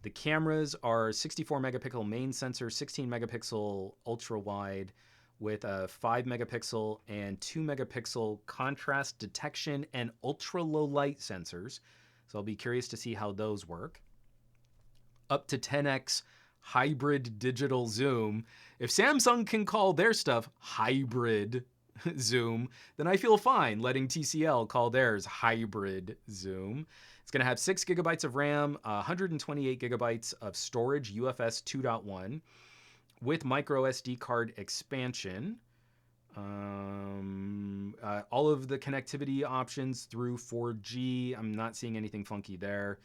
The cameras are 64 megapixel main sensor, 16 megapixel ultra wide with a 5 megapixel and 2 megapixel contrast detection and ultra low light sensors. So I'll be curious to see how those work. Up to 10x hybrid digital zoom. If Samsung can call their stuff hybrid zoom, then I feel fine letting TCL call theirs hybrid zoom. It's going to have 6 gigabytes of RAM, 128 gigabytes of storage, UFS 2.1, with micro SD card expansion. All of the connectivity options through 4G. I'm not seeing anything funky there.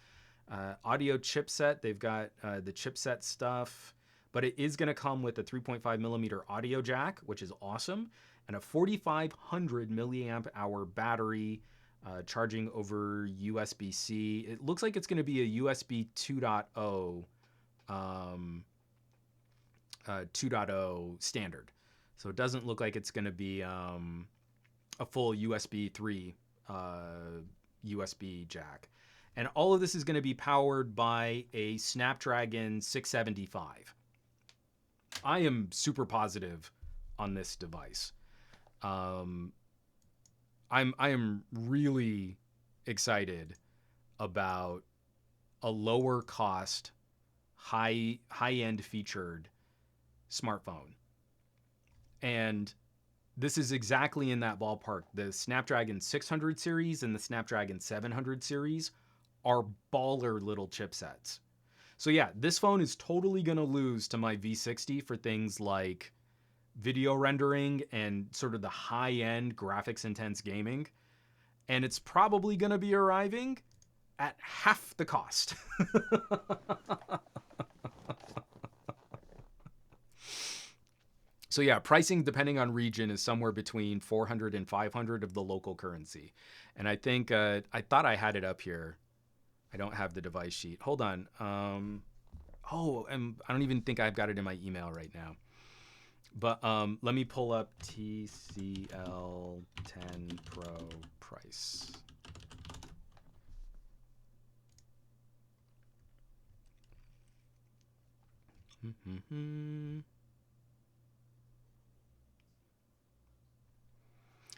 Audio chipset, they've got the chipset stuff, but it is going to come with a 3.5 millimeter audio jack, which is awesome, and a 4,500 milliamp hour battery, charging over USB-C. It looks like it's going to be a USB 2.0 standard. So it doesn't look like it's going to be a full USB 3 USB jack. And all of this is going to be powered by a Snapdragon 675. I am super positive on this device. I am really excited about a lower cost, high-end featured smartphone. And this is exactly in that ballpark. The Snapdragon 600 series and the Snapdragon 700 series are baller little chipsets. So yeah, this phone is totally going to lose to my V60 for things like video rendering and sort of the high-end graphics intense gaming. And it's probably going to be arriving at half the cost. So yeah, pricing depending on region is somewhere between 400 and 500 of the local currency. And I think, I thought I had it up here. I don't have the device sheet. Hold on. I don't even think I've got it in my email right now. But let me pull up TCL 10 Pro price.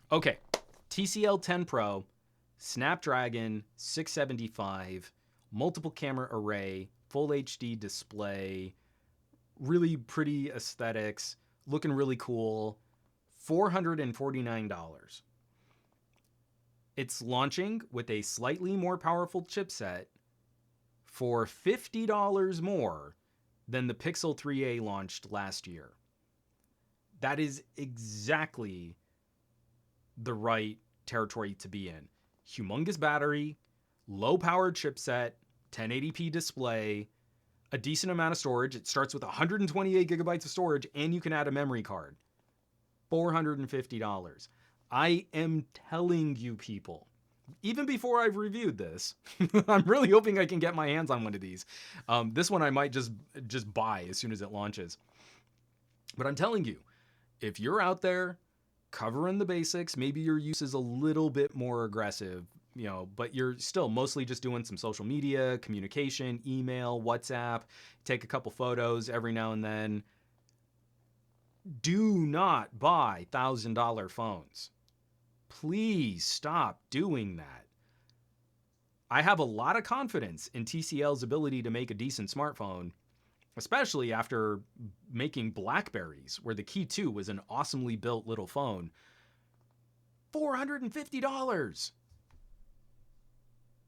Okay, TCL 10 Pro, Snapdragon 675, multiple camera array, full HD display, really pretty aesthetics, looking really cool, $449. It's launching with a slightly more powerful chipset for $50 more than the Pixel 3a launched last year. That is exactly the right territory to be in. Humongous battery, low powered chipset, 1080p display, a decent amount of storage. It starts with 128 gigabytes of storage, and you can add a memory card. $450. I am telling you people, even before I've reviewed this, I'm really hoping I can get my hands on one of these. This one I might just buy as soon as it launches. But I'm telling you, if you're out there covering the basics, maybe your use is a little bit more aggressive, but you're still mostly just doing some social media, communication, email, WhatsApp, take a couple photos every now and then. Do not buy $1,000 phones. Please stop doing that. I have a lot of confidence in TCL's ability to make a decent smartphone, especially after making Blackberries, where the Key 2 was an awesomely built little phone. $450.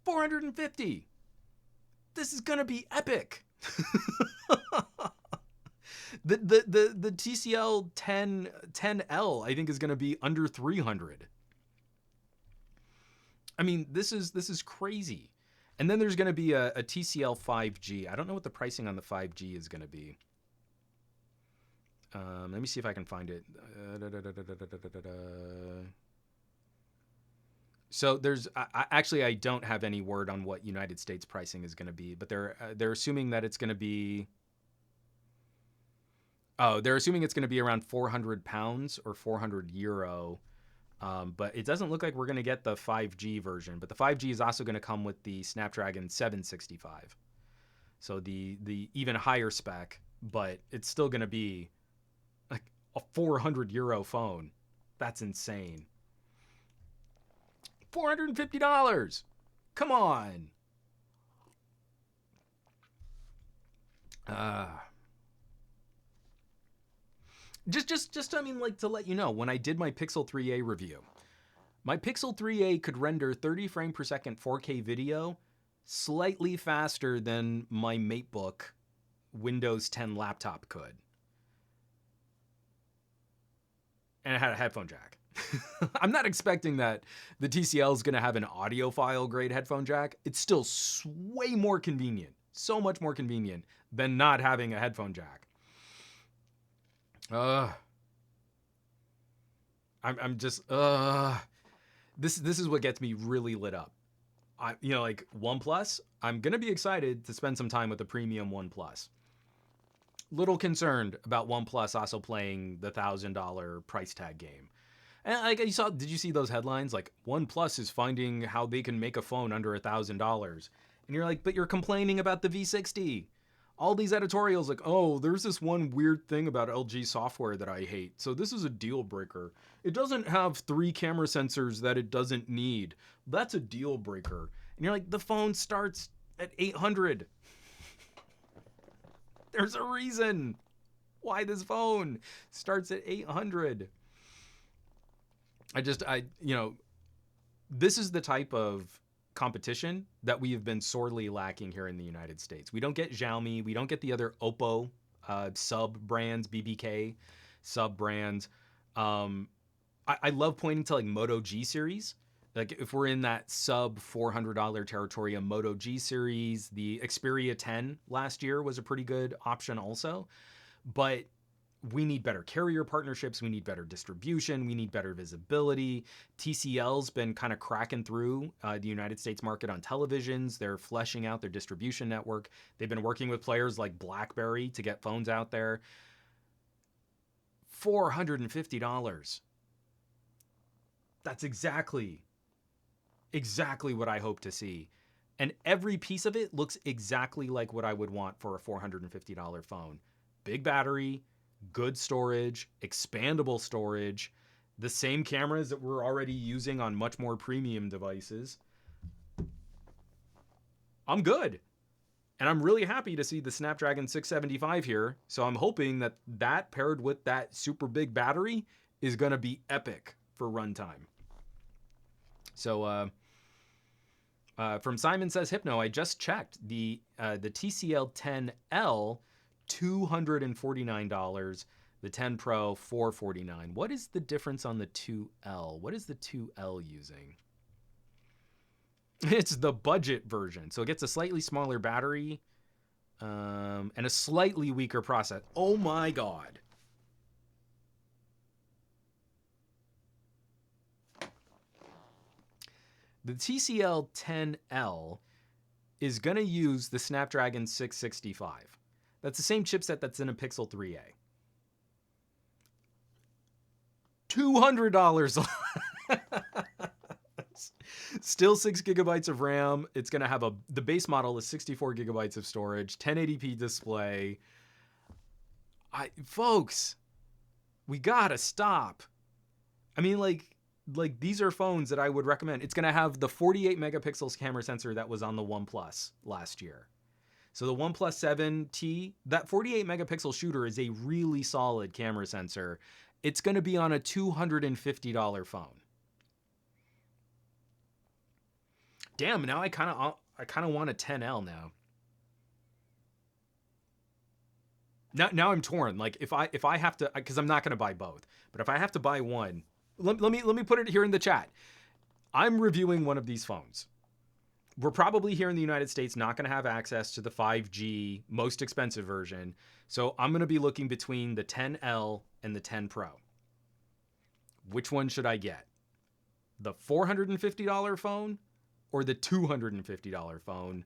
$450. This is gonna be epic. the TCL 10L I think is gonna be under 300. I mean, this is crazy. And then there's going to be a TCL 5G. I don't know what the pricing on the 5G is going to be. Let me see if I can find it. So there's actually I don't have any word on what United States pricing is going to be, but they're assuming that it's going to be. Oh, they're assuming it's going to be around 400 pounds or 400 euro. But it doesn't look like we're going to get the 5G version. But the 5G is also going to come with the Snapdragon 765. So the even higher spec, but it's still going to be like a 400 euro phone. That's insane. $450. Come on. Just I mean, like, to let you know, when I did my Pixel 3a review, my Pixel 3a could render 30 frame per second 4K video slightly faster than my MateBook Windows 10 laptop could. and it had a headphone jack. I'm not expecting that the TCL is going to have an audiophile grade headphone jack. It's still way more convenient, so much more convenient than not having a headphone jack. I'm just this is what gets me really lit up. Like OnePlus, I'm gonna be excited to spend some time with the premium OnePlus. Little concerned about OnePlus also playing the $1,000 price tag game. And like did you see those headlines? Like OnePlus is finding how they can make a phone under $1,000, and you're like, but you're complaining about the V60. All these editorials like, oh, there's this one weird thing about LG software that I hate, so this is a deal breaker. It doesn't have 3 camera sensors that it doesn't need. That's a deal breaker. And you're like, the phone starts at $800. There's a reason why this phone starts at $800. This is the type of competition that we have been sorely lacking here in the United States. We don't get Xiaomi. We don't get the other Oppo sub brands, BBK sub brands. I love pointing to like Moto G series. Like if we're in that sub $400 territory, a Moto G series, the Xperia 10 last year was a pretty good option also. But we need better carrier partnerships. We need better distribution. We need better visibility. TCL's been kind of cracking through the United States market on televisions. They're fleshing out their distribution network. They've been working with players like BlackBerry to get phones out there. $450. That's exactly what I hope to see. And every piece of it looks exactly like what I would want for a $450 phone. Big battery, good storage, expandable storage, the same cameras that we're already using on much more premium devices. I'm good. And I'm really happy to see the Snapdragon 675 here. So I'm hoping that paired with that super big battery is going to be epic for runtime. So from Simon Says Hypno, I just checked the TCL 10L, $249. The 10 Pro, $449. What is the difference on the 2L? What is the 2L using? It's the budget version. So it gets a slightly smaller battery and a slightly weaker processor. Oh my God. The TCL 10L is going to use the Snapdragon 665. That's the same chipset that's in a Pixel 3a. $200. Still 6 gigabytes of RAM. It's going to have the base model is 64 gigabytes of storage, 1080p display. Folks, we gotta stop. I mean, like these are phones that I would recommend. It's going to have the 48 megapixels camera sensor that was on the OnePlus last year. So the OnePlus 7T, that 48 megapixel shooter is a really solid camera sensor. It's going to be on a $250 phone. Damn, now I kind of want a 10L now. Now I'm torn. Like if I have to, because I'm not going to buy both, but if I have to buy one, let me put it here in the chat. I'm reviewing one of these phones. We're probably here in the United States not going to have access to the 5G most expensive version. So I'm going to be looking between the 10L and the 10 Pro. Which one should I get? The $450 phone or the $250 phone?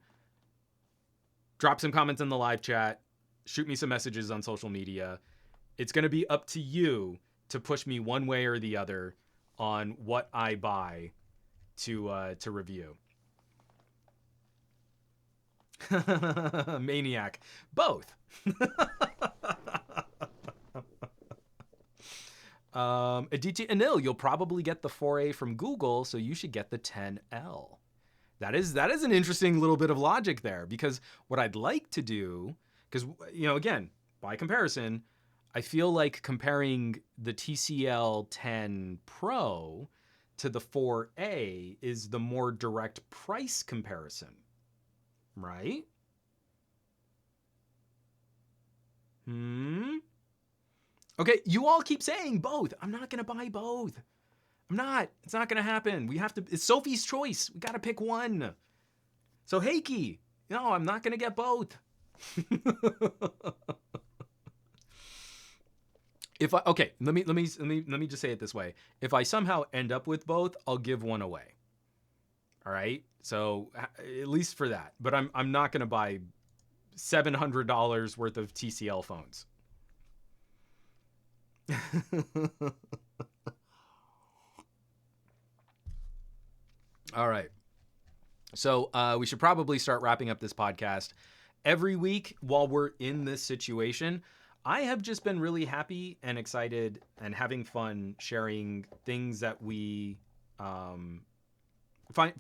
Drop some comments in the live chat. Shoot me some messages on social media. It's going to be up to you to push me one way or the other on what I buy to review. Maniac. Both. Aditya Anil, you'll probably get the 4A from Google, so you should get the 10L. That is an interesting little bit of logic there, because what I'd like to do, because, again, by comparison, I feel like comparing the TCL 10 Pro to the 4A is the more direct price comparison, right? Okay, you all keep saying both. I'm not going to buy both. I'm not. It's not going to happen. We have to. It's Sophie's choice. We got to pick one. So Heiki, no, I'm not going to get both. If I okay, let me just say it this way. If I somehow end up with both, I'll give one away. All right? So at least for that. But I'm not going to buy $700 worth of TCL phones. All right. So we should probably start wrapping up this podcast. Every week while we're in this situation, I have just been really happy and excited and having fun sharing things that we find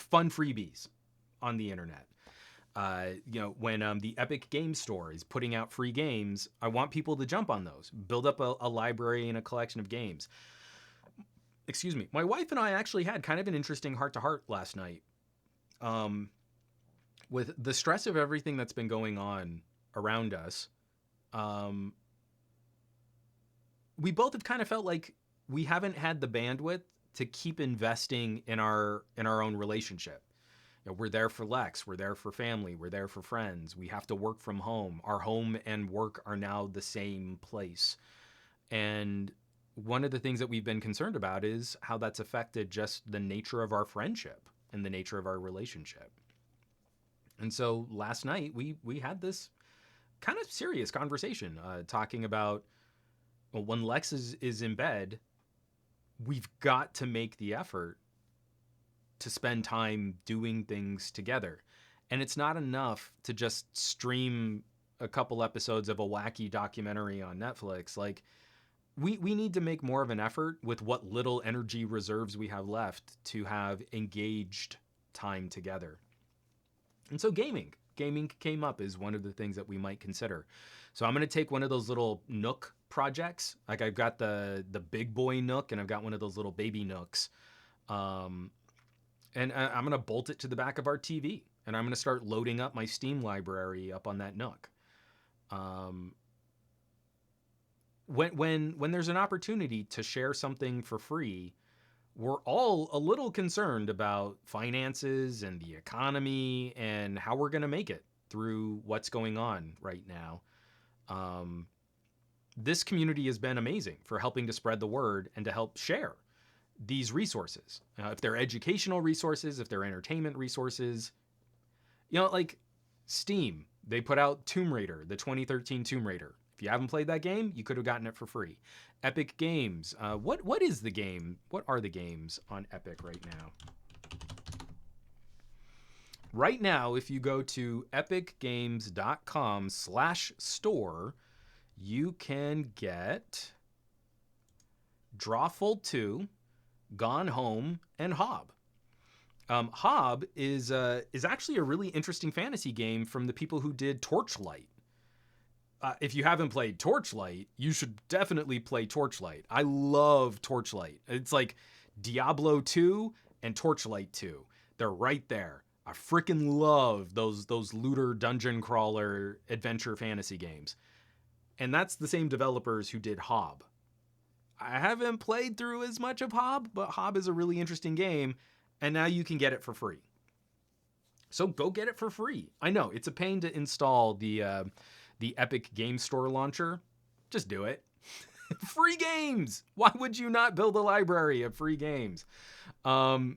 fun freebies on the internet. When the Epic Game Store is putting out free games, I want people to jump on those, build up a library and a collection of games. Excuse me. My wife and I actually had kind of an interesting heart-to-heart last night. With the stress of everything that's been going on around us, we both have kind of felt like we haven't had the bandwidth to keep investing in our own relationship. You know, we're there for Lex, we're there for family, we're there for friends. We have to work from home. Our home and work are now the same place. And one of the things that we've been concerned about is how that's affected just the nature of our friendship and the nature of our relationship. And so last night we had this kind of serious conversation talking about, well, when Lex is in bed, we've got to make the effort to spend time doing things together. And it's not enough to just stream a couple episodes of a wacky documentary on Netflix. Like, we need to make more of an effort with what little energy reserves we have left to have engaged time together. And so gaming came up as one of the things that we might consider. So I'm going to take one of those little Nook projects. Like, I've got the big boy Nook and I've got one of those little baby Nooks. And I'm going to bolt it to the back of our TV, and I'm going to start loading up my Steam library up on that Nook. When there's an opportunity to share something for free, we're all a little concerned about finances and the economy and how we're going to make it through what's going on right now. This community has been amazing for helping to spread the word and to help share these resources. If they're educational resources, if they're entertainment resources, like Steam, they put out Tomb Raider, the 2013 Tomb Raider. If you haven't played that game, you could have gotten it for free. Epic Games. What is the game? What are the games on Epic right now? Right now, if you go to epicgames.com/store, you can get Drawful 2, Gone Home, and Hob. Hob is actually a really interesting fantasy game from the people who did Torchlight. If you haven't played Torchlight, you should definitely play Torchlight. I love Torchlight. It's like Diablo 2 and Torchlight 2. They're right there. I freaking love those looter dungeon crawler adventure fantasy games. And that's the same developers who did Hob. I haven't played through as much of Hob, but Hob is a really interesting game, and now you can get it for free. So go get it for free. I know, it's a pain to install the Epic Game Store launcher. Just do it. Free games! Why would you not build a library of free games? The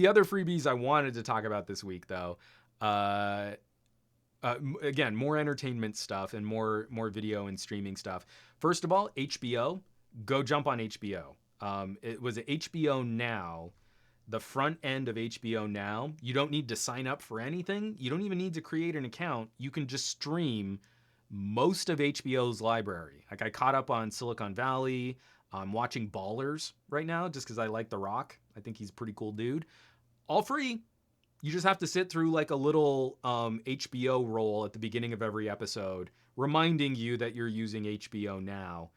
other freebies I wanted to talk about this week, though, again, more entertainment stuff and more video and streaming stuff. First of all, HBO. Go jump on HBO. It was HBO Now. The front end of HBO Now, you don't need to sign up for anything. You don't even need to create an account. You can just stream most of HBO's library. Like, I caught up on Silicon Valley. I'm watching Ballers right now just because I like The Rock. I think he's a pretty cool dude. All free. You just have to sit through like a little HBO roll at the beginning of every episode, reminding you that you're using HBO Now.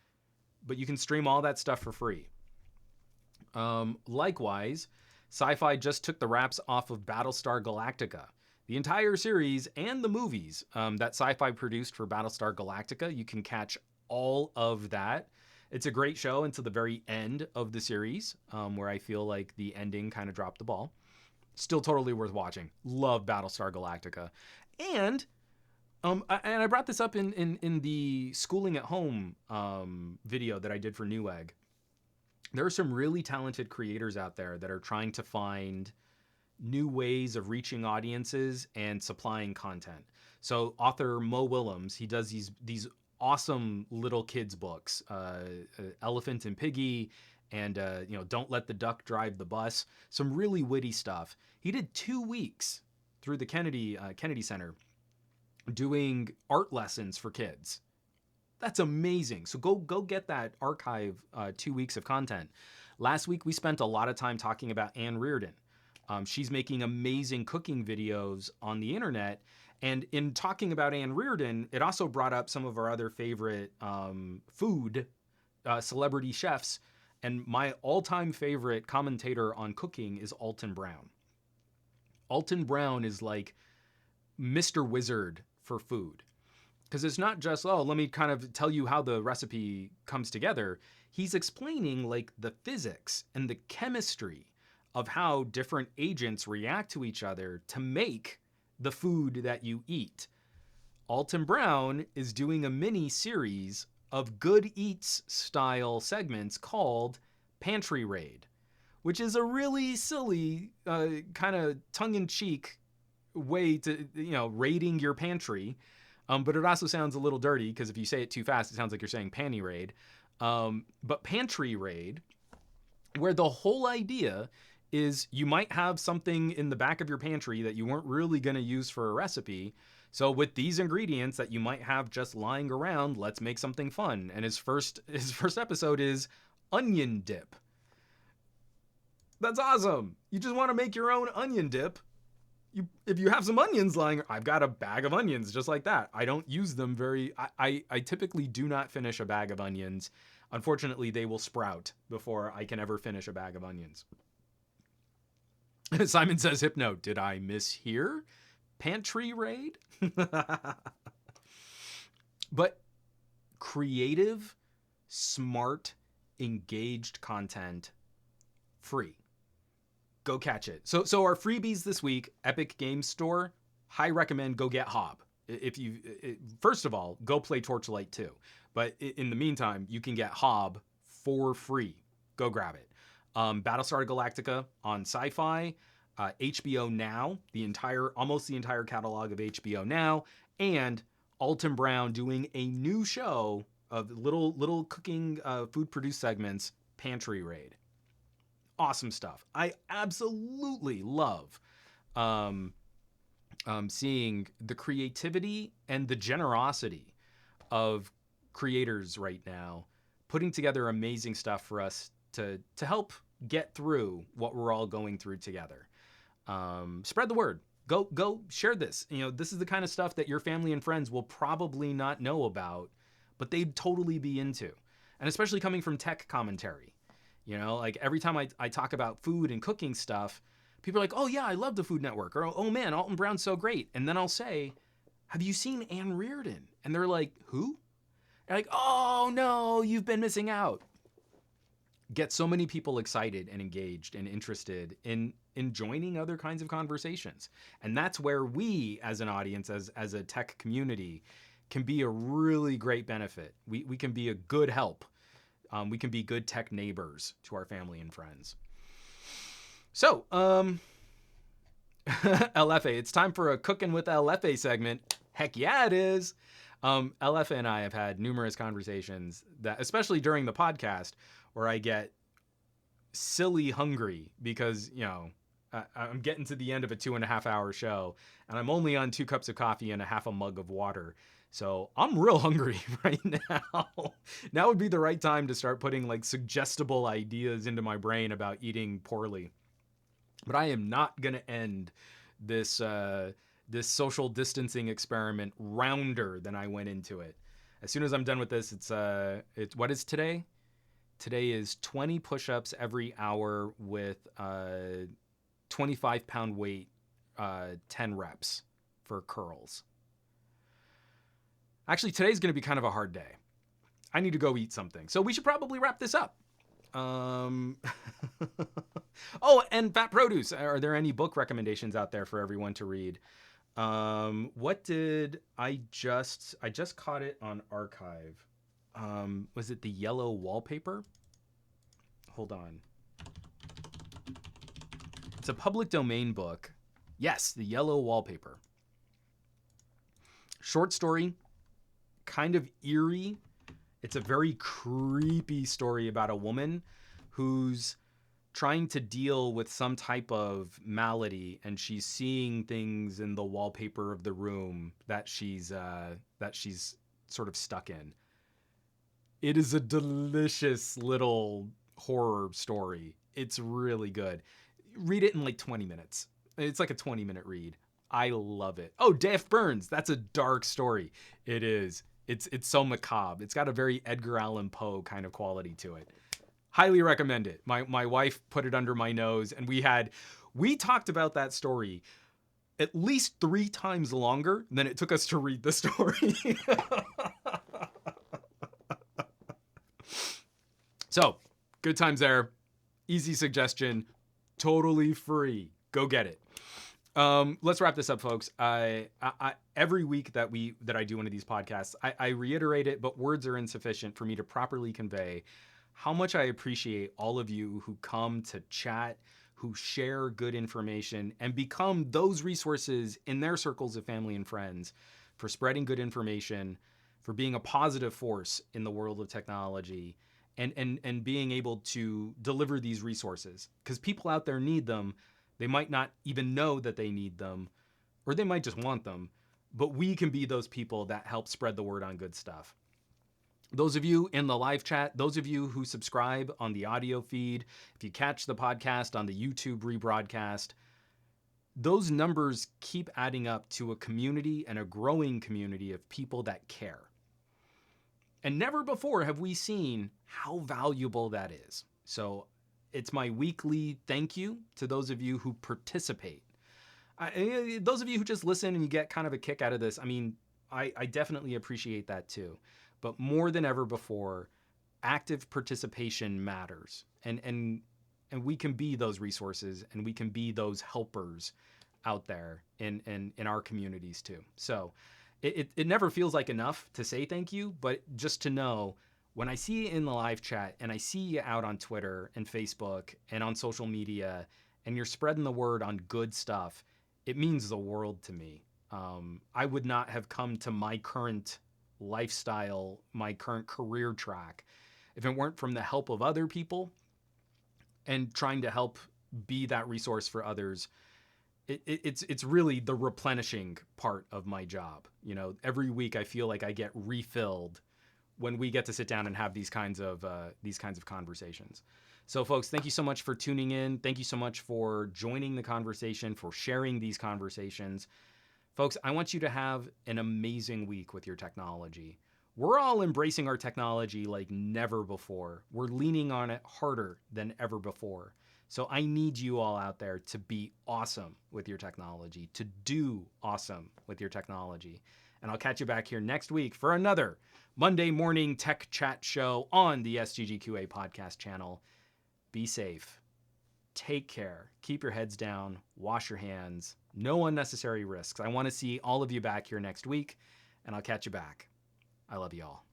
But you can stream all that stuff for free. Likewise, Sci-Fi just took the wraps off of Battlestar Galactica. The entire series and the movies that Sci-Fi produced for Battlestar Galactica, you can catch all of that. It's a great show until the very end of the series, where I feel like the ending kind of dropped the ball. Still totally worth watching. Love Battlestar Galactica. And I brought this up in the schooling at home video that I did for Newegg. There are some really talented creators out there that are trying to find new ways of reaching audiences and supplying content. So author Mo Willems, he does these awesome little kids books, Elephant and Piggy, and Don't Let the Duck Drive the Bus. Some really witty stuff. He did 2 weeks through the Kennedy Center doing art lessons for kids. That's amazing. So go get that archive 2 weeks of content. Last week we spent a lot of time talking about Ann Reardon. She's making amazing cooking videos on the internet. And in talking about Ann Reardon, it also brought up some of our other favorite food celebrity chefs. And my all-time favorite commentator on cooking is Alton Brown. Alton Brown is like Mr. Wizard for food. Because it's not just, let me kind of tell you how the recipe comes together. He's explaining like the physics and the chemistry of how different agents react to each other to make the food that you eat. Alton Brown is doing a mini series of Good Eats style segments called Pantry Raid, which is a really silly kind of tongue-in-cheek way to, raiding your pantry. But it also sounds a little dirty because if you say it too fast, it sounds like you're saying panty raid. But Pantry Raid, where the whole idea is you might have something in the back of your pantry that you weren't really going to use for a recipe. So with these ingredients that you might have just lying around, let's make something fun. And his first episode is onion dip. That's awesome. You just want to make your own onion dip. If you have some onions lying, I've got a bag of onions just like that. I don't use them I typically do not finish a bag of onions. Unfortunately, they will sprout before I can ever finish a bag of onions. Simon says, Hypno, did I mishear? Pantry Raid? But creative, smart, engaged content, free. Go catch it. So our freebies this week, Epic Games Store, high recommend go get Hob. First of all, go play Torchlight 2. But in the meantime, you can get Hob for free. Go grab it. Battlestar Galactica on Sci-Fi, HBO Now, almost the entire catalog of HBO Now, and Alton Brown doing a new show of little cooking food produced segments, Pantry Raid. Awesome stuff. I absolutely love seeing the creativity and the generosity of creators right now putting together amazing stuff for us to help get through what we're all going through together. Spread the word. Go share this. This is the kind of stuff that your family and friends will probably not know about, but they'd totally be into. And especially coming from tech commentary. Like every time I talk about food and cooking stuff, people are like, oh yeah, I love the Food Network. Or, oh man, Alton Brown's so great. And then I'll say, have you seen Ann Reardon? And they're like, who? They're like, oh no, you've been missing out. Get so many people excited and engaged and interested in joining other kinds of conversations. And that's where we as an audience, as a tech community, can be a really great benefit. We can be a good help. We can be good tech neighbors to our family and friends. So, LFA, it's time for a Cooking with LFA segment. Heck yeah, it is. LFA and I have had numerous conversations that, especially during the podcast, where I get silly hungry because, I'm getting to the end of a 2.5 hour show and I'm only on 2 cups of coffee and a half a mug of water. So I'm real hungry right now. Now would be the right time to start putting like suggestible ideas into my brain about eating poorly. But I am not going to end this social distancing experiment rounder than I went into it. As soon as I'm done with this, it's what is today? Today is 20 push-ups every hour with 25-pound weight, 10 reps for curls. Actually, today's going to be kind of a hard day. I need to go eat something. So we should probably wrap this up. Oh, and Fat Produce. Are there any book recommendations out there for everyone to read? What did I just caught it on archive. Was it The Yellow Wallpaper? Hold on. It's a public domain book. Yes, The Yellow Wallpaper. Short story, kind of eerie. It's a very creepy story about a woman who's trying to deal with some type of malady, and she's seeing things in the wallpaper of the room that she's sort of stuck in. It is a delicious little horror story. It's really good. Read it in like 20 minutes. It's like a 20-minute read. I love it. Oh, Daft Burns. That's a dark story. It is. It's so macabre. It's got a very Edgar Allan Poe kind of quality to it. Highly recommend it. My wife put it under my nose, and we talked about that story at least 3 times longer than it took us to read the story. So, good times there. Easy suggestion. Totally free. Go get it. Let's wrap this up, folks. I every week that I do one of these podcasts, I reiterate it, but words are insufficient for me to properly convey how much I appreciate all of you who come to chat, who share good information, and become those resources in their circles of family and friends for spreading good information, for being a positive force in the world of technology, and being able to deliver these resources. Because people out there need them. They might not even know that they need them, or they might just want them, but we can be those people that help spread the word on good stuff. Those of you in the live chat, those of you who subscribe on the audio feed, if you catch the podcast on the YouTube rebroadcast, those numbers keep adding up to a community and a growing community of people that care. And never before have we seen how valuable that is. So it's my weekly thank you to those of you who participate. Those of you who just listen and you get kind of a kick out of this, I mean, I definitely appreciate that too. But more than ever before, active participation matters. And we can be those resources, and we can be those helpers out there in our communities too. So it never feels like enough to say thank you, but just to know when I see you in the live chat and I see you out on Twitter and Facebook and on social media and you're spreading the word on good stuff, it means the world to me. I would not have come to my current lifestyle, my current career track, if it weren't from the help of other people and trying to help be that resource for others. It's really the replenishing part of my job. You know, every week I feel like I get refilled when we get to sit down and have these kinds of conversations. So folks, thank you so much for tuning in. Thank you so much for joining the conversation, for sharing these conversations. Folks, I want you to have an amazing week with your technology. We're all embracing our technology like never before. We're leaning on it harder than ever before. So I need you all out there to be awesome with your technology, to do awesome with your technology. And I'll catch you back here next week for another Monday morning tech chat show on the SGGQA podcast channel. Be safe. Take care. Keep your heads down. Wash your hands. No unnecessary risks. I want to see all of you back here next week, and I'll catch you back. I love you all.